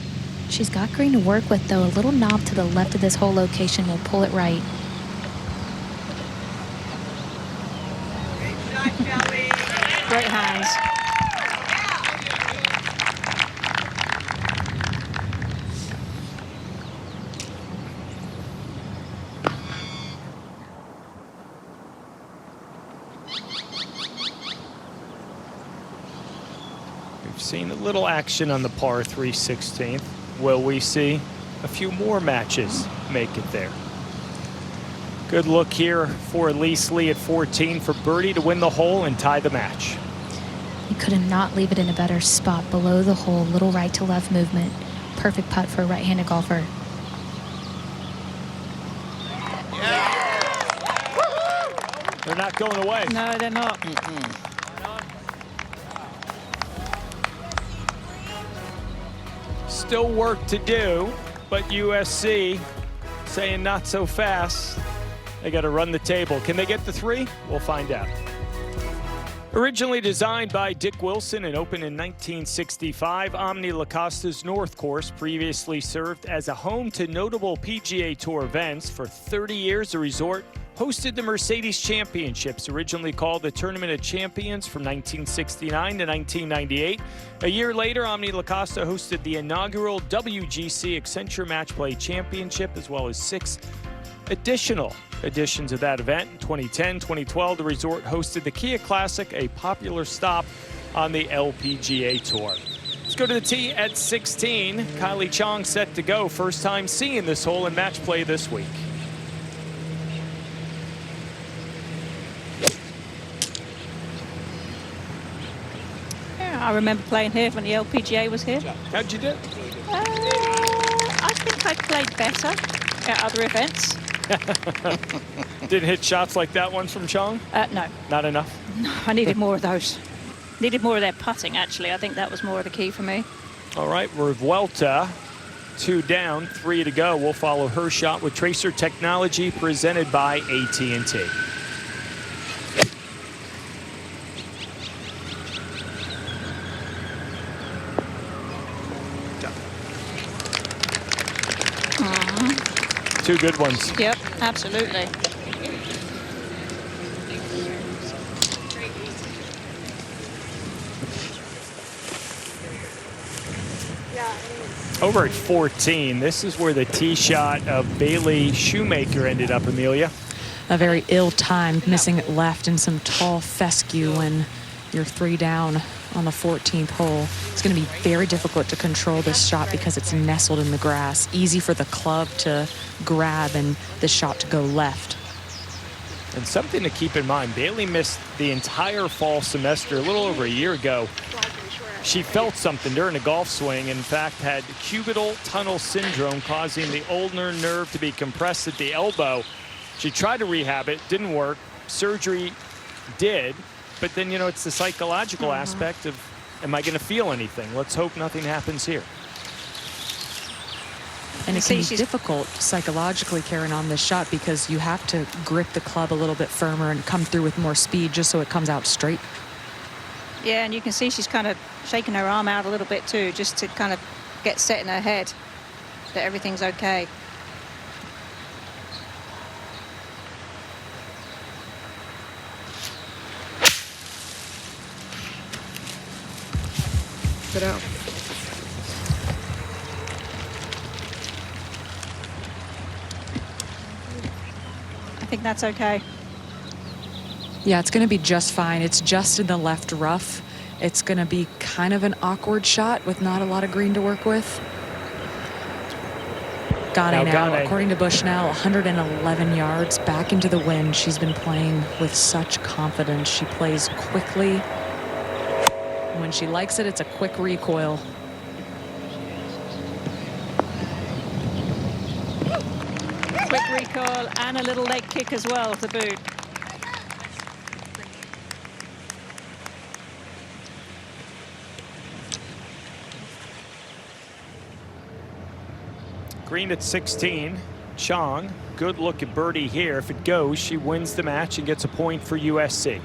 She's got green to work with, though. A little knob to the left of this whole location will pull it right. Great hands. Seen a little action on the par 3 16th. Will we see a few more matches make it there? Good look here for Elise Lee at 14 for birdie to win the hole and tie the match. You could not leave it in a better spot below the hole. Little right to left movement. Perfect putt for a right-handed golfer. They're not going away. No, they're not. Still work to do, but USC saying not so fast. They got to run the table. Can they get the 3? We'll find out. Originally designed by Dick Wilson and opened in 1965, Omni La Costa's North Course previously served as a home to notable PGA Tour events. For 30 years, the resort hosted the Mercedes Championships, originally called the Tournament of Champions from 1969 to 1998. A year later, Omni La Costa hosted the inaugural WGC Accenture Match Play Championship, as well as 6 additional editions of that event. In 2010, 2012, the resort hosted the Kia Classic, a popular stop on the LPGA Tour. Let's go to the tee at 16. Kylie Chong set to go. First time seeing this hole in match play this week. I remember playing here when the LPGA was here. How'd you do? I think I played better at other events. Didn't hit shots like that one from Chong? No. Not enough? No, I needed more of those. Needed more of their putting, actually. I think that was more of the key for me. All right, Revuelta, 2 down, 3 to go. We'll follow her shot with Tracer Technology presented by AT&T. Two good ones. Yep, absolutely. Over at 14, this is where the tee shot of Bailey Shoemaker ended up, Amelia. A very ill-timed missing it left and some tall fescue when you're 3 down on the 14th hole. It's going to be very difficult to control this shot because it's nestled in the grass. Easy for the club to grab and the shot to go left. And something to keep in mind, Bailey missed the entire fall semester a little over a year ago. She felt something during a golf swing. In fact, had cubital tunnel syndrome, causing the ulnar nerve to be compressed at the elbow. She tried to rehab it, didn't work. Surgery did. But then, you know, it's the psychological aspect of, am I going to feel anything? Let's hope nothing happens here. And it can be difficult psychologically carrying on this shot because you have to grip the club a little bit firmer and come through with more speed just so it comes out straight. Yeah, and you can see she's kind of shaking her arm out a little bit too, just to kind of get set in her head that everything's okay. Good out. I think that's okay. Yeah, it's going to be just fine. It's just in the left rough. It's going to be kind of an awkward shot with not a lot of green to work with. Gane now, according to Bushnell, 111 yards back into the wind. She's been playing with such confidence. She plays quickly. When she likes it, it's a quick recoil. Quick recoil and a little leg kick as well to boot. Green at 16. Chong, good look at birdie here. If it goes, she wins the match and gets a point for USC.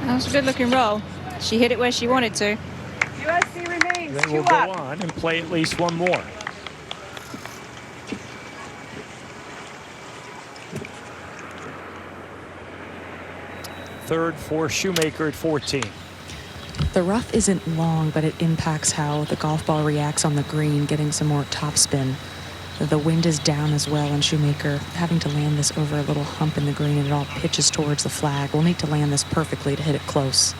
That was a good looking roll. She hit it where she wanted to. USC remains Then we'll go on and play at least one more. Third for Shoemaker at 14. The rough isn't long, but it impacts how the golf ball reacts on the green, getting some more topspin. The wind is down as well, and Shoemaker having to land this over a little hump in the green, and it all pitches towards the flag. We'll need to land this perfectly to hit it close.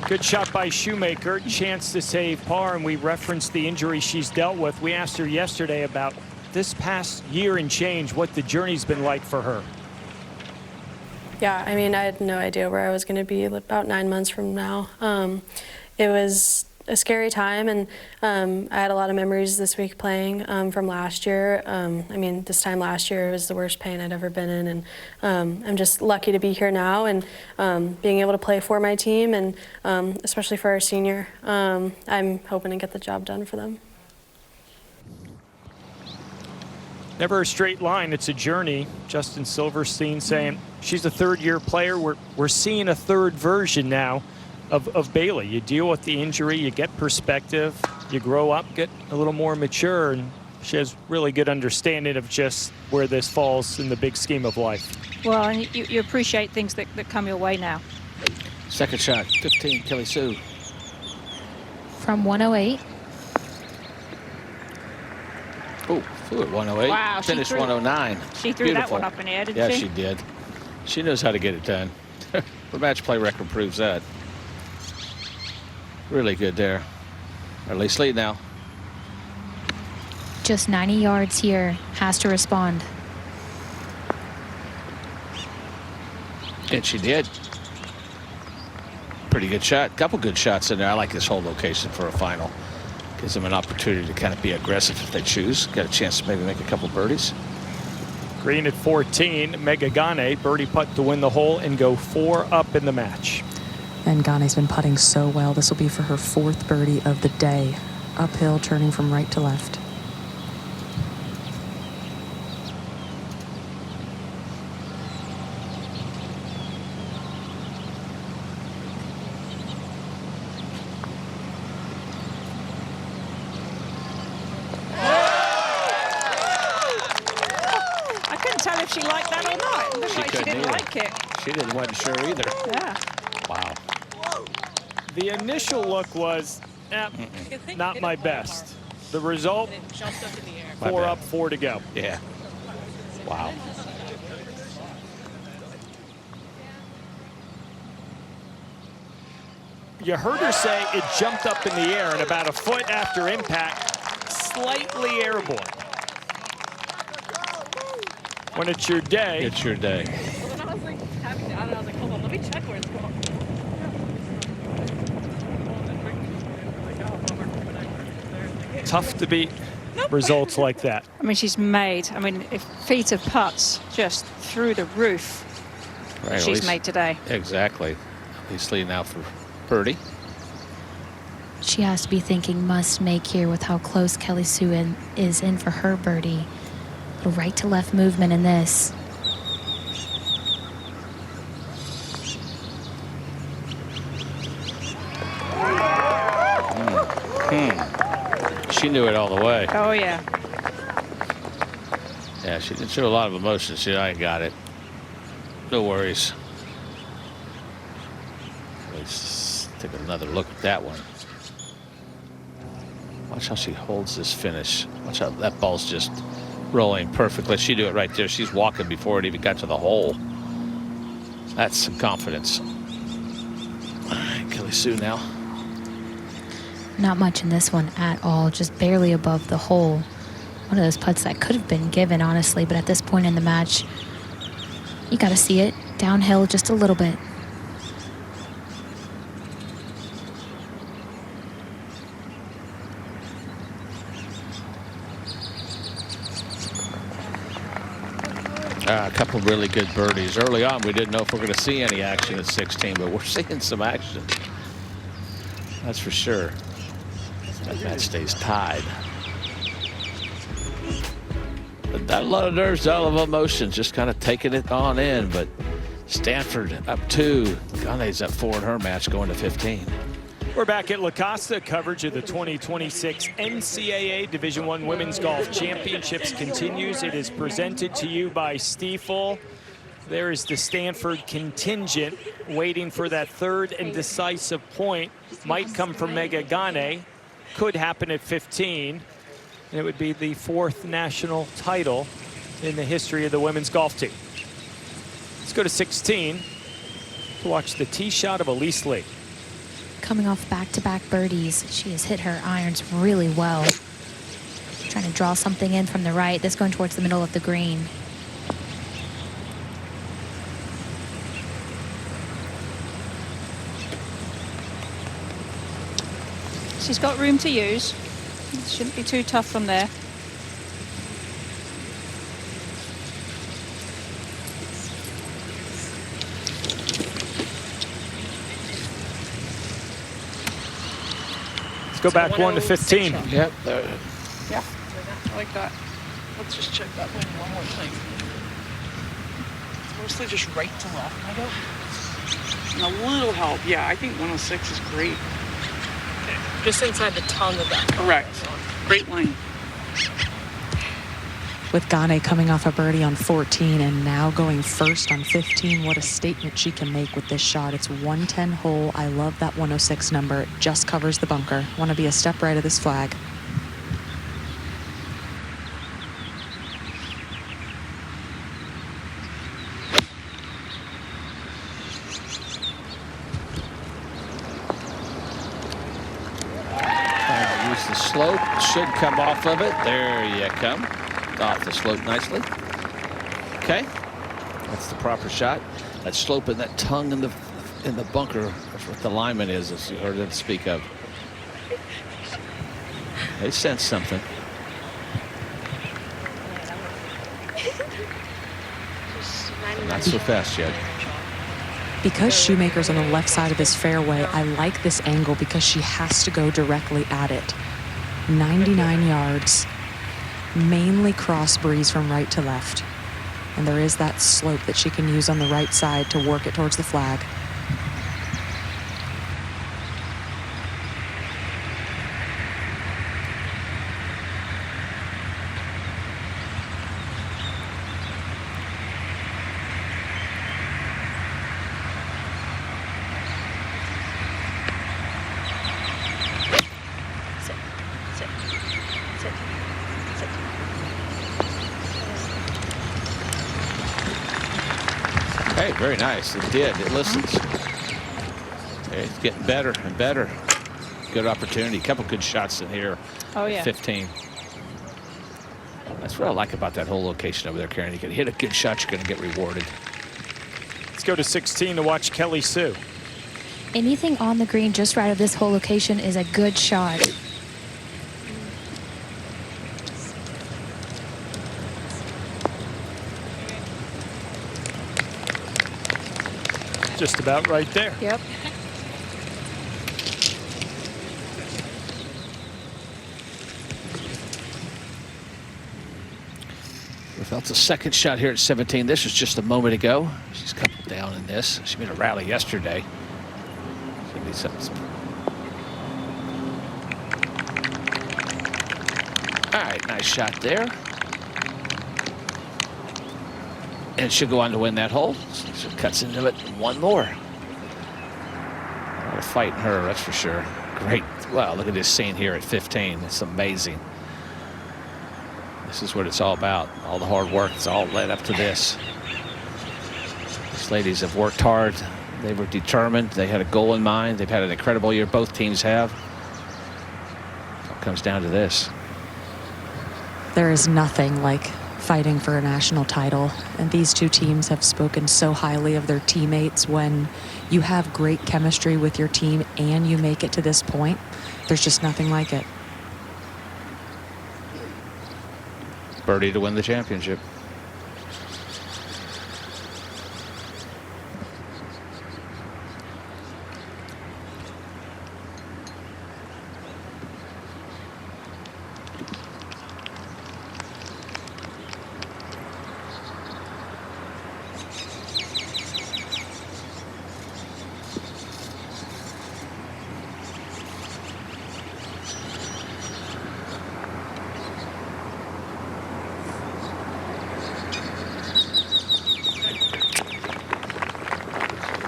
Good shot by Shoemaker, chance to save par, and we referenced the injury she's dealt with. We asked her yesterday about this past year and change, what the journey's been like for her. Yeah, I mean, I had no idea where I was going to be about 9 months from now. It was a scary time, and I had a lot of memories this week playing from last year. I mean, this time last year was the worst pain I'd ever been in, and I'm just lucky to be here now and being able to play for my team, and especially for our senior. I'm hoping to get the job done for them. Never a straight line, it's a journey. Justin Silverstein saying she's a third-year player. We're seeing a third version now of Bailey. You deal with the injury, you get perspective, you grow up, get a little more mature, and she has really good understanding of just where this falls in the big scheme of life. Well, and you appreciate things that come your way now. Second shot, 15, Kelly Sue. From 108. Oh, flew at 108. Wow, finished 109. She threw Beautiful. that one up in the air, didn't yeah, she? she did. She knows how to get it done. Her match play record proves that. Really good there. Release lead now. Just 90 yards here. Has to respond. And she did. Pretty good shot. Couple good shots in there. I like this whole location for a final. Gives them an opportunity to kind of be aggressive if they choose. Got a chance to maybe make a couple birdies. Green at 14. Mega Gane birdie putt to win the hole and go 4 up in the match. And Gane's been putting so well. This will be for her 4th birdie of the day. Uphill, turning from right to left. I couldn't tell if she liked that or not. It looked like she didn't like it. She wasn't sure either. Yeah. Wow. The initial look was, not my best. The result, 4 up, 4 to go. Yeah. Wow. You heard her say it jumped up in the air, and about a foot after impact, slightly airborne. When it's your day. It's your day. Well, then I was like having to, I was like, hold on, let me check where it's going. Tough to beat results like that. I mean, she's made, if feet of putts just through the roof Right, she's made today. Exactly. At least leading now for birdie. She has to be thinking must make here with how close Kelly Sue is in for her birdie. A right to left movement in this. She knew it all the way. Oh, yeah. Yeah, she didn't show a lot of emotion. She, I got it. No worries. Let's take another look at that one. Watch how she holds this finish. Watch how that ball's just rolling perfectly. She do it right there. She's walking before it even got to the hole. That's some confidence. All right, Kelly Sue now. Not much in this one at all, just barely above the hole. One of those putts that could have been given, honestly, but at this point in the match, you got to see it downhill just a little bit. A couple really good birdies. Early on, we didn't know if we're going to see any action at 16, but we're seeing some action. That's for sure. That match stays tied. Not a lot of nerves, not a lot of emotion, just kind of taking it on in. But Stanford up 2. Gane's up 4 in her match, going to 15. We're back at La Costa. Coverage of the 2026 NCAA Division I Women's Golf Championships continues. It is presented to you by Stiefel. There is the Stanford contingent waiting for that third and decisive point. Might come from Mega Gane. Could happen at 15. And it would be the 4th national title in the history of the women's golf team. Let's go to 16 to watch the tee shot of Elise Lee. Coming off back-to-back birdies, she has hit her irons really well. Trying to draw something in from the right. This going towards the middle of the green. She's got room to use. It shouldn't be too tough from there. Let's go back 1 to 15. Yep. Yeah, I like that. Let's just check that wind one more thing. It's mostly just right to left, I go. And a little help. Yeah, I think 106 is great. Okay. Just inside the tongue of that. Correct. Great line. With Gane coming off a birdie on 14 and now going first on 15, what a statement she can make with this shot. It's 110 hole. I love that 106 number. It just covers the bunker. Want to be a step right of this flag. Use the slope. Should come off of it. There you come. Off the slope nicely. Okay, that's the proper shot. That slope and that tongue in the bunker. That's what the lineman is, as you heard them speak of. They sense something. Not so fast yet. Because Shoemaker's on the left side of this fairway, I like this angle because she has to go directly at it. 99 yards. Mainly cross breeze from right to left. And there is that slope that she can use on the right side to work it towards the flag. Hey, very nice. It did. It listens. Okay, it's getting better and better. Good opportunity. A couple good shots in here. Oh, yeah. 15. That's what I like about that whole location over there, Karen. You can hit a good shot, you're going to get rewarded. Let's go to 16 to watch Kelly Sue. Anything on the green just right of this whole location is a good shot. Just about right there. Yep. We felt a second shot here at 17. This was just a moment ago. She's coupled down in this. She made a rally yesterday. Should be something. All right, nice shot there. And she'll go on to win that hole. So cuts into it. One more. A lot of fight in her, that's for sure. Great. Wow, look at this scene here at 15. It's amazing. This is what it's all about. All the hard work. It's all led up to this. These ladies have worked hard. They were determined. They had a goal in mind. They've had an incredible year. Both teams have. It all comes down to this. There is nothing like fighting for a national title, and these two teams have spoken so highly of their teammates. When you have great chemistry with your team and you make it to this point, there's just nothing like it. Birdie to win the championship.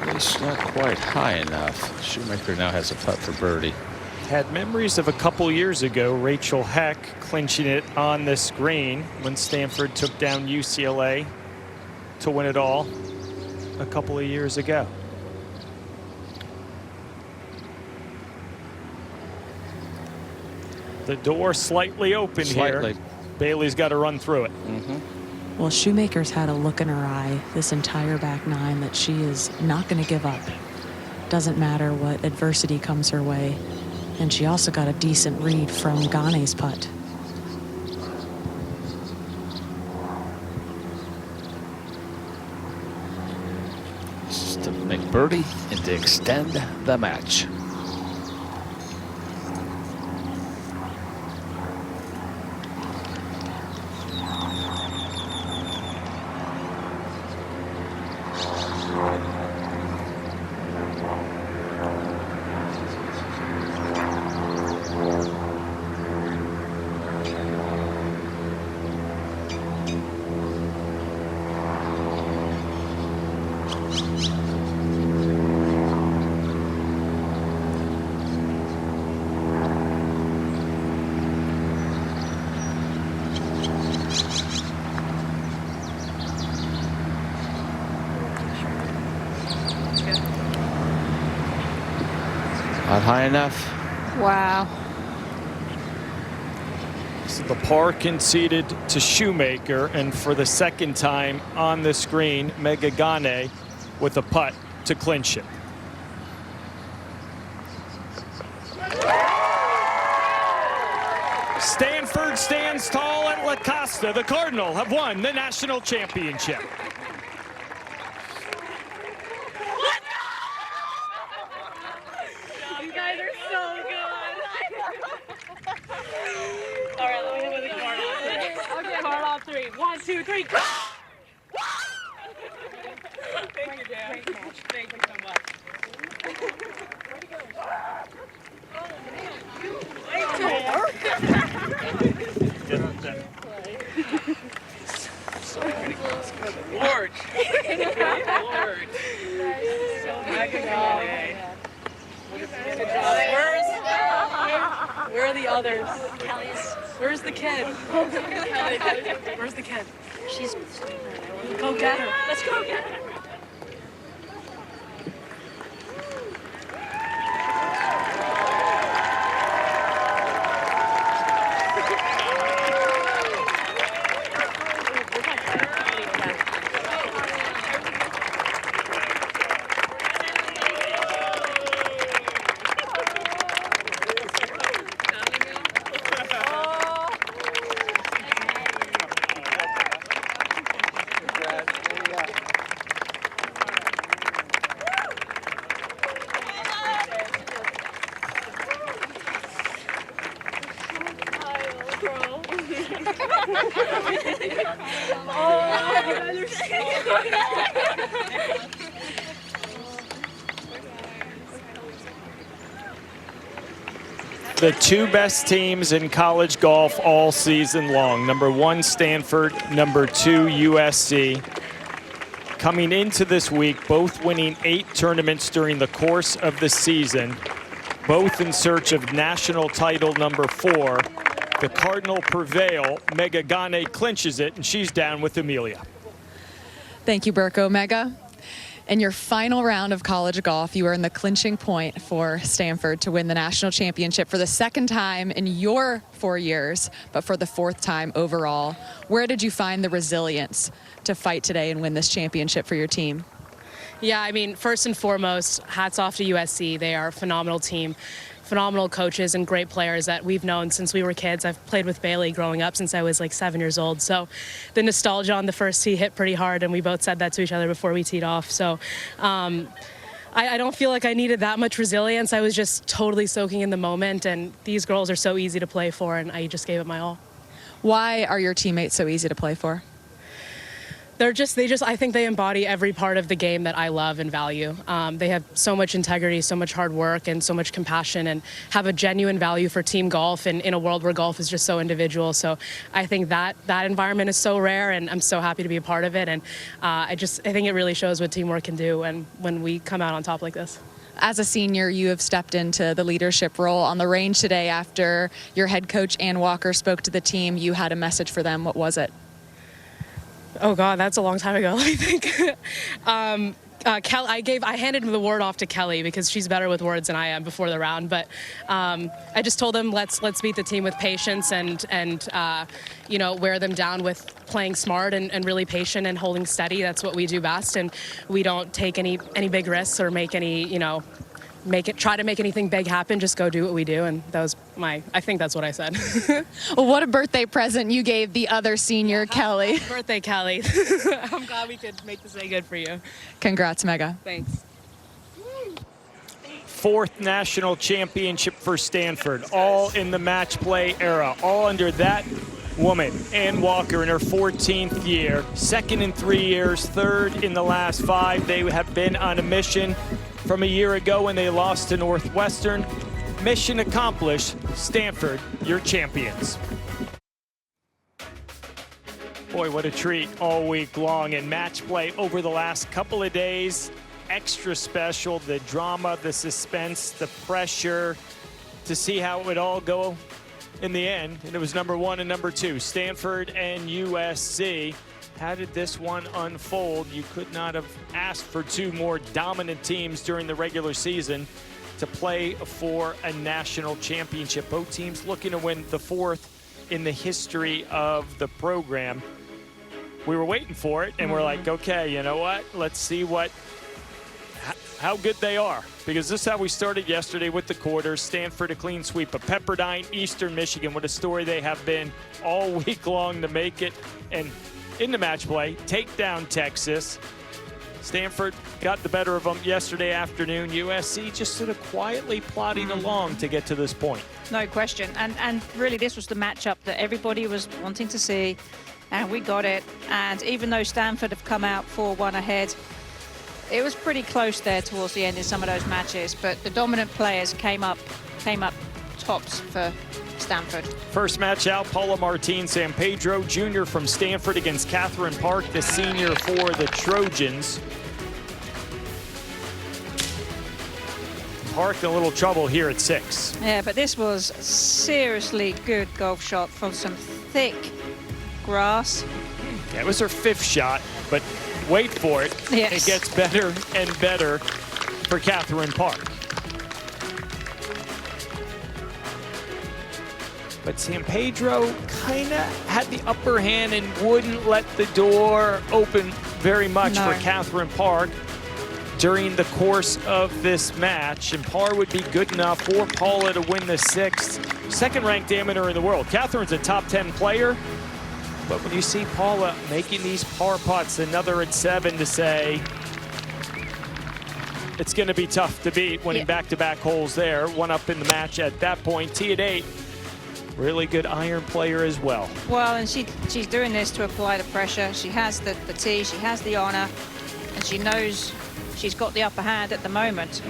It's not quite high enough. Shoemaker now has a putt for birdie. Had memories of a couple years ago, Rachel Heck clinching it on this green when Stanford took down UCLA to win it all a couple of years ago. The door slightly open here. Bailey's got to run through it. Well, Shoemaker's had a look in her eye this entire back nine that she is not going to give up. Doesn't matter what adversity comes her way. And she also got a decent read from Gane's putt. Just to make birdie and to extend the match. high enough. Wow. So the par conceded to Shoemaker, and for the second time on the screen, Megagane with a putt to clinch it. Stanford stands tall at La Costa. The Cardinal have won the national championship. You guys are so good. All right, let me hit with a card on. Okay, card on 3. 1, 2, 3, go! Thank you, Dan. Thank you so much. Lord. Lord. Where are the others? Where's the kid? Where's the kid? She's. Go get her. Let's go get her. The two best teams in college golf all season long. Number 1, Stanford. Number 2, USC. Coming into this week, both winning 8 tournaments during the course of the season, both in search of national title number 4. The Cardinal prevail. Megagane clinches it, and she's down with Amelia. Thank you, Burko. Mega. In your final round of college golf, you are in the clinching point for Stanford to win the national championship for the second time in your 4 years, but for the 4th time overall. Where did you find the resilience to fight today and win this championship for your team? Yeah, I mean, first and foremost, hats off to USC. They are a phenomenal team, phenomenal coaches and great players that we've known since we were kids. I've played with Bailey growing up since I was like 7 years old. So the nostalgia on the first tee hit pretty hard, and we both said that to each other before we teed off. So I don't feel like I needed that much resilience. I was just totally soaking in the moment, and these girls are so easy to play for, and I just gave it my all. Why are your teammates so easy to play for? I think they embody every part of the game that I love and value. They have so much integrity, so much hard work, and so much compassion, and have a genuine value for team golf, and in a world where golf is just so individual. So I think that environment is so rare, and I'm so happy to be a part of it. And I think it really shows what teamwork can do and when we come out on top like this. As a senior, you have stepped into the leadership role on the range today after your head coach, Ann Walker, spoke to the team. You had a message for them. What was it? Oh God, that's a long time ago, I think. I handed the word off to Kelly because she's better with words than I am before the round. But I just told them let's beat the team with patience and wear them down with playing smart and really patient and holding steady. That's what we do best, and we don't take any big risks or make any try to make anything big happen. Just go do what we do, and that was I think that's what I said. Well, what a birthday present you gave the other senior, Kelly. Happy birthday, Kelly. I'm glad we could make this day good for you. Congrats, Mega. Thanks. 4th national championship for Stanford, all in the match play era, all under that woman, Ann Walker, in her 14th year, 2nd in 3 years, 3rd in the last 5. They have been on a mission from a year ago when they lost to Northwestern. Mission accomplished. Stanford, your champions. Boy, what a treat all week long, and match play over the last couple of days. Extra special, the drama, the suspense, the pressure to see how it would all go in the end. And it was number 1 and number 2, Stanford and USC. How did this one unfold? You could not have asked for 2 more dominant teams during the regular season. to play for a national championship. Both teams looking to win the 4th in the history of the program. We were waiting for it, and we're like, okay, you know what? Let's see how good they are. Because this is how we started yesterday with the quarters. Stanford a clean sweep of Pepperdine, Eastern Michigan. What a story they have been all week long to make it. And in the match play, take down Texas. Stanford got the better of them yesterday afternoon. USC just sort of quietly plodding along to get to this point. No question. And really, this was the matchup that everybody was wanting to see. And we got it. And even though Stanford have come out 4-1 ahead, it was pretty close there towards the end in some of those matches. But the dominant players came up tops for Stanford. First match out, Paula Martin San Pedro, junior from Stanford, against Catherine Park, the senior for the Trojans. Park in a little trouble here at 6. Yeah, but this was seriously good golf shot from some thick grass. Yeah, it was her 5th shot, but wait for it. Yes. It gets better and better for Catherine Park. But San Pedro kind of had the upper hand and wouldn't let the door open very much for Catherine Park during the course of this match. And par would be good enough for Paula to win the 6th. Second-ranked amateur in the world. Catherine's a top 10 player. But when you see Paula making these par putts, another at 7 to say, it's going to be tough to beat, winning back-to-back holes there. One up in the match at that point. Tee at 8. Really good iron player as well. Well, and she's doing this to apply the pressure. She has the tee, she has the honor, and she knows she's got the upper hand at the moment.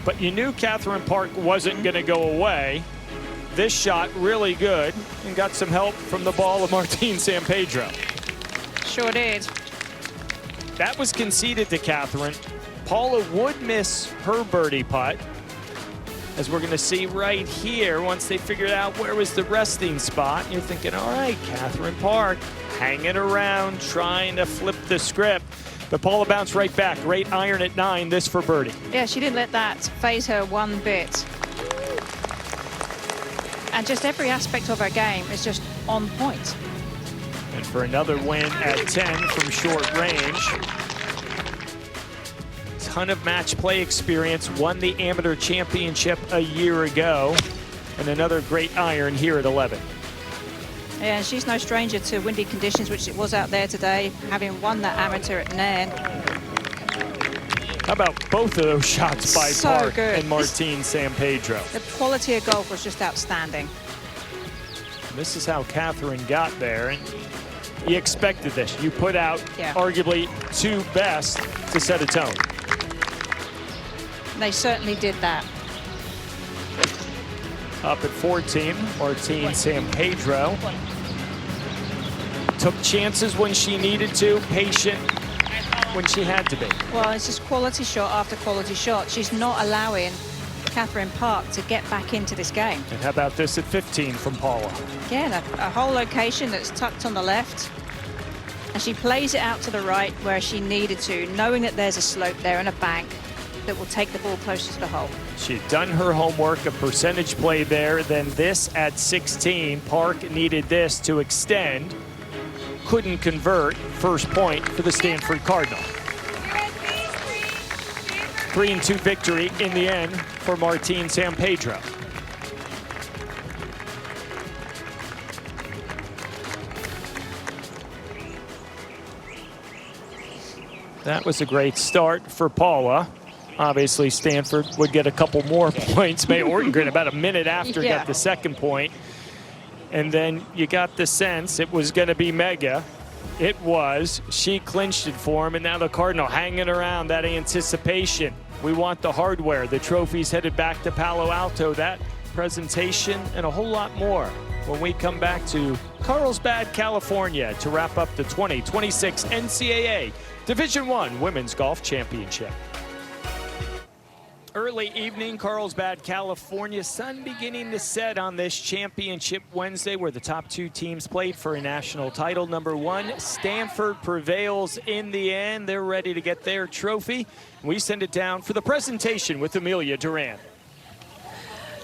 But you knew Catherine Park wasn't going to go away. This shot really good, and got some help from the ball of Martin San Pedro. Sure did. That was conceded to Catherine. Paula would miss her birdie putt, as we're going to see right here once they figured out where was the resting spot. And you're thinking, all right, Catherine Park hanging around, trying to flip the script. But Paula bounced right back. Great iron at 9, this for birdie. Yeah, she didn't let that phase her one bit. And just every aspect of her game is just on point. And for another win at 10 from short range. Ton of match play experience, won the amateur championship a year ago, and another great iron here at 11. Yeah, she's no stranger to windy conditions, which it was out there today, having won that amateur at Nairn. How about both of those shots by Park and Martin San Pedro? The quality of golf was just outstanding. And this is how Catherine got there, and you expected this. You put out arguably 2 best to set a tone. They certainly did that. Up at 14, Martin San Pedro. Took chances when she needed to, patient when she had to be. Well, it's just quality shot after quality shot. She's not allowing Catherine Park to get back into this game. And how about this at 15 from Paula? Again, a whole location that's tucked on the left. And she plays it out to the right where she needed to, knowing that there's a slope there and a bank that will take the ball closer to the hole. She'd done her homework, a percentage play there, then this at 16. Park needed this to extend. Couldn't convert. First point for the Stanford Cardinal. 3-2 victory in the end for Martin San Pedro. That was a great start for Paula. Obviously, Stanford would get a couple more points. May Ortengren about a minute after got the second point. And then you got the sense it was going to be mega. It was. She clinched it for him, and now the Cardinal hanging around that anticipation. We want the hardware. The trophy's headed back to Palo Alto. That presentation and a whole lot more when we come back to Carlsbad, California to wrap up the 2026 NCAA Division I Women's Golf Championship. Early evening, Carlsbad, California. Sun beginning to set on this championship Wednesday, where the top 2 teams played for a national title. Number 1, Stanford prevails in the end. They're ready to get their trophy. We send it down for the presentation with Amelia Duran.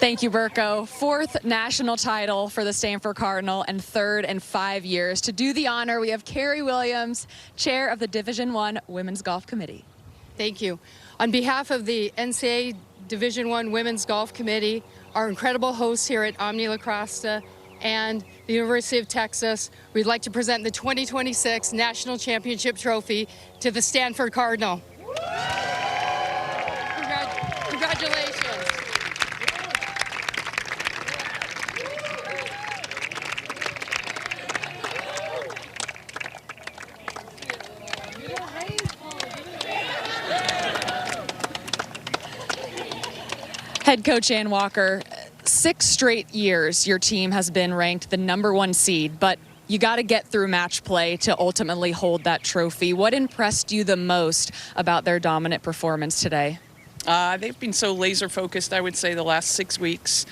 Thank you, Burko. 4th national title for the Stanford Cardinal and 3rd in 5 years. To do the honor, we have Carrie Williams, chair of the Division I Women's Golf Committee. Thank you. On behalf of the NCAA Division I Women's Golf Committee, our incredible hosts here at Omni La Crosta, and the University of Texas, we'd like to present the 2026 National Championship Trophy to the Stanford Cardinal. Congratulations. Head coach Ann Walker, 6 straight years your team has been ranked the #1 seed, but you got to get through match play to ultimately hold that trophy. What impressed you the most about their dominant performance today? They've been so laser focused, I would say, the last 6 weeks.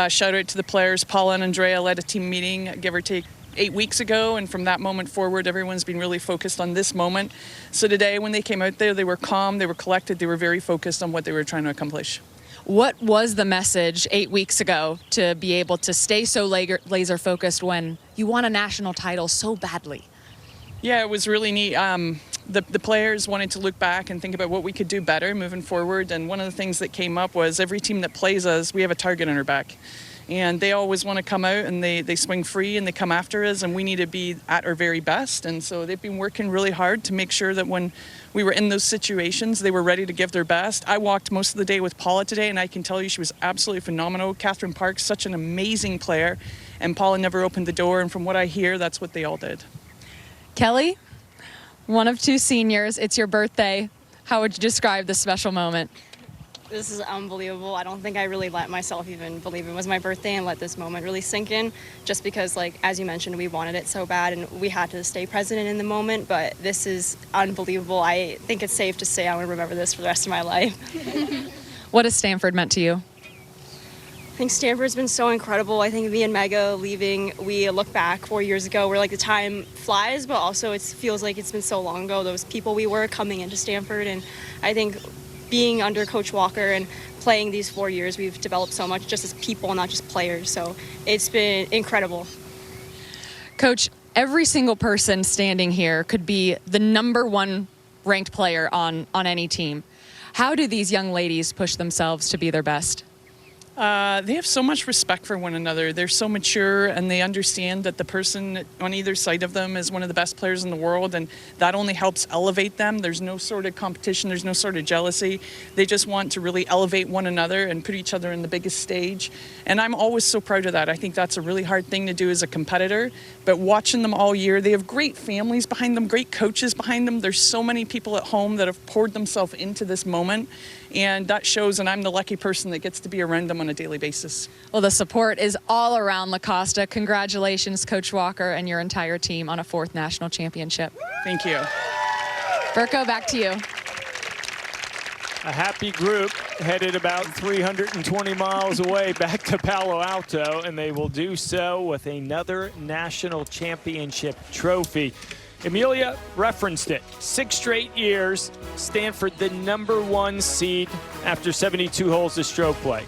Shout out to the players. Paula and Andrea led a team meeting, give or take, 8 weeks ago, and from that moment forward, everyone's been really focused on this moment. So today, when they came out there, they were calm, they were collected, they were very focused on what they were trying to accomplish. What was the message 8 weeks ago to be able to stay so laser focused when you won a national title so badly? Yeah, it was really neat. The players wanted to look back and think about what we could do better moving forward. And one of the things that came up was every team that plays us, we have a target on our back. And they always want to come out and they swing free and they come after us, and we need to be at our very best. And so they've been working really hard to make sure that when we were in those situations, they were ready to give their best. I walked most of the day with Paula today, and I can tell you she was absolutely phenomenal. Catherine Parks, such an amazing player, and Paula never opened the door. And from what I hear, that's what they all did. Kelly, one of 2 seniors, it's your birthday. How would you describe this special moment? This is unbelievable. I don't think I really let myself even believe it was my birthday and let this moment really sink in, just because, like, as you mentioned, we wanted it so bad and we had to stay present in the moment, but this is unbelievable. I think it's safe to say I want to remember this for the rest of my life. What has Stanford meant to you? I think Stanford's been so incredible. I think me and Mega leaving, we look back 4 years ago where, like, the time flies, but also it feels like it's been so long ago, those people we were coming into Stanford. And I think being under Coach Walker and playing these 4 years, we've developed so much just as people, not just players. So it's been incredible. Coach, every single person standing here could be the #1 ranked player on any team. How do these young ladies push themselves to be their best? They have so much respect for one another. They're so mature, and they understand that the person on either side of them is one of the best players in the world, and that only helps elevate them. There's no sort of competition. There's no sort of jealousy. They just want to really elevate one another and put each other in the biggest stage. And I'm always so proud of that. I think that's a really hard thing to do as a competitor, but watching them all year, they have great families behind them, great coaches behind them. There's so many people at home that have poured themselves into this moment, and that shows, and I'm the lucky person that gets to be around them on a daily basis. Well, the support is all around La Costa. Congratulations, Coach Walker and your entire team on a 4th national championship. Thank you. Burko, back to you. A happy group headed about 320 miles away back to Palo Alto, and they will do so with another national championship trophy. Amelia referenced it. 6 straight years, Stanford the #1 seed after 72 holes of stroke play.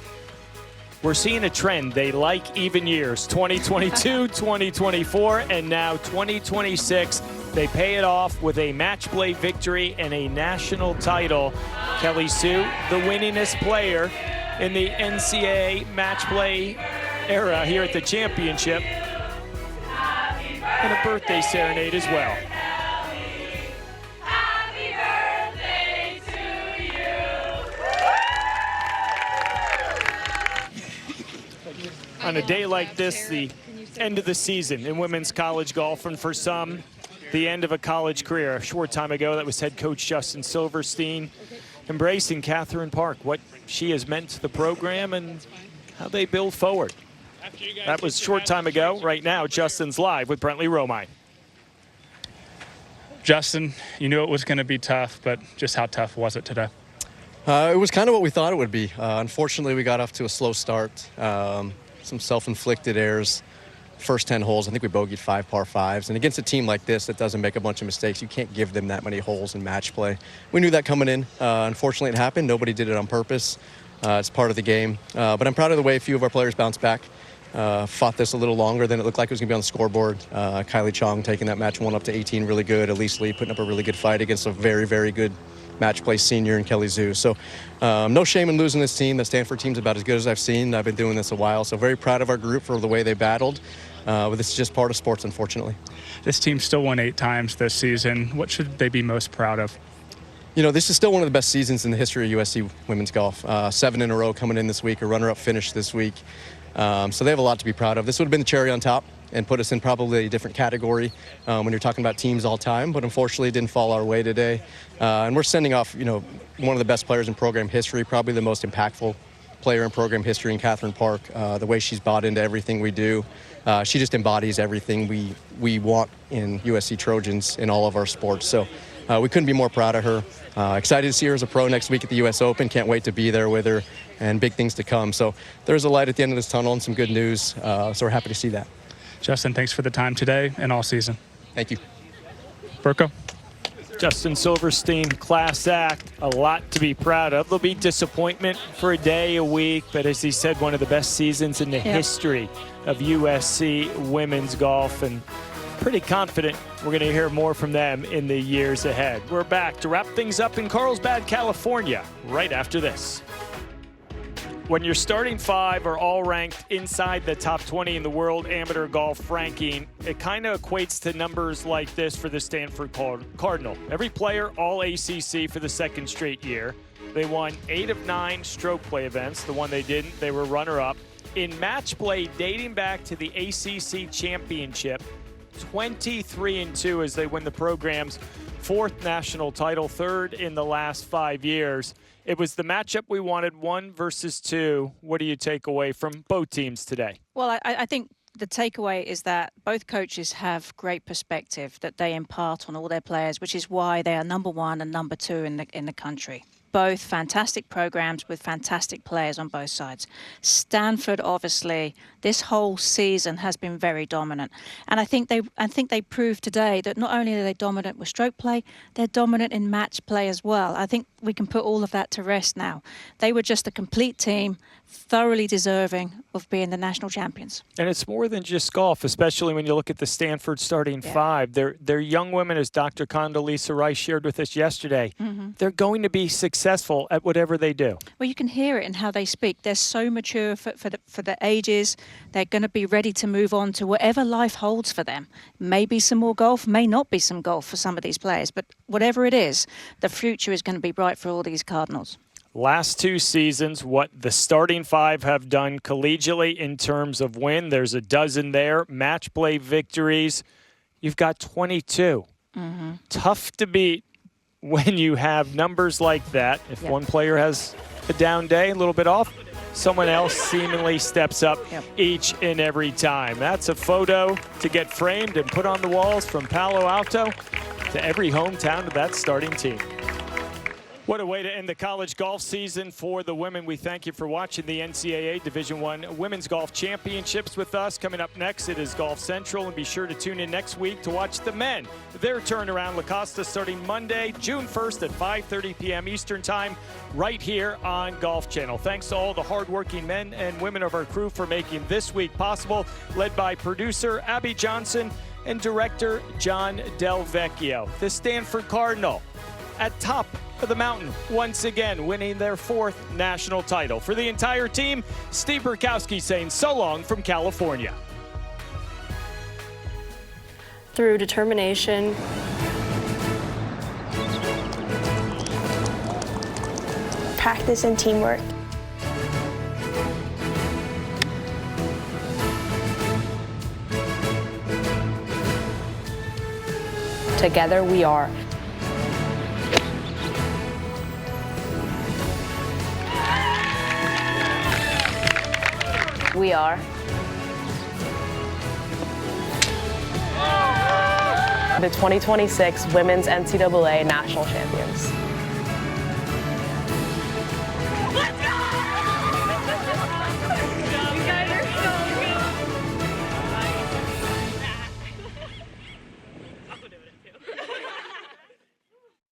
We're seeing a trend. They like even years. 2022, 2024, and now 2026. They pay it off with a match play victory and a national title. Kelly Sue, the winningest player in the NCAA match play era here at the championship. And a birthday serenade as well. On a day like this, the end of the season in women's college golf, and for some, the end of a college career. A short time ago, that was head coach Justin Silverstein embracing Catherine Park, what she has meant to the program and how they build forward. That was a short time ago. Right now, Justin's live with Brentley Romine. Justin, you knew it was going to be tough, but just how tough was it today? It was kind of what we thought it would be. Unfortunately, we got off to a slow start. Some self-inflicted errors. First 10 holes, I think we bogeyed 5 par 5s. And against a team like this that doesn't make a bunch of mistakes, you can't give them that many holes in match play. We knew that coming in. Unfortunately, it happened. Nobody did it on purpose. It's part of the game. But I'm proud of the way a few of our players bounced back. Fought this a little longer than it looked like it was going to be on the scoreboard. Kylie Chong taking that match 1 up to 18 really good. Elise Lee putting up a really good fight against a very, very good match play senior in Kelly Zhu. So no shame in losing this team. The Stanford team's about as good as I've seen. I've been doing this a while, so very proud of our group for the way they battled. But this is just part of sports, unfortunately. This team still won 8 times this season. What should they be most proud of? You know, this is still one of the best seasons in the history of USC women's golf. 7 in a row coming in this week, a runner-up finish this week. So they have a lot to be proud of. This would have been the cherry on top and put us in probably a different category when you're talking about teams all time, but unfortunately it didn't fall our way today. And we're sending off, you know, one of the best players in program history, probably the most impactful player in program history in Catherine Park. The way she's bought into everything we do. She just embodies everything we want in USC Trojans in all of our sports. So we couldn't be more proud of her. Excited to see her as a pro next week at the US Open. Can't wait to be there with her, and big things to come. So there's a light at the end of this tunnel and some good news. So we're happy to see that. Justin, thanks for the time today and all season. Thank you. Burko. Justin Silverstein, class act, a lot to be proud of. There'll be disappointment for a day, a week, but as he said, one of the best seasons in the history of USC women's golf, and pretty confident we're going to hear more from them in the years ahead. We're back to wrap things up in Carlsbad, California, right after this. When your starting 5 are all ranked inside the top 20 in the world amateur golf ranking, it kind of equates to numbers like this for the Stanford Cardinal. Every player all ACC for the 2nd straight year. They won 8 of 9 stroke play events. The one they didn't, they were runner-up. In match play dating back to the ACC championship, 23-2 as they win the program's 4th national title, 3rd in the last 5 years. It was the matchup we wanted, 1 versus 2. What do you take away from both teams today? Well, I think the takeaway is that both coaches have great perspective that they impart on all their players, which is why they are number 1 and number 2 in the country. Both fantastic programs with fantastic players on both sides. Stanford, obviously, this whole season has been very dominant, and I think they proved today that not only are they dominant with stroke play, they're dominant in match play as well. I think we can put all of that to rest now. They were just a complete team, thoroughly deserving of being the national champions. And it's more than just golf, especially when you look at the Stanford starting 5. They're young women, as Dr. Condoleezza Rice shared with us yesterday. They're going to be successful at whatever they do. Well, you can hear it in how they speak. They're so mature for the ages. They're going to be ready to move on to whatever life holds for them. Maybe some more golf, may not be some golf for some of these players, but whatever it is, the future is going to be bright for all these Cardinals. Last 2 seasons, what the starting 5 have done collegiately in terms of win, there's a dozen there. Match play victories, you've got 22. Tough to beat when you have numbers like that. If one player has a down day, a little bit off, someone else seemingly steps up each and every time. That's a photo to get framed and put on the walls from Palo Alto to every hometown of that starting team. What a way to end the college golf season for the women. We thank you for watching the NCAA Division I Women's Golf Championships with us. Coming up next, it is Golf Central, and be sure to tune in next week to watch the men. Their turnaround, La Costa, starting Monday, June 1st at 5:30 p.m. Eastern Time, right here on Golf Channel. Thanks to all the hardworking men and women of our crew for making this week possible, led by producer Abby Johnson and director John Del Vecchio. The Stanford Cardinal at top of the mountain, once again winning their 4th national title. For the entire team, Steve Burkowski saying so long from California. Through determination, practice and teamwork, together we are. We are the 2026 Women's NCAA National Champions.